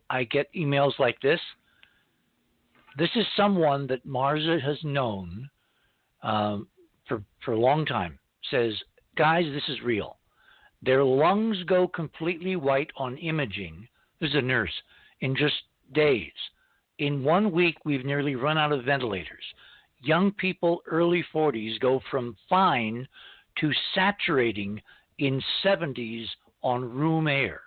I get emails like this. This is someone that Marza has known for a long time. Says, guys, this is real. Their lungs go completely white on imaging. This is a nurse. In just days. In 1 week, we've nearly run out of ventilators. Young people, early 40s, go from fine to saturating in 70s on room air.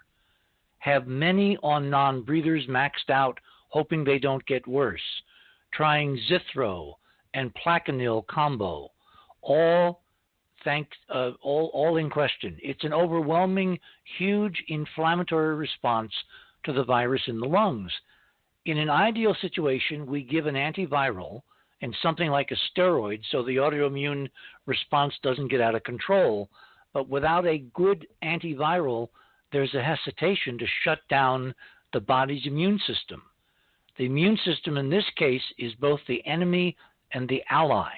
Have many on non-breathers maxed out, hoping they don't get worse. Trying Zithro and Plaquenil combo. All in question. It's an overwhelming, huge inflammatory response to the virus in the lungs. in an ideal situation, we give an antiviral and something like a steroid so the autoimmune response doesn't get out of control. But without a good antiviral, there's a hesitation to shut down the body's immune system. The immune system in this case is both the enemy and the ally.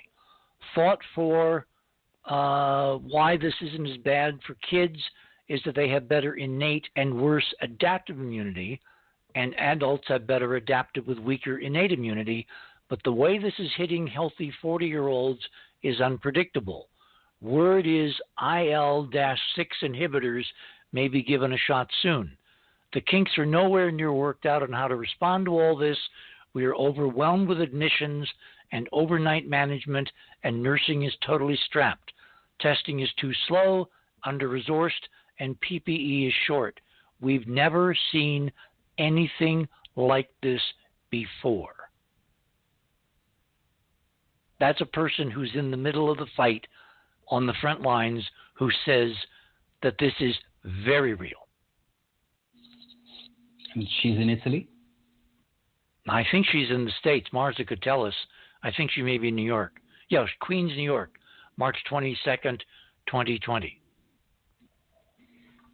Fought for why this isn't as bad for kids is that they have better innate and worse adaptive immunity, and adults have better adaptive with weaker innate immunity. But the way this is hitting healthy 40-year-olds is unpredictable. Word is IL-6 inhibitors may be given a shot soon. The kinks are nowhere near worked out on how to respond to all this. We are overwhelmed with admissions and overnight management, and nursing is totally strapped. Testing is too slow, under-resourced, and PPE is short. We've never seen anything like this before. That's a person who's in the middle of the fight on the front lines who says that this is very real. And she's in Italy? I think she's in the States. Marza could tell us. I think she may be in New York. Yeah, Queens, New York, March 22nd, 2020.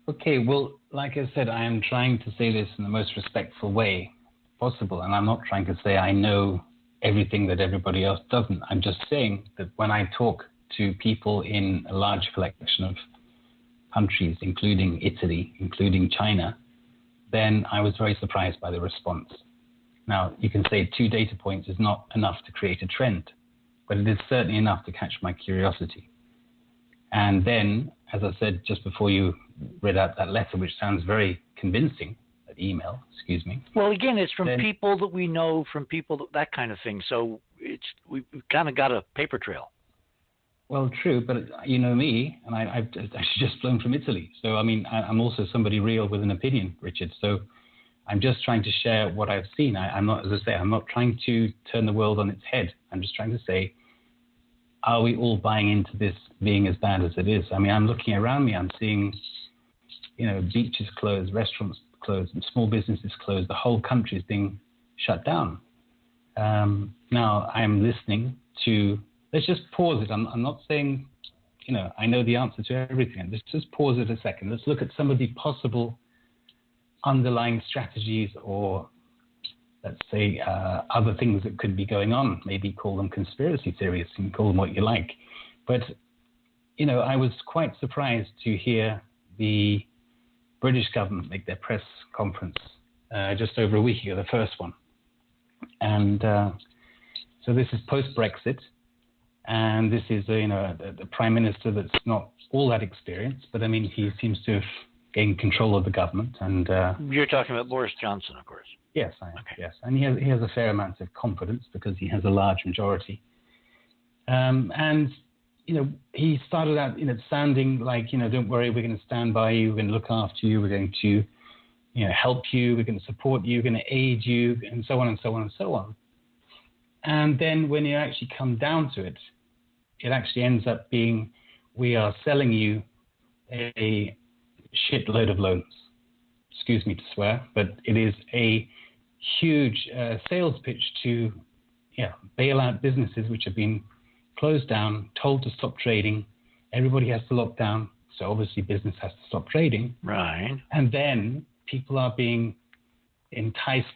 Okay, well, like I said, I am trying to say this in the most respectful way possible, and I'm not trying to say I know everything that everybody else doesn't. I'm just saying that when I talk to people in a large collection of countries, including Italy, including China, then I was very surprised by the response. Now, you can say 2 data points is not enough to create a trend, but it is certainly enough to catch my curiosity. And then, as I said just before you read out that letter, which sounds very convincing, that email, excuse me. Well, again, it's from people that we know, from people, that kind of thing. So we've kind of got a paper trail. Well, true, but you know me, and I've actually just flown from Italy. So, I mean, I'm also somebody real with an opinion, Richard. So I'm just trying to share what I've seen. I'm not, as I say, I'm not trying to turn the world on its head. I'm just trying to say, are we all buying into this being as bad as it is? I mean, I'm looking around me. I'm seeing, beaches closed, restaurants closed, and small businesses closed. The whole country is being shut down. Now, I'm listening to, let's just pause it. I'm not saying, I know the answer to everything. Let's just pause it a second. Let's look at some of the possible underlying strategies, or let's say other things that could be going on. Maybe call them conspiracy theories, and call them what you like. But, I was quite surprised to hear the British government make their press conference just over a week ago, the first one. And so this is post-Brexit. And this is, the Prime Minister that's not all that experienced, but I mean, he seems to have gained control of the government. And you're talking about Boris Johnson, of course. Yes, I am. Okay. Yes, and he has a fair amount of confidence because he has a large majority. And he started out, sounding like, don't worry, we're going to stand by you, we're going to look after you, we're going to, help you, we're going to support you, we're going to aid you, and so on and so on and so on. And then when you actually come down to it, it actually ends up being, we are selling you a shitload of loans. Excuse me to swear, but it is a huge sales pitch to bail out businesses which have been closed down, told to stop trading. Everybody has to lock down, so obviously business has to stop trading. Right. And then people are being enticed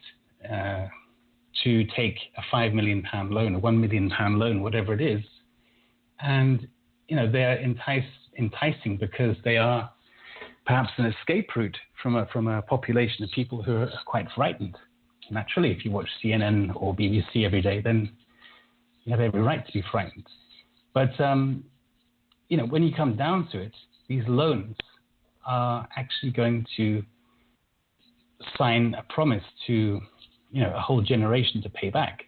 to take a £5 million loan, a £1 million loan, whatever it is. And, they're enticing because they are perhaps an escape route from a population of people who are quite frightened. Naturally, if you watch CNN or BBC every day, then you have every right to be frightened. But, when you come down to it, these loans are actually going to sign a promise to a whole generation to pay back.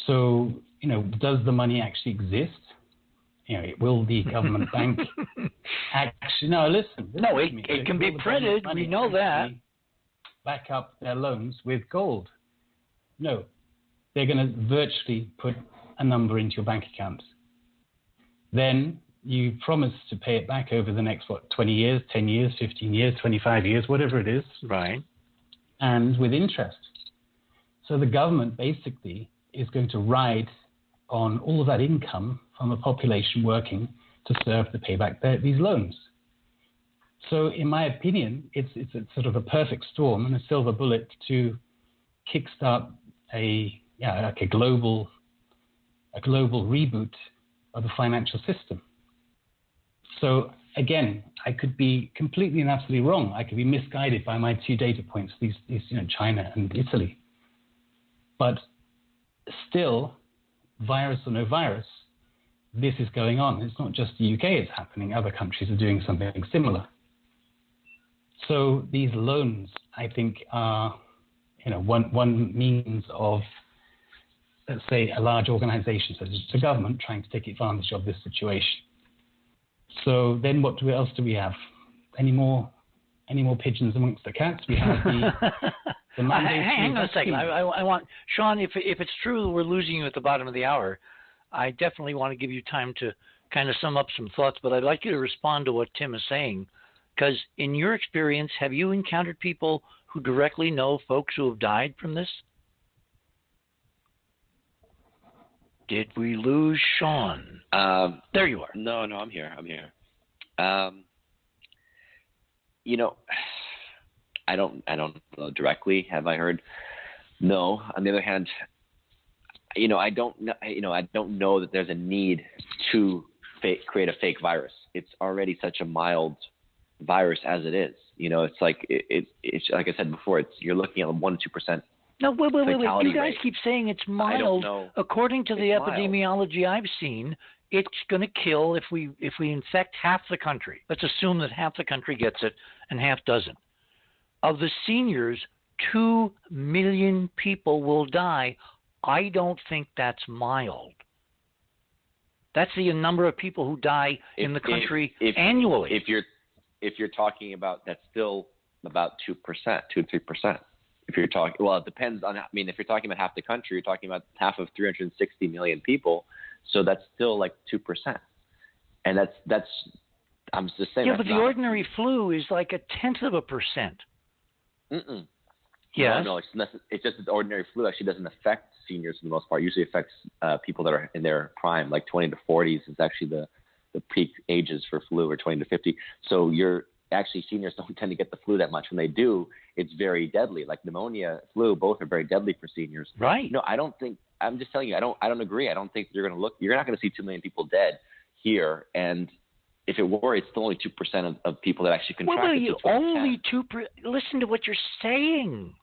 So, does the money actually exist? Will the government bank actually? No, listen. No, it can be printed. We know that. Back up their loans with gold. No, they're going to virtually put a number into your bank account. Then you promise to pay it back over the next, 20 years, 10 years, 15 years, 25 years, whatever it is. Right. And with interest. So the government basically is going to ride on all of that income from the population working to serve to pay back these loans. So in my opinion, it's a sort of a perfect storm and a silver bullet to kickstart a global reboot of the financial system. So again, I could be completely and absolutely wrong. I could be misguided by my two data points, these China and Italy. But still, virus or no virus, this is going on. It's not just the UK it's happening. Other countries are doing something similar. So these loans, I think, are one means of, let's say, a large organization such as the government trying to take advantage of this situation. So then what else do we have? Any more pigeons amongst the cats? We have the mandate. Hang on a second. I want, Sean, if it's true that we're losing you at the bottom of the hour, I definitely want to give you time to kind of sum up some thoughts, but I'd like you to respond to what Tim is saying. Because in your experience, have you encountered people who directly know folks who have died from this? Did we lose Sean? There you are. No, I'm here. I don't know directly. Have I heard? No. On the other hand, I don't know that there's a need to create a fake virus. It's already such a mild virus as it is. It's like it's like I said before. You're looking at 1 to 2%. No, wait. You guys rate. keep saying it's mild. I don't know. According to the epidemiology I've seen, it's going to kill if we infect half the country. Let's assume that half the country gets it and half doesn't. Of the seniors, 2 million people will die. I don't think that's mild. That's the number of people who die in the country annually. If you're talking about, that's still about 2%, 2 to 3%. If you're talking, well, it depends on. If you're talking about half the country, you're talking about half of 360 million people. So that's still like 2%, and that's. I'm just saying. Yeah, but the ordinary flu is like 0.1%. Mm-mm. Yes. No, it's just the ordinary flu actually doesn't affect seniors for the most part. It usually affects people that are in their prime, like 20 to 40s is actually the peak ages for flu, or 20 to 50. So seniors don't tend to get the flu that much. When they do, it's very deadly. Like pneumonia, flu, both are very deadly for seniors. Right. No, I don't think. I'm just telling you, I don't agree. I don't think you're not going to see 2 million people dead here. And if it were, it's still only 2% of people that actually contract it. Only 2%. Listen to what you're saying.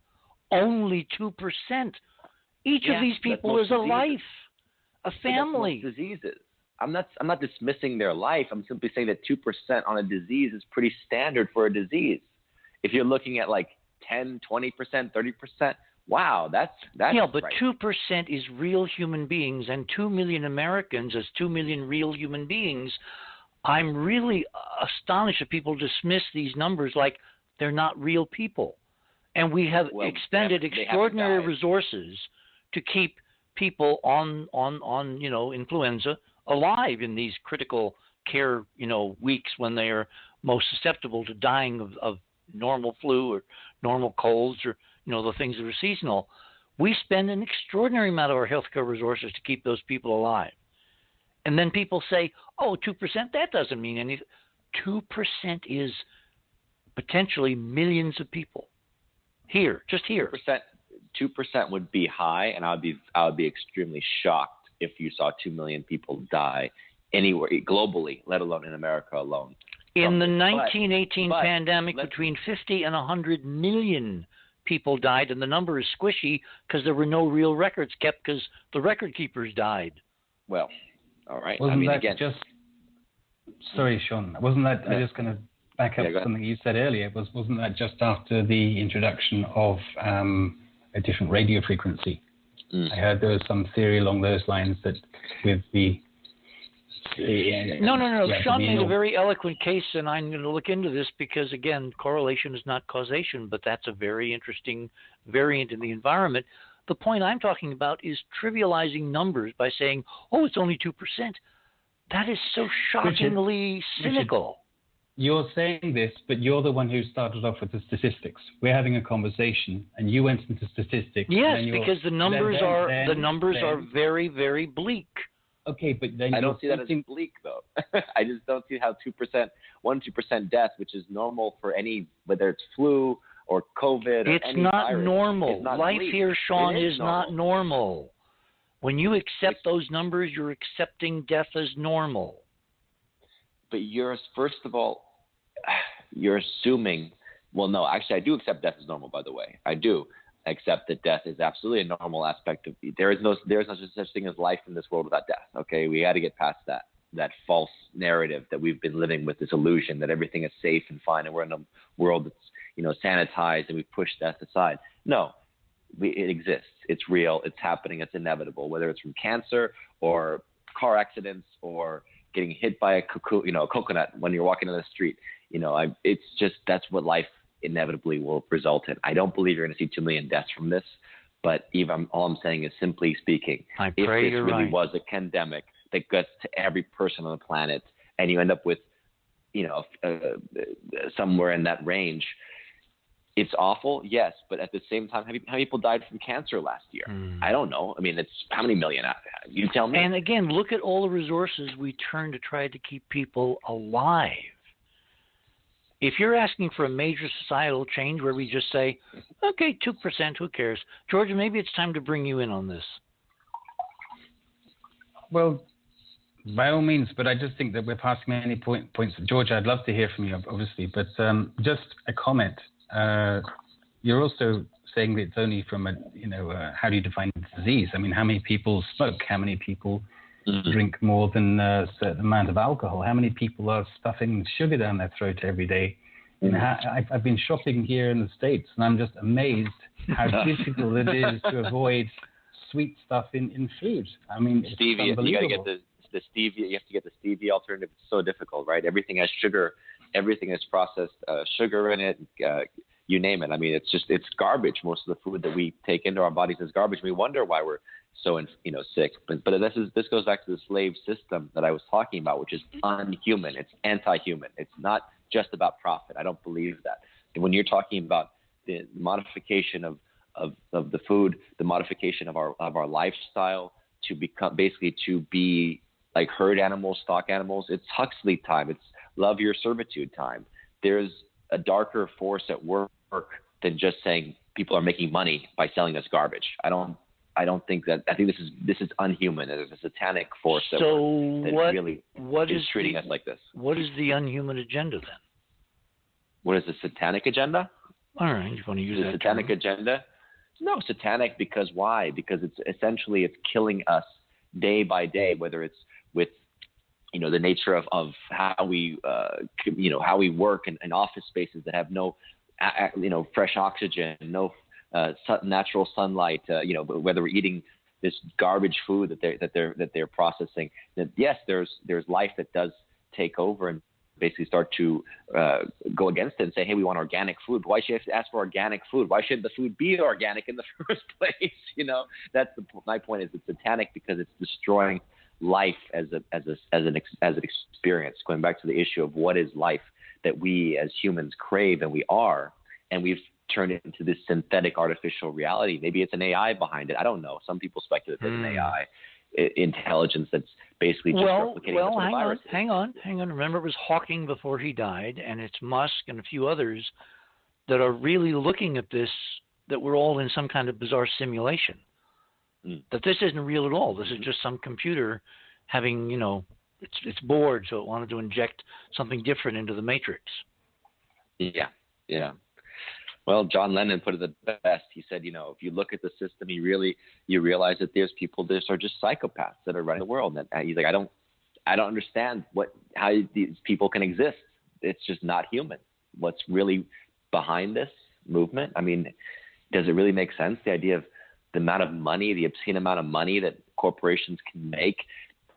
Only 2%. Each of these people is a life, a family. Most diseases. I'm not dismissing their life. I'm simply saying that 2% on a disease is pretty standard for a disease. If you're looking at like 10, 20%, 30%, wow, that's yeah, but right. 2% is real human beings, and 2 million Americans as 2 million real human beings. I'm really astonished that people dismiss these numbers like they're not real people. And we have expended extraordinary resources to keep people on influenza alive in these critical care, weeks when they are most susceptible to dying of normal flu or normal colds or, the things that are seasonal. We spend an extraordinary amount of our healthcare resources to keep those people alive. And then people say, 2%, that doesn't mean anything. 2% is potentially millions of people just here. 2% would be high, and I would be extremely shocked if you saw 2 million people die anywhere globally, let alone in America alone. In the 1918 pandemic, between 50 and 100 million people died, and the number is squishy because there were no real records kept because the record keepers died. Well, all right. Sorry, Sean. Wasn't that? I'm just going to back up something you said earlier. Wasn't that just after the introduction of a different radio frequency? I heard there was some theory along those lines that with the No. Sean made a very eloquent case, and I'm going to look into this because, again, correlation is not causation, but that's a very interesting variant in the environment. The point I'm talking about is trivializing numbers by saying, it's only 2%. That is so shockingly cynical. you're saying this, but you're the one who started off with the statistics. We're having a conversation, and you went into statistics. Yes, because the numbers are very, very bleak. Okay, but then I don't see that as bleak, though. I just don't see how 2% death, which is normal for any, whether it's flu or COVID or it's any not virus. normal. It's not Life bleak. here, Sean, is normal. not normal. When you accept those numbers, you're accepting death as normal. But first of all, you're assuming. Well, no, actually, I do accept death as normal. By the way, I do accept that death is absolutely a normal aspect of. There is no such thing as life in this world without death. Okay, we got to get past that false narrative that we've been living with, this illusion that everything is safe and fine, and we're in a world that's sanitized, and we push death aside. No, it exists. It's real. It's happening. It's inevitable. Whether it's from cancer or car accidents or getting hit by a coconut when you're walking down the street. It's just that's what life inevitably will result in. I don't believe you're going to see 2 million deaths from this, but all I'm saying is, simply speaking, if this really was a pandemic that gets to every person on the planet, and you end up with, somewhere in that range, it's awful, yes, but at the same time, how many people died from cancer last year? I don't know. I mean, it's how many million? You tell me. And again, look at all the resources we turn to try to keep people alive. If you're asking for a major societal change where we just say, okay, 2%, who cares? Georgia, maybe it's time to bring you in on this. Well, by all means, but I just think that we're passing many points. Georgia, I'd love to hear from you, obviously, but just a comment. You're also saying that it's only from how do you define disease? I mean, how many people smoke? How many people drink more than a certain amount of alcohol? How many people are stuffing sugar down their throat every day? I've been shopping here in the States, and I'm just amazed how difficult it is to avoid sweet stuff in food. I mean, it's stevia. Unbelievable. You got to get the stevia. You have to get the stevia alternative. It's so difficult, right? Everything has sugar. Everything has processed sugar in it. You name it. I mean, it's garbage. Most of the food that we take into our bodies is garbage. We wonder why we're so sick. But this goes back to the slave system that I was talking about, which is unhuman. It's anti-human. It's not just about profit. I don't believe that. And when you're talking about the modification of the food, the modification of our lifestyle to be like herd animals, stock animals, it's Huxley time. It's love your servitude time. There's a darker force at work than just saying people are making money by selling us garbage. I don't think that. I think this is unhuman. There's a satanic force that really is treating us like this. What is the unhuman agenda then? What is the satanic agenda? All right, you want to use the satanic agenda? No, satanic because why? Because it's killing us day by day, whether it's with the nature of how we work in office spaces that have no fresh oxygen, no natural sunlight, whether we're eating this garbage food that they're processing, that yes, there's life that does take over and basically start to go against it and say, hey, we want organic food. But why should you have to ask for organic food? Why shouldn't the food be organic in the first place? That's my point. Is it's satanic because it's destroying life as an experience. Going back to the issue of what is life that we as humans crave, and we've turned it into this synthetic artificial reality. Maybe it's an AI behind it. I don't know. Some people speculate there's an AI intelligence that's basically just replicating the virus. Hang on. Remember, it was Hawking before he died, and it's Musk and a few others that are really looking at this, that we're all in some kind of bizarre simulation. That this isn't real at all. This is just some computer having, it's bored, so it wanted to inject something different into the matrix. Yeah. Well, John Lennon put it the best. He said, if you look at the system, you realize that there's people that are just psychopaths that are running the world. And he's like, I don't understand how these people can exist. It's just not human. What's really behind this movement? I mean, does it really make sense? The idea of the amount of money, the obscene amount of money that corporations can make,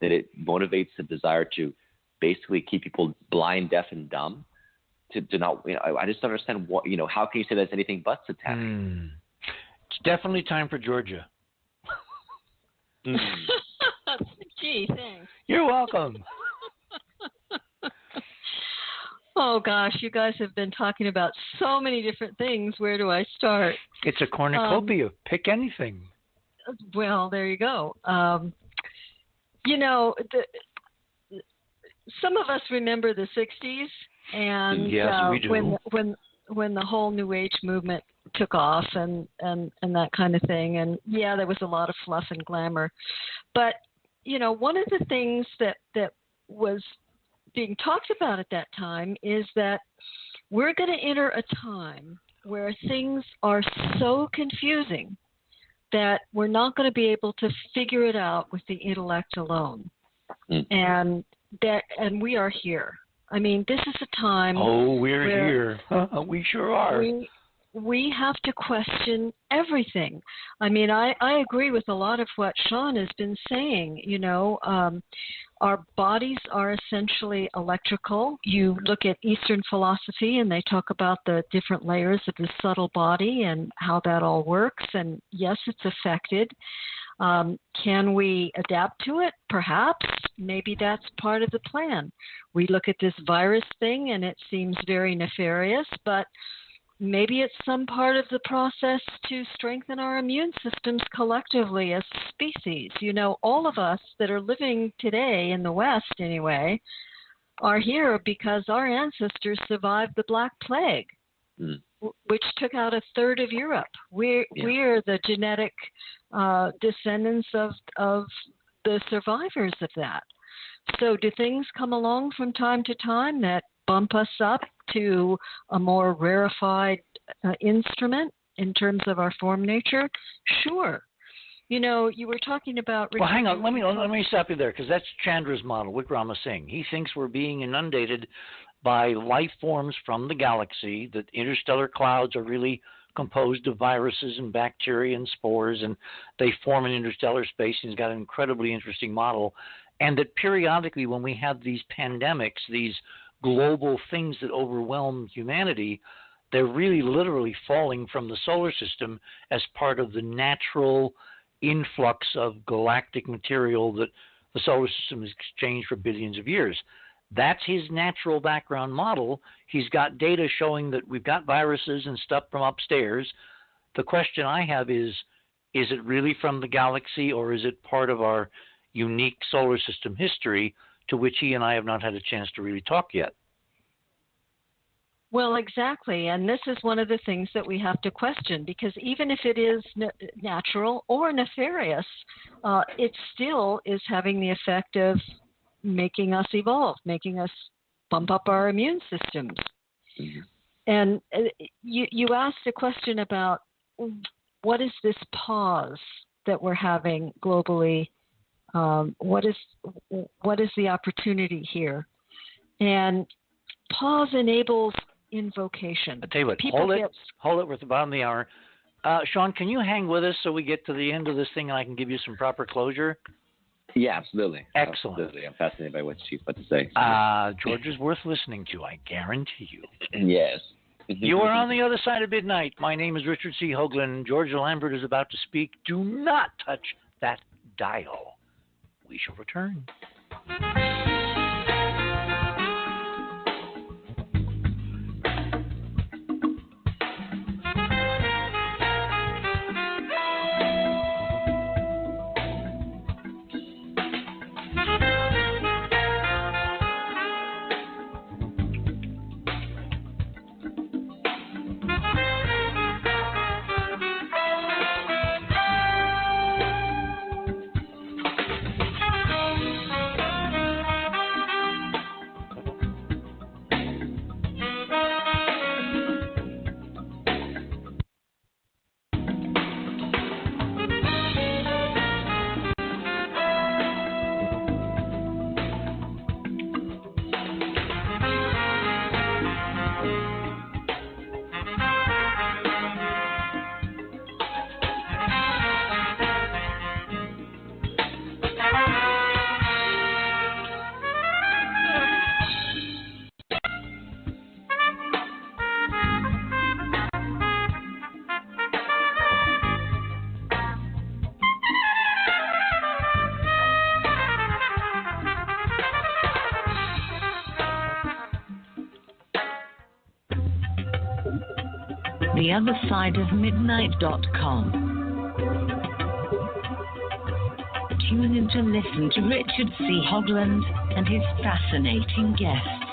that it motivates the desire to basically keep people blind, deaf, and dumb. To not, I just don't understand what, how can you say that's anything but satanic? It's definitely time for Georgia. Gee, thanks. You're welcome. Oh, gosh, you guys have been talking about so many different things. Where do I start? It's a cornucopia. Pick anything. Well, there you go. Some of us remember the 60s, and yes, we do. when the whole New Age movement took off and that kind of thing. And, yeah, there was a lot of fluff and glamour. But, one of the things that was being talked about at that time is that we're going to enter a time where things are so confusing that we're not going to be able to figure it out with the intellect alone. And we are here. I mean, this is a time. Oh, we're here. We sure are. We have to question everything. I mean, I agree with a lot of what Sean has been saying. Our bodies are essentially electrical. You look at Eastern philosophy and they talk about the different layers of the subtle body and how that all works. And yes, it's affected. Can we adapt to it? Perhaps. Maybe that's part of the plan. We look at this virus thing and it seems very nefarious, but maybe it's some part of the process to strengthen our immune systems collectively as a species. All of us that are living today in the West anyway are here because our ancestors survived the Black Plague, which took out a third of Europe. We're the genetic descendants of the survivors of that. So do things come along from time to time that bump us up to a more rarefied instrument in terms of our form nature? Sure. You were talking about... Well, hang on. Let me stop you there, because that's Chandra's model, Wickrama Singh. He thinks we're being inundated by life forms from the galaxy, that interstellar clouds are really composed of viruses and bacteria and spores, and they form in interstellar space. And he's got an incredibly interesting model. And that periodically when we have these pandemics, these global things that overwhelm humanity, they're really literally falling from the solar system as part of the natural influx of galactic material that the solar system has exchanged for billions of years. That's his natural background model. He's got data showing that we've got viruses and stuff from upstairs. The question I have is it really from the galaxy, or is it part of our unique solar system history, to which he and I have not had a chance to really talk yet? Well, exactly. And this is one of the things that we have to question, because even if it is natural or nefarious, it still is having the effect of making us evolve, making us bump up our immune systems. Mm-hmm. And you asked a question about what is this pause that we're having globally? What is the opportunity here? And pause enables invocation. I'll tell you what, hold it. We're at the bottom of the hour. Sean, can you hang with us so we get to the end of this thing and I can give you some proper closure? Yeah, absolutely. Excellent. Absolutely. I'm fascinated by what she's about to say. George is worth listening to, I guarantee you. Yes. You are on the other side of midnight. My name is Richard C. Hoagland. George Lambert is about to speak. Do not touch that dial. We shall return. theothersideofmidnight.com. Tune in to listen to Richard C. Hoagland and his fascinating guests.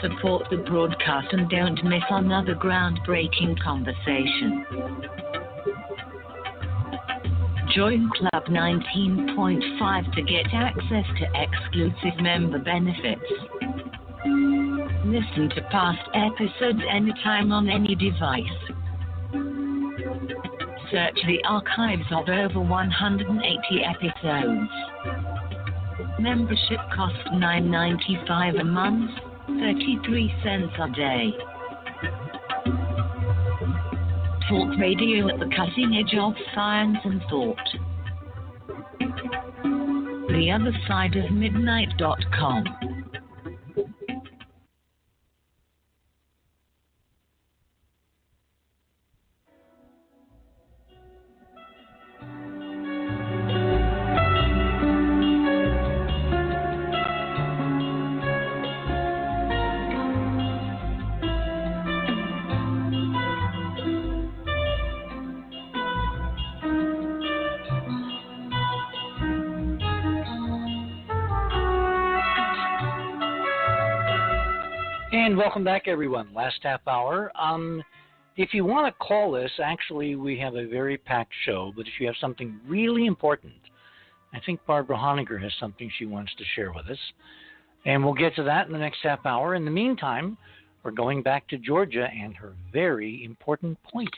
Support the broadcast and don't miss another groundbreaking conversation. Join Club 19.5 to get access to exclusive member benefits. Listen to past episodes anytime on any device. Search the archives of over 180 episodes. Membership costs $9.95 a month, 33 cents a day. Talk radio at the cutting edge of science and thought. theothersideofmidnight.com. And welcome back, everyone. Last half hour. If you want to call us, actually, we have a very packed show. But if you have something really important, I think Barbara Honegger has something she wants to share with us. And we'll get to that in the next half hour. In the meantime, we're going back to Georgia and her very important point.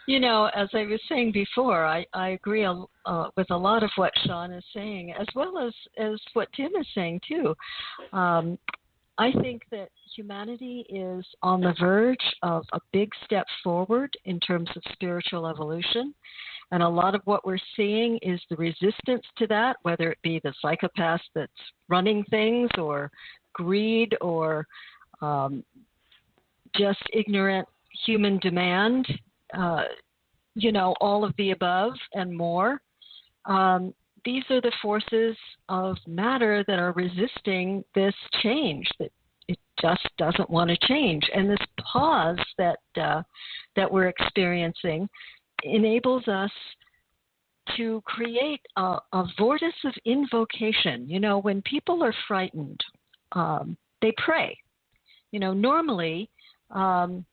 You know, as I was saying before, I agree with a lot of what Sean is saying, as well as what Tim is saying, too. I think that humanity is on the verge of a big step forward in terms of spiritual evolution. And a lot of what we're seeing is the resistance to that, whether it be the psychopath that's running things or greed or just ignorant human demand. All of the above and more. These are the forces of matter that are resisting this change, that it just doesn't want to change. And this pause that we're experiencing enables us to create a vortice of invocation. You know, when people are frightened, they pray. You know, normally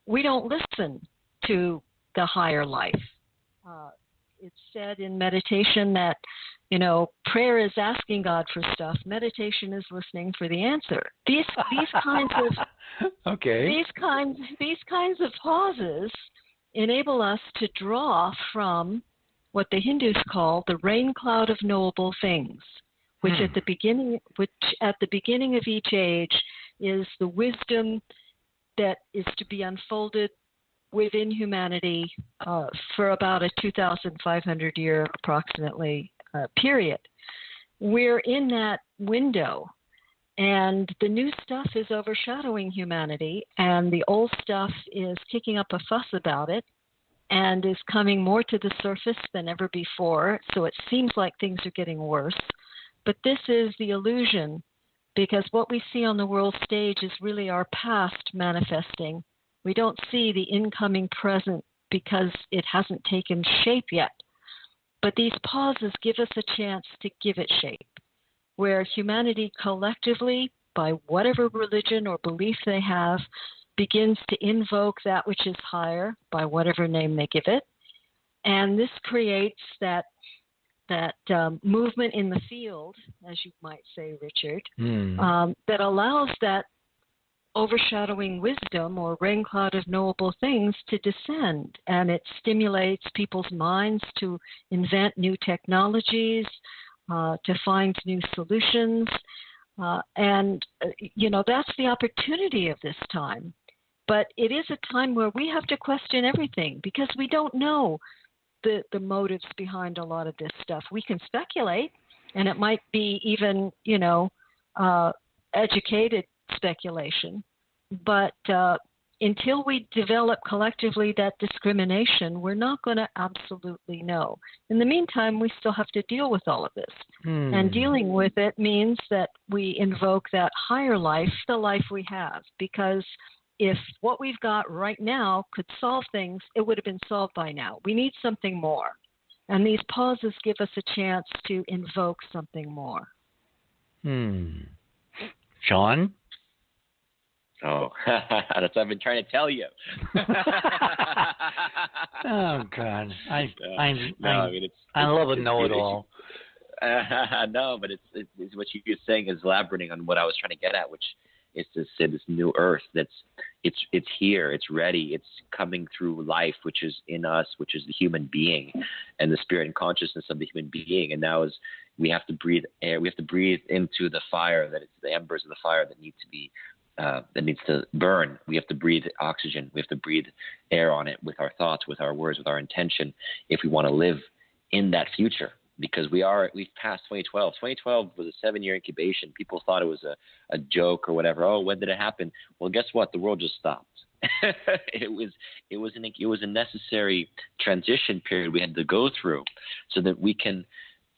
we don't listen to the higher life. It's said in meditation that, you know, prayer is asking God for stuff. Meditation is listening for the answer. These kinds of these kinds of pauses enable us to draw from what the Hindus call the rain cloud of knowable things, which at the beginning of each age is the wisdom that is to be unfolded within humanity for about a 2,500 year approximately period. We're in that window, and the new stuff is overshadowing humanity, and the old stuff is kicking up a fuss about it and is coming more to the surface than ever before. So it seems like things are getting worse. But this is the illusion, because what we see on the world stage is really our past manifesting. We don't see the incoming present because it hasn't taken shape yet. But these pauses give us a chance to give it shape, where humanity collectively, by whatever religion or belief they have, begins to invoke that which is higher by whatever name they give it. And this creates that movement in the field, as you might say, Richard, that allows that overshadowing wisdom or rain cloud of knowable things to descend, and it stimulates people's minds to invent new technologies, to find new solutions, and that's the opportunity of this time. But it is a time where we have to question everything, because we don't know the motives behind a lot of this stuff. We can speculate, and it might be even educated speculation, but until we develop collectively that discrimination, we're not going to absolutely know. In the meantime, we still have to deal with all of this. And dealing with it means that we invoke that higher life, the life we have. Because if what we've got right now could solve things, it would have been solved by now. We need something more. And these pauses give us a chance to invoke something more. Sean? Oh, that's what I've been trying to tell you. Oh God, I love a know-it-all. No, but it's what you're saying is elaborating on what I was trying to get at, which is to say this new Earth it's here, it's ready, it's coming through life, which is in us, which is the human being, and the spirit and consciousness of the human being. And now we have to breathe air, we have to breathe into the fire, that it's the embers of the fire that need to be. That needs to burn. We have to breathe oxygen. We have to breathe air on it with our thoughts, with our words, with our intention, if we want to live in that future. Because we've passed 2012. 2012 was a 7-year incubation. People thought it was a joke or whatever. Oh, when did it happen? Well, guess what? The world just stopped. It was a necessary transition period we had to go through, so that we can,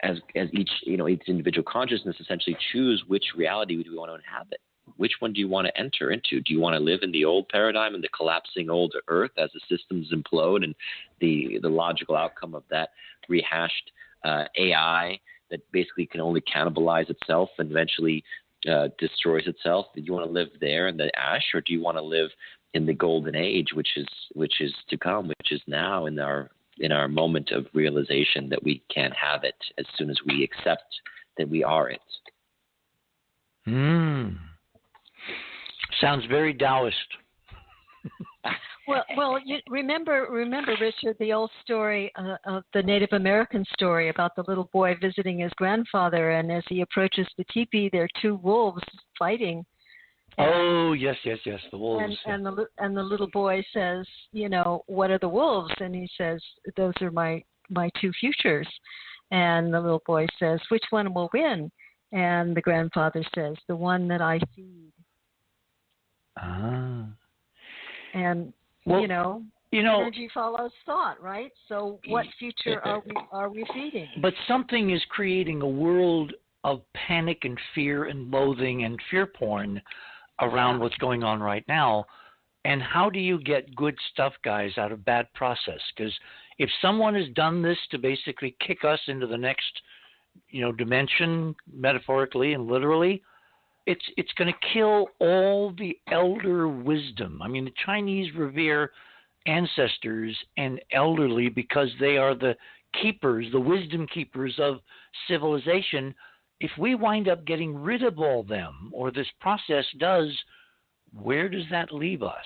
as each individual consciousness, essentially choose which reality do we want to inhabit. Which one do you want to enter into? Do you want to live in the old paradigm, in the collapsing old Earth as the systems implode, and the logical outcome of that rehashed AI that basically can only cannibalize itself and eventually destroys itself? Do you want to live there in the ash, or do you want to live in the golden age, which is to come, which is now in our moment of realization that we can have it as soon as we accept that we are it? Sounds very Taoist. Well, you remember, Richard, the old story of the Native American story about the little boy visiting his grandfather, and as he approaches the teepee, there are 2 wolves fighting. Oh, yes, the wolves. And the little boy says, what are the wolves? And he says, those are my 2 futures. And the little boy says, which one will win? And the grandfather says, the one that I feed. And energy follows thought, right? So what future are we feeding? But something is creating a world of panic and fear and loathing and fear porn around what's going on right now. And how do you get good stuff, guys, out of bad process? Because if someone has done this to basically kick us into the next dimension, metaphorically and literally, it's going to kill all the elder wisdom. I mean, the Chinese revere ancestors and elderly because they are the keepers, the wisdom keepers of civilization. If we wind up getting rid of all them, or this process does, where does that leave us?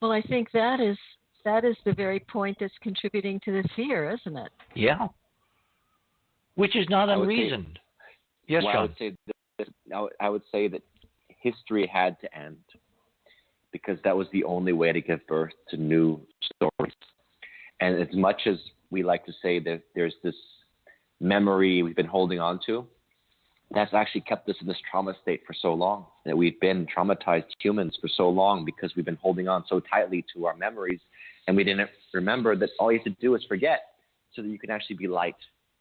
Well, I think that is the very point that's contributing to the fear, isn't it? Yeah. Which is not unreasoned. Yes, John. I would say that history had to end, because that was the only way to give birth to new stories. And as much as we like to say that there's this memory we've been holding on to, that's actually kept us in this trauma state for so long, that we've been traumatized humans for so long because we've been holding on so tightly to our memories, and we didn't remember that all you have to do is forget so that you can actually be light.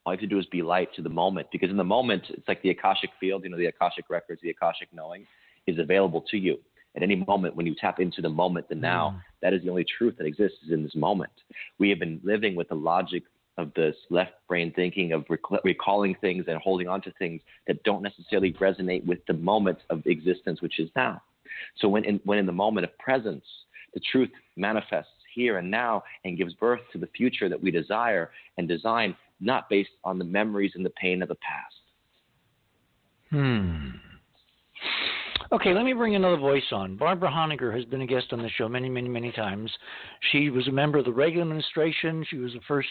All you have to do is be light to the moment, because in the moment, it's like the Akashic field, the Akashic records, the Akashic knowing is available to you. At any moment, when you tap into the moment, the now, that is the only truth that exists, is in this moment. We have been living with the logic of this left brain thinking of recalling things and holding on to things that don't necessarily resonate with the moment of existence, which is now. So when in the moment of presence, the truth manifests here and now and gives birth to the future that we desire and design, not based on the memories and the pain of the past. Okay, let me bring another voice on. Barbara Honegger has been a guest on the show many, many, many times. She was a member of the Reagan administration. She was the first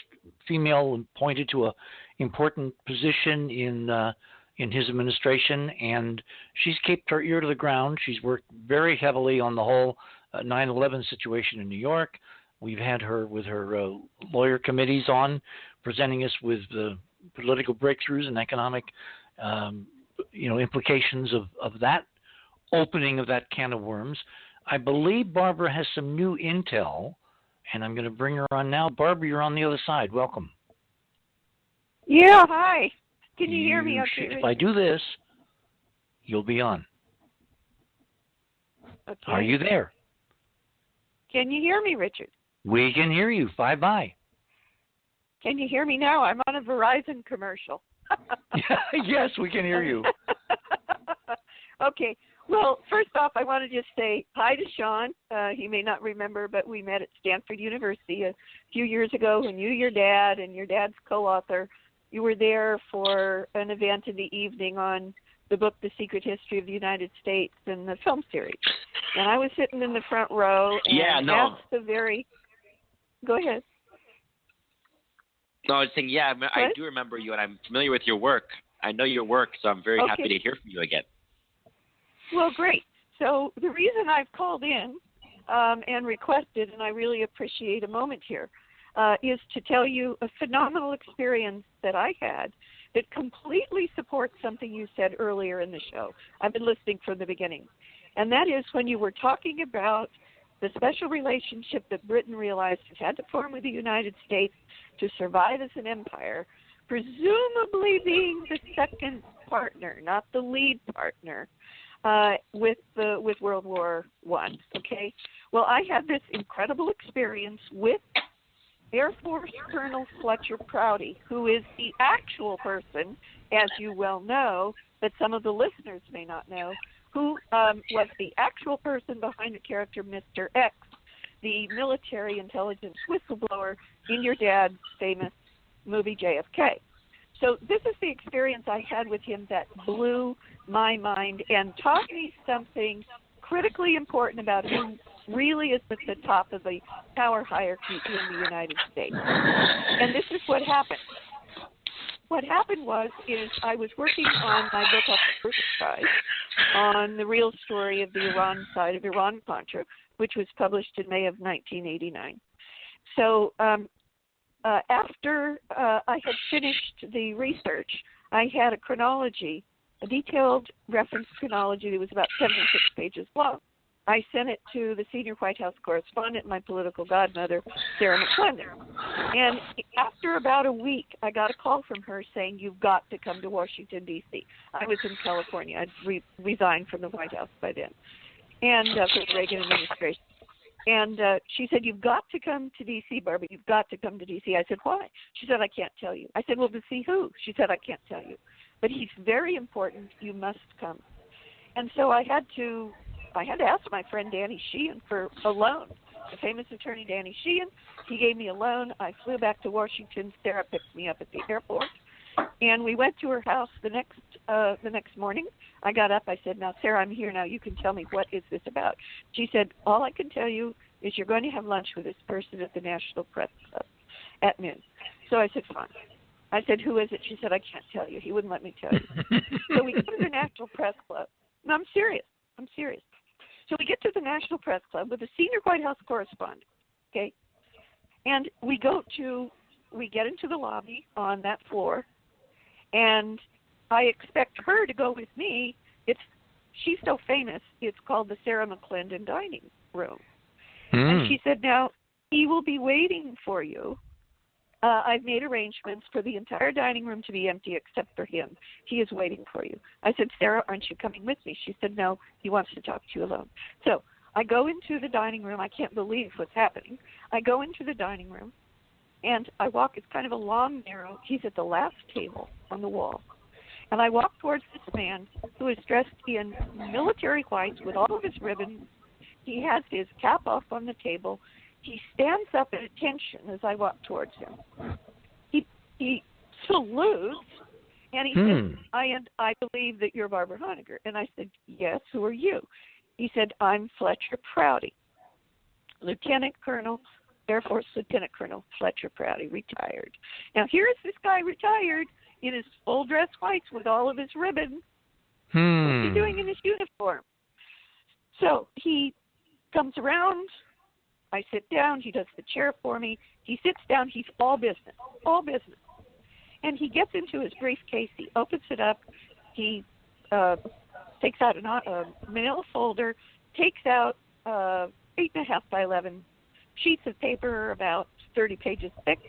female appointed to an important position in his administration, and she's kept her ear to the ground. She's worked very heavily on the whole 9/11 situation in New York. We've had her with her lawyer committees on, presenting us with the political breakthroughs and economic implications of that opening of that can of worms. I believe Barbara has some new intel, and I'm going to bring her on now. Barbara, you're on the other side. Welcome. Yeah, hi. Can you hear me? Okay, if I do this, you'll be on. Okay. Are you there? Can you hear me, Richard? We can hear you. Bye-bye. Can you hear me now? I'm on a Verizon commercial. Yes, we can hear you. Okay. Well, first off, I want to just say hi to Sean. He may not remember, but we met at Stanford University a few years ago when your dad and your dad's co-author, you were there for an event in the evening on the book, The Secret History of the United States, and the film series. And I was sitting in the front row and asked the very... Go ahead. No, I was saying, I do remember you, and I'm familiar with your work. I know your work, so I'm very happy to hear from you again. Well, great. So the reason I've called in and requested, and I really appreciate a moment here, is to tell you a phenomenal experience that I had that completely supports something you said earlier in the show. I've been listening from the beginning. And that is when you were talking about the special relationship that Britain realized it had to form with the United States to survive as an empire, presumably being the second partner, not the lead partner, with World War I. Okay? Well, I had this incredible experience with Air Force Colonel Fletcher Prouty, who is the actual person, as you well know, but some of the listeners may not know, who was the actual person behind the character Mr. X, the military intelligence whistleblower in your dad's famous movie JFK. So this is the experience I had with him that blew my mind and taught me something critically important about who really is at the top of the power hierarchy in the United States. And this is what happened. What happened is I was working on my book off the first side on the real story of the Iran side of Iran-Contra, which was published in May of 1989. So after I had finished the research, I had a chronology, a detailed reference chronology that was about 76 pages long. I sent it to the senior White House correspondent, my political godmother, Sarah McClendon. And after about a week, I got a call from her saying, "You've got to come to Washington, D.C." I was in California. I'd resigned from the White House by then, and for the Reagan administration. And she said, "You've got to come to D.C., Barbara. You've got to come to D.C." I said, "Why?" She said, "I can't tell you." I said, "Well, to see who?" She said, "I can't tell you. But he's very important. You must come." And so I had to ask my friend Danny Sheehan for a loan, the famous attorney Danny Sheehan. He gave me a loan. I flew back to Washington. Sarah picked me up at the airport, and we went to her house the next morning. I got up. I said, "Now, Sarah, I'm here now. You can tell me, what is this about?" She said, "All I can tell you is you're going to have lunch with this person at the National Press Club at noon." So I said, "Fine." I said, "Who is it?" She said, "I can't tell you. He wouldn't let me tell you." So we go to the National Press Club. No, I'm serious. So we get to the National Press Club with a senior White House correspondent, okay? And we get into the lobby on that floor, and I expect her to go with me. She's so famous, it's called the Sarah McClendon Dining Room. And she said, "Now, he will be waiting for you. I've made arrangements for the entire dining room to be empty except for him. He is waiting for you." I said, "Sarah, aren't you coming with me?" She said, "No, he wants to talk to you alone." So I go into the dining room. I can't believe what's happening. I go into the dining room, and I walk. It's kind of a long, narrow. He's at the last table on the wall. And I walk towards this man who is dressed in military whites with all of his ribbons. He has his cap off on the table. He stands up at attention as I walk towards him. He salutes, and he says, I believe that you're Barbara Honegger." And I said, "Yes, who are you?" He said, "I'm Fletcher Prouty, Air Force Lieutenant Colonel Fletcher Prouty, retired." Now, here's this guy retired in his full dress whites with all of his ribbons. What's he doing in his uniform? So he comes around. I sit down. He does the chair for me. He sits down. He's all business. And he gets into his briefcase. He opens it up. He takes out a manila folder, takes out 8.5 by 11 sheets of paper about 30 pages thick,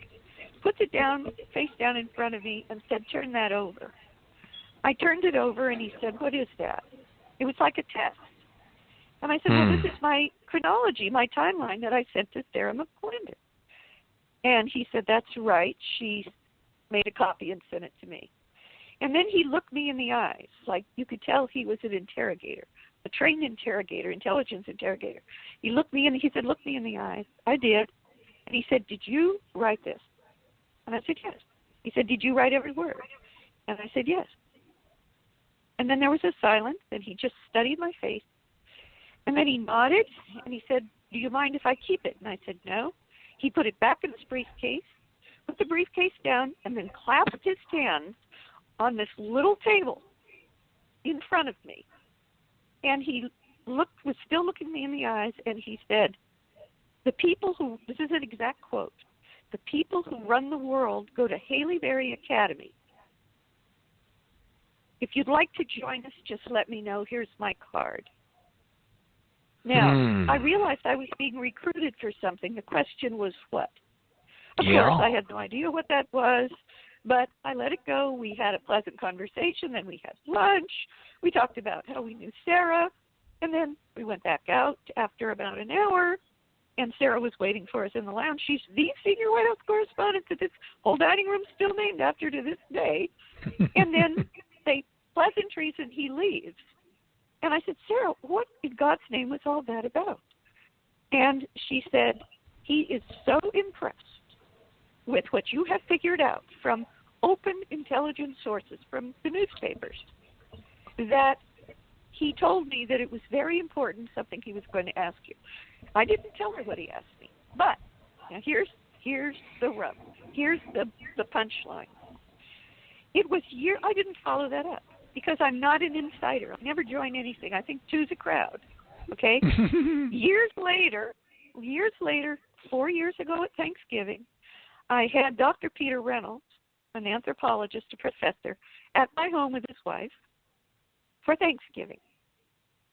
puts it down, face down in front of me, and said, "Turn that over." I turned it over, and he said, "What is that?" It was like a test. And I said, "Well, this is my chronology, my timeline that I sent to Sarah McClendon." And he said, "That's right." She made a copy and sent it to me. And then he looked me in the eyes, like you could tell he was an interrogator, a trained interrogator, intelligence interrogator. He looked me in, he said, "Look me in the eyes." I did. And he said, "Did you write this?" And I said, "Yes." He said, "Did you write every word?" And I said, "Yes." And then there was a silence, and he just studied my face. And then he nodded, and he said, "Do you mind if I keep it?" And I said, "No." He put it back in his briefcase, put the briefcase down, and then clasped his hands on this little table in front of me. And he was still looking me in the eyes, and he said, "The people who," this is an exact quote, "the people who run the world go to Haileybury Academy. If you'd like to join us, just let me know. Here's my card." Now, I realized I was being recruited for something. The question was what? Of course, I had no idea what that was, but I let it go. We had a pleasant conversation, then we had lunch. We talked about how we knew Sarah, and then we went back out after about an hour, and Sarah was waiting for us in the lounge. She's the senior White House correspondent that this whole dining room is still named after to this day. And then they pleasantries, and he leaves. And I said, "Sarah, what in God's name was all that about?" And she said, "He is so impressed with what you have figured out from open intelligence sources, from the newspapers, that he told me that it was very important, something he was going to ask you." I didn't tell her what he asked me. But now here's the rub. Here's the punchline. It was I didn't follow that up, because I'm not an insider. I never join anything. I think two's a crowd. Okay? Years later, 4 years ago at Thanksgiving, I had Dr. Peter Reynolds, an anthropologist, a professor, at my home with his wife for Thanksgiving.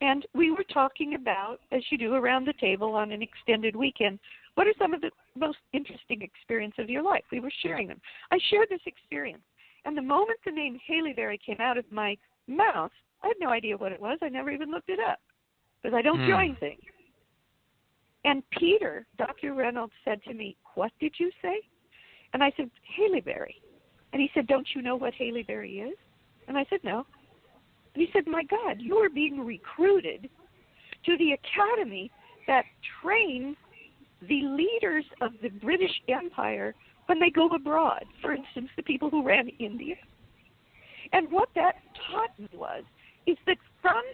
And we were talking about, as you do around the table on an extended weekend, what are some of the most interesting experiences of your life? We were sharing them. I shared this experience. And the moment the name Haileybury came out of my mouth, I had no idea what it was. I never even looked it up, because I don't join things. And Peter, Dr. Reynolds, said to me, "What did you say?" And I said, "Haileybury." And he said, "Don't you know what Haileybury is?" And I said, "No." And he said, "My God, you are being recruited to the academy that trains the leaders of the British Empire when they go abroad. For instance, the people who ran India." And what that taught me is that from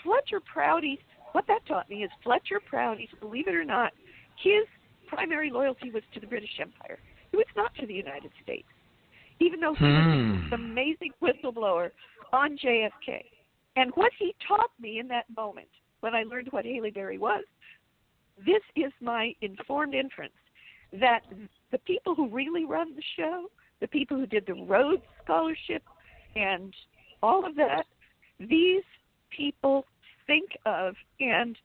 Fletcher Prouty's, what that taught me is Fletcher Prouty's, believe it or not, his primary loyalty was to the British Empire. It was not to the United States, even though he was this amazing whistleblower on JFK. And what he taught me in that moment, when I learned what Haileybury was, this is my informed inference, that the people who really run the show, the people who did the Rhodes Scholarship and all of that, these people think of and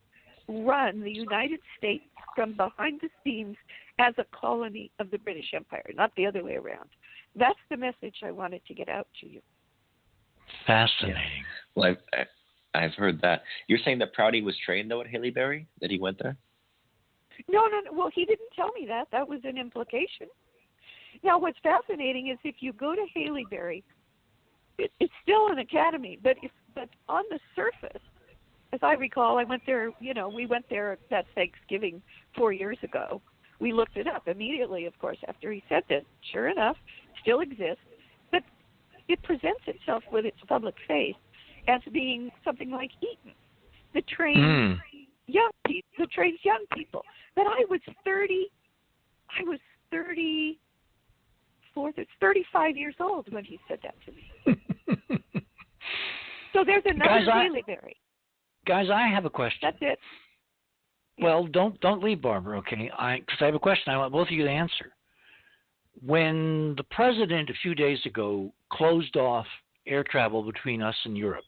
run the United States from behind the scenes as a colony of the British Empire, not the other way around. That's the message I wanted to get out to you. Fascinating. Yeah. Well, I've heard that. You're saying that Prouty was trained, though, at Haileybury, that he went there? No. Well, he didn't tell me that. That was an implication. Now, what's fascinating is if you go to Haileybury, it's still an academy, but on the surface, as I recall, I went there, we went there that Thanksgiving 4 years ago. We looked it up immediately, of course, after he said this. Sure enough, still exists, but it presents itself with its public face as being something like Eton. The trains young people. But I was 35 years old when he said that to me. So there's another Haileybury. Guys, I have a question. That's it. Well, don't leave, Barbara, okay? Because I have a question I want both of you to answer. When the president a few days ago closed off air travel between us and Europe,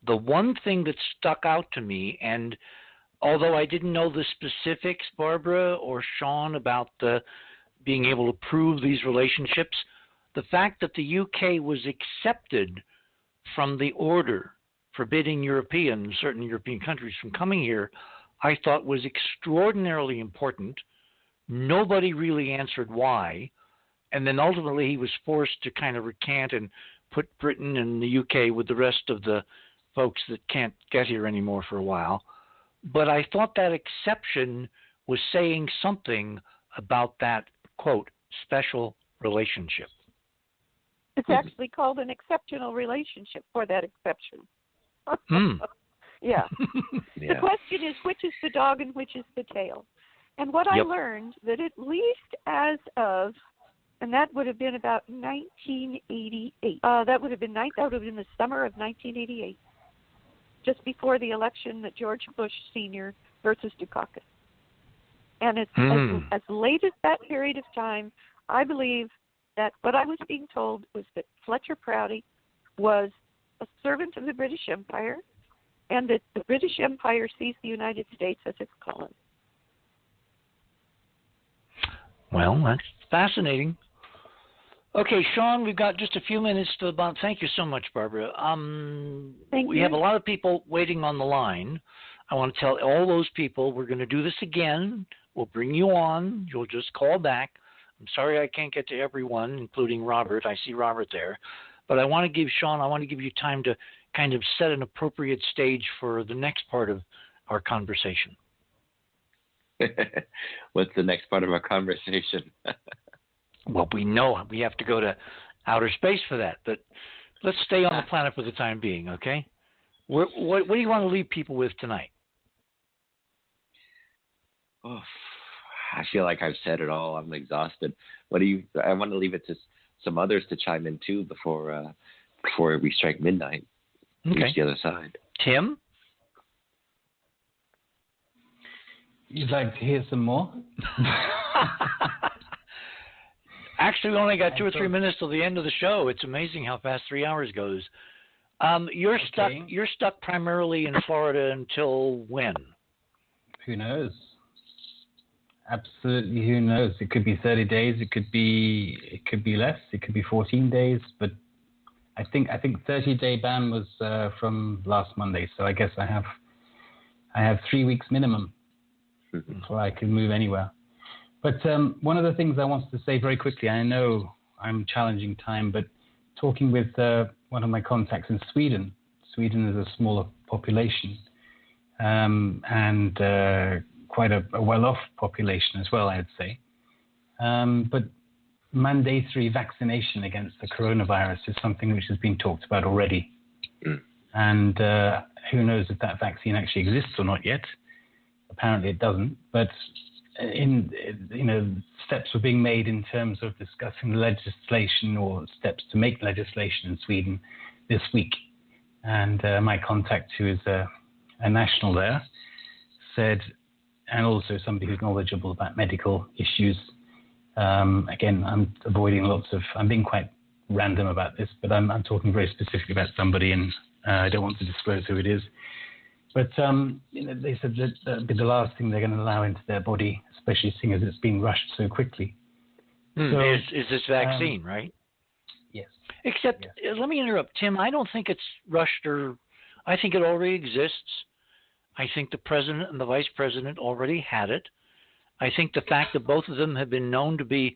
the one thing that stuck out to me, and although I didn't know the specifics, Barbara or Sean, about the being able to prove these relationships, the fact that the UK was accepted from the order forbidding certain European countries from coming here, I thought was extraordinarily important. Nobody really answered why. And then ultimately he was forced to kind of recant and put Britain and the UK with the rest of the folks that can't get here anymore for a while. But I thought that exception was saying something about that, quote, special relationship. It's actually called an exceptional relationship for that exception. Yeah. The question is, which is the dog and which is the tail? And what I learned, that at least as of, and that would have been about 1988. That would have been the summer of 1988, just before the election that George Bush Sr. versus Dukakis. And it's as late as that period of time, I believe that what I was being told was that Fletcher Prouty was a servant of the British Empire, and that the British Empire sees the United States as its colony. Well, that's fascinating. Okay, Sean, we've got just a few minutes to about. Thank you so much, Barbara. We have a lot of people waiting on the line. I want to tell all those people we're going to do this again. We'll bring you on. You'll just call back. I'm sorry I can't get to everyone, including Robert. I see Robert there. But I want to give Sean, I want to give you time to kind of set an appropriate stage for the next part of our conversation. What's the next part of our conversation? Well, we know we have to go to outer space for that, but let's stay on the planet for the time being, okay? What do you want to leave people with tonight? Oh, I feel like I've said it all. I'm exhausted. I want to leave it to some others to chime in too before we strike midnight. Okay. Reach the other side. Tim? You'd like to hear some more? Actually, we only got 2 or 3 minutes till the end of the show. It's amazing how fast 3 hours goes. You're stuck primarily in Florida until when? Who knows? Absolutely, who knows? It could be 30 days. It could be less. It could be 14 days. But I think 30-day ban was from last Monday. So I guess I have 3 weeks minimum before I can move anywhere. But one of the things I wanted to say very quickly, I know I'm challenging time, but talking with one of my contacts in Sweden. Sweden is a smaller population and quite a well-off population as well, I would say. But mandatory vaccination against the coronavirus is something which has been talked about already. And who knows if that vaccine actually exists or not yet. Apparently it doesn't. But steps were being made in terms of discussing legislation or steps to make legislation in Sweden this week. And my contact, who is a national there, said, and also somebody who's knowledgeable about medical issues. Again, I'm being quite random about this, but I'm talking very specifically about somebody, and I don't want to disclose who it is. But they said that that'd be the last thing they're going to allow into their body, especially seeing as it's being rushed so quickly. So, is this vaccine, right? Yes. Except, let me interrupt, Tim. I don't think it's rushed, I think it already exists. I think the president and the vice president already had it. I think the fact that both of them have been known to be,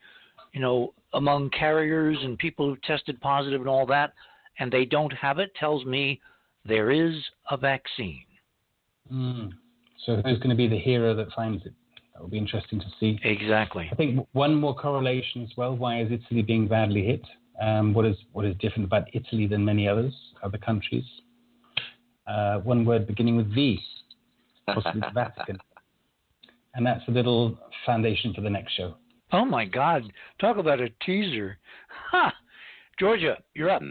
among carriers and people who tested positive and all that, and they don't have it, tells me there is a vaccine. So who's going to be the hero that finds it? That will be interesting to see. Exactly. I think one more correlation as well. Why is Italy being badly hit? What is different about Italy than many other countries? One word beginning with V, possibly the Vatican. And that's a little foundation for the next show. Oh, my God. Talk about a teaser. Ha! Georgia, you're up.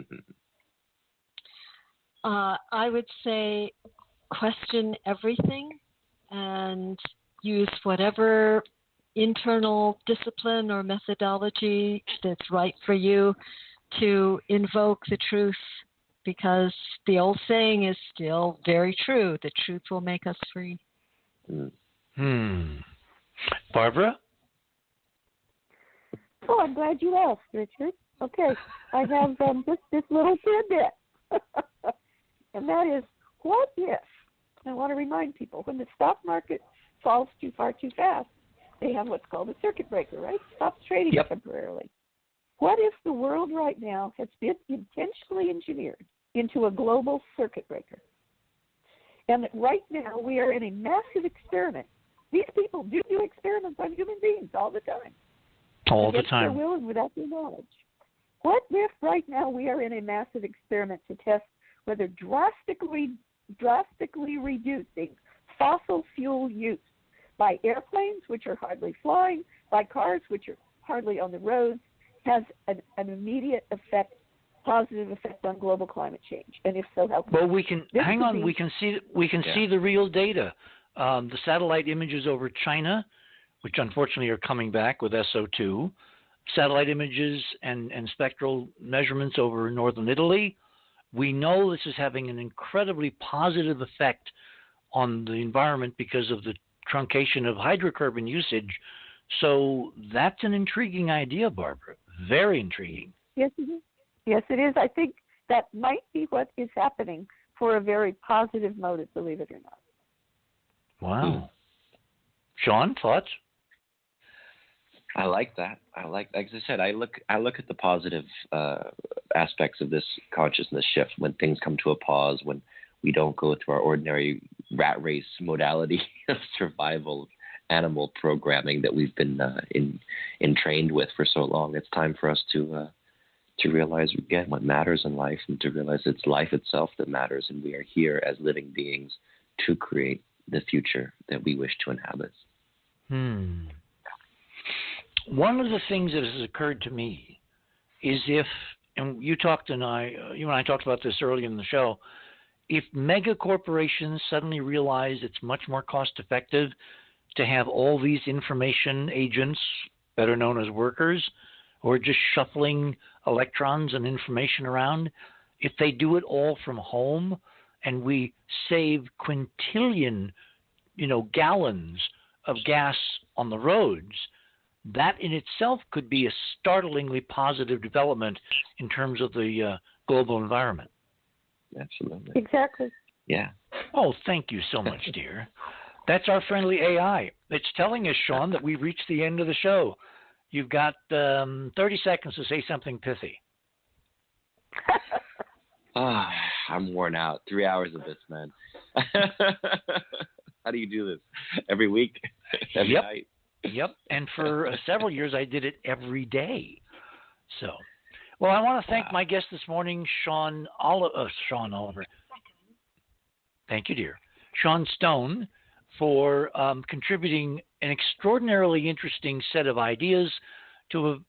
I would say question everything and use whatever internal discipline or methodology that's right for you to invoke the truth because the old saying is still very true. The truth will make us free. Barbara? Oh, I'm glad you asked, Richard. Okay, I have just this little tidbit. And that is, what if, I want to remind people, when the stock market falls too far too fast, they have what's called a circuit breaker, right? Stops trading temporarily. What if the world right now has been intentionally engineered into a global circuit breaker? And that right now we are in a massive experiment. These people do experiments on human beings all the time. All the time. Against their will and without their knowledge. What if right now we are in a massive experiment to test whether drastically reducing fossil fuel use by airplanes, which are hardly flying, by cars, which are hardly on the roads, has an immediate effect, positive effect on global climate change? And if so, how? Well, we can hang on. We can see the real data. The satellite images over China, which unfortunately are coming back with SO2, satellite images and spectral measurements over northern Italy. We know this is having an incredibly positive effect on the environment because of the truncation of hydrocarbon usage. So that's an intriguing idea, Barbara. Very intriguing. Yes, it is. Yes, it is. I think that might be what is happening for a very positive motive, believe it or not. Wow. Sean, thoughts? I like that. Like I said, I look at the positive aspects of this consciousness shift when things come to a pause, when we don't go through our ordinary rat race modality of survival, animal programming that we've been entrained with for so long. It's time for us to realize again what matters in life, and to realize it's life itself that matters, and we are here as living beings to create the future that we wish to inhabit. One of the things that has occurred to me is and you and I talked about this earlier in the show, if mega corporations suddenly realize it's much more cost effective to have all these information agents, better known as workers, who are just shuffling electrons and information around, if they do it all from home and we save quintillion, gallons of gas on the roads, that in itself could be a startlingly positive development in terms of the global environment. Absolutely. Exactly. Yeah. Oh, thank you so much, dear. That's our friendly AI. It's telling us, Sean, that we've reached the end of the show. You've got 30 seconds to say something pithy. I'm worn out. 3 hours of this, man. How do you do this? Every week? Every night? Yep. And for several years, I did it every day. So, well, I want to thank my guest this morning, Sean Oliver. Thank you, dear. Sean Stone, for contributing an extraordinarily interesting set of ideas to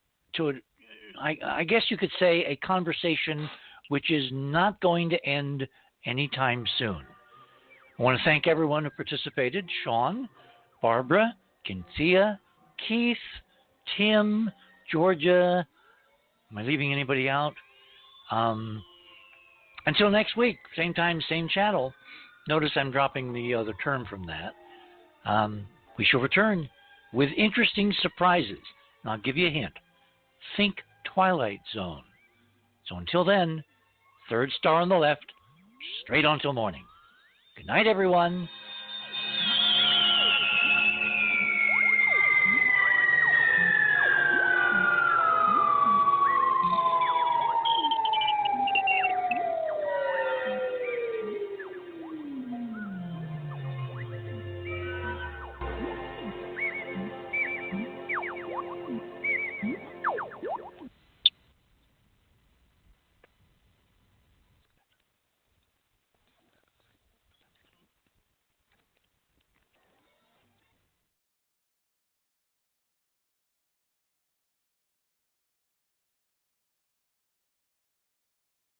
I guess you could say, a conversation which is not going to end anytime soon. I want to thank everyone who participated: Sean, Barbara, Cynthia, Keith, Tim, Georgia. Am I leaving anybody out? Until next week, same time, same channel. Notice I'm dropping the other term from that. We shall return with interesting surprises. And I'll give you a hint. Think Twilight Zone. So until then, third star on the left, straight on till morning. Good night, everyone.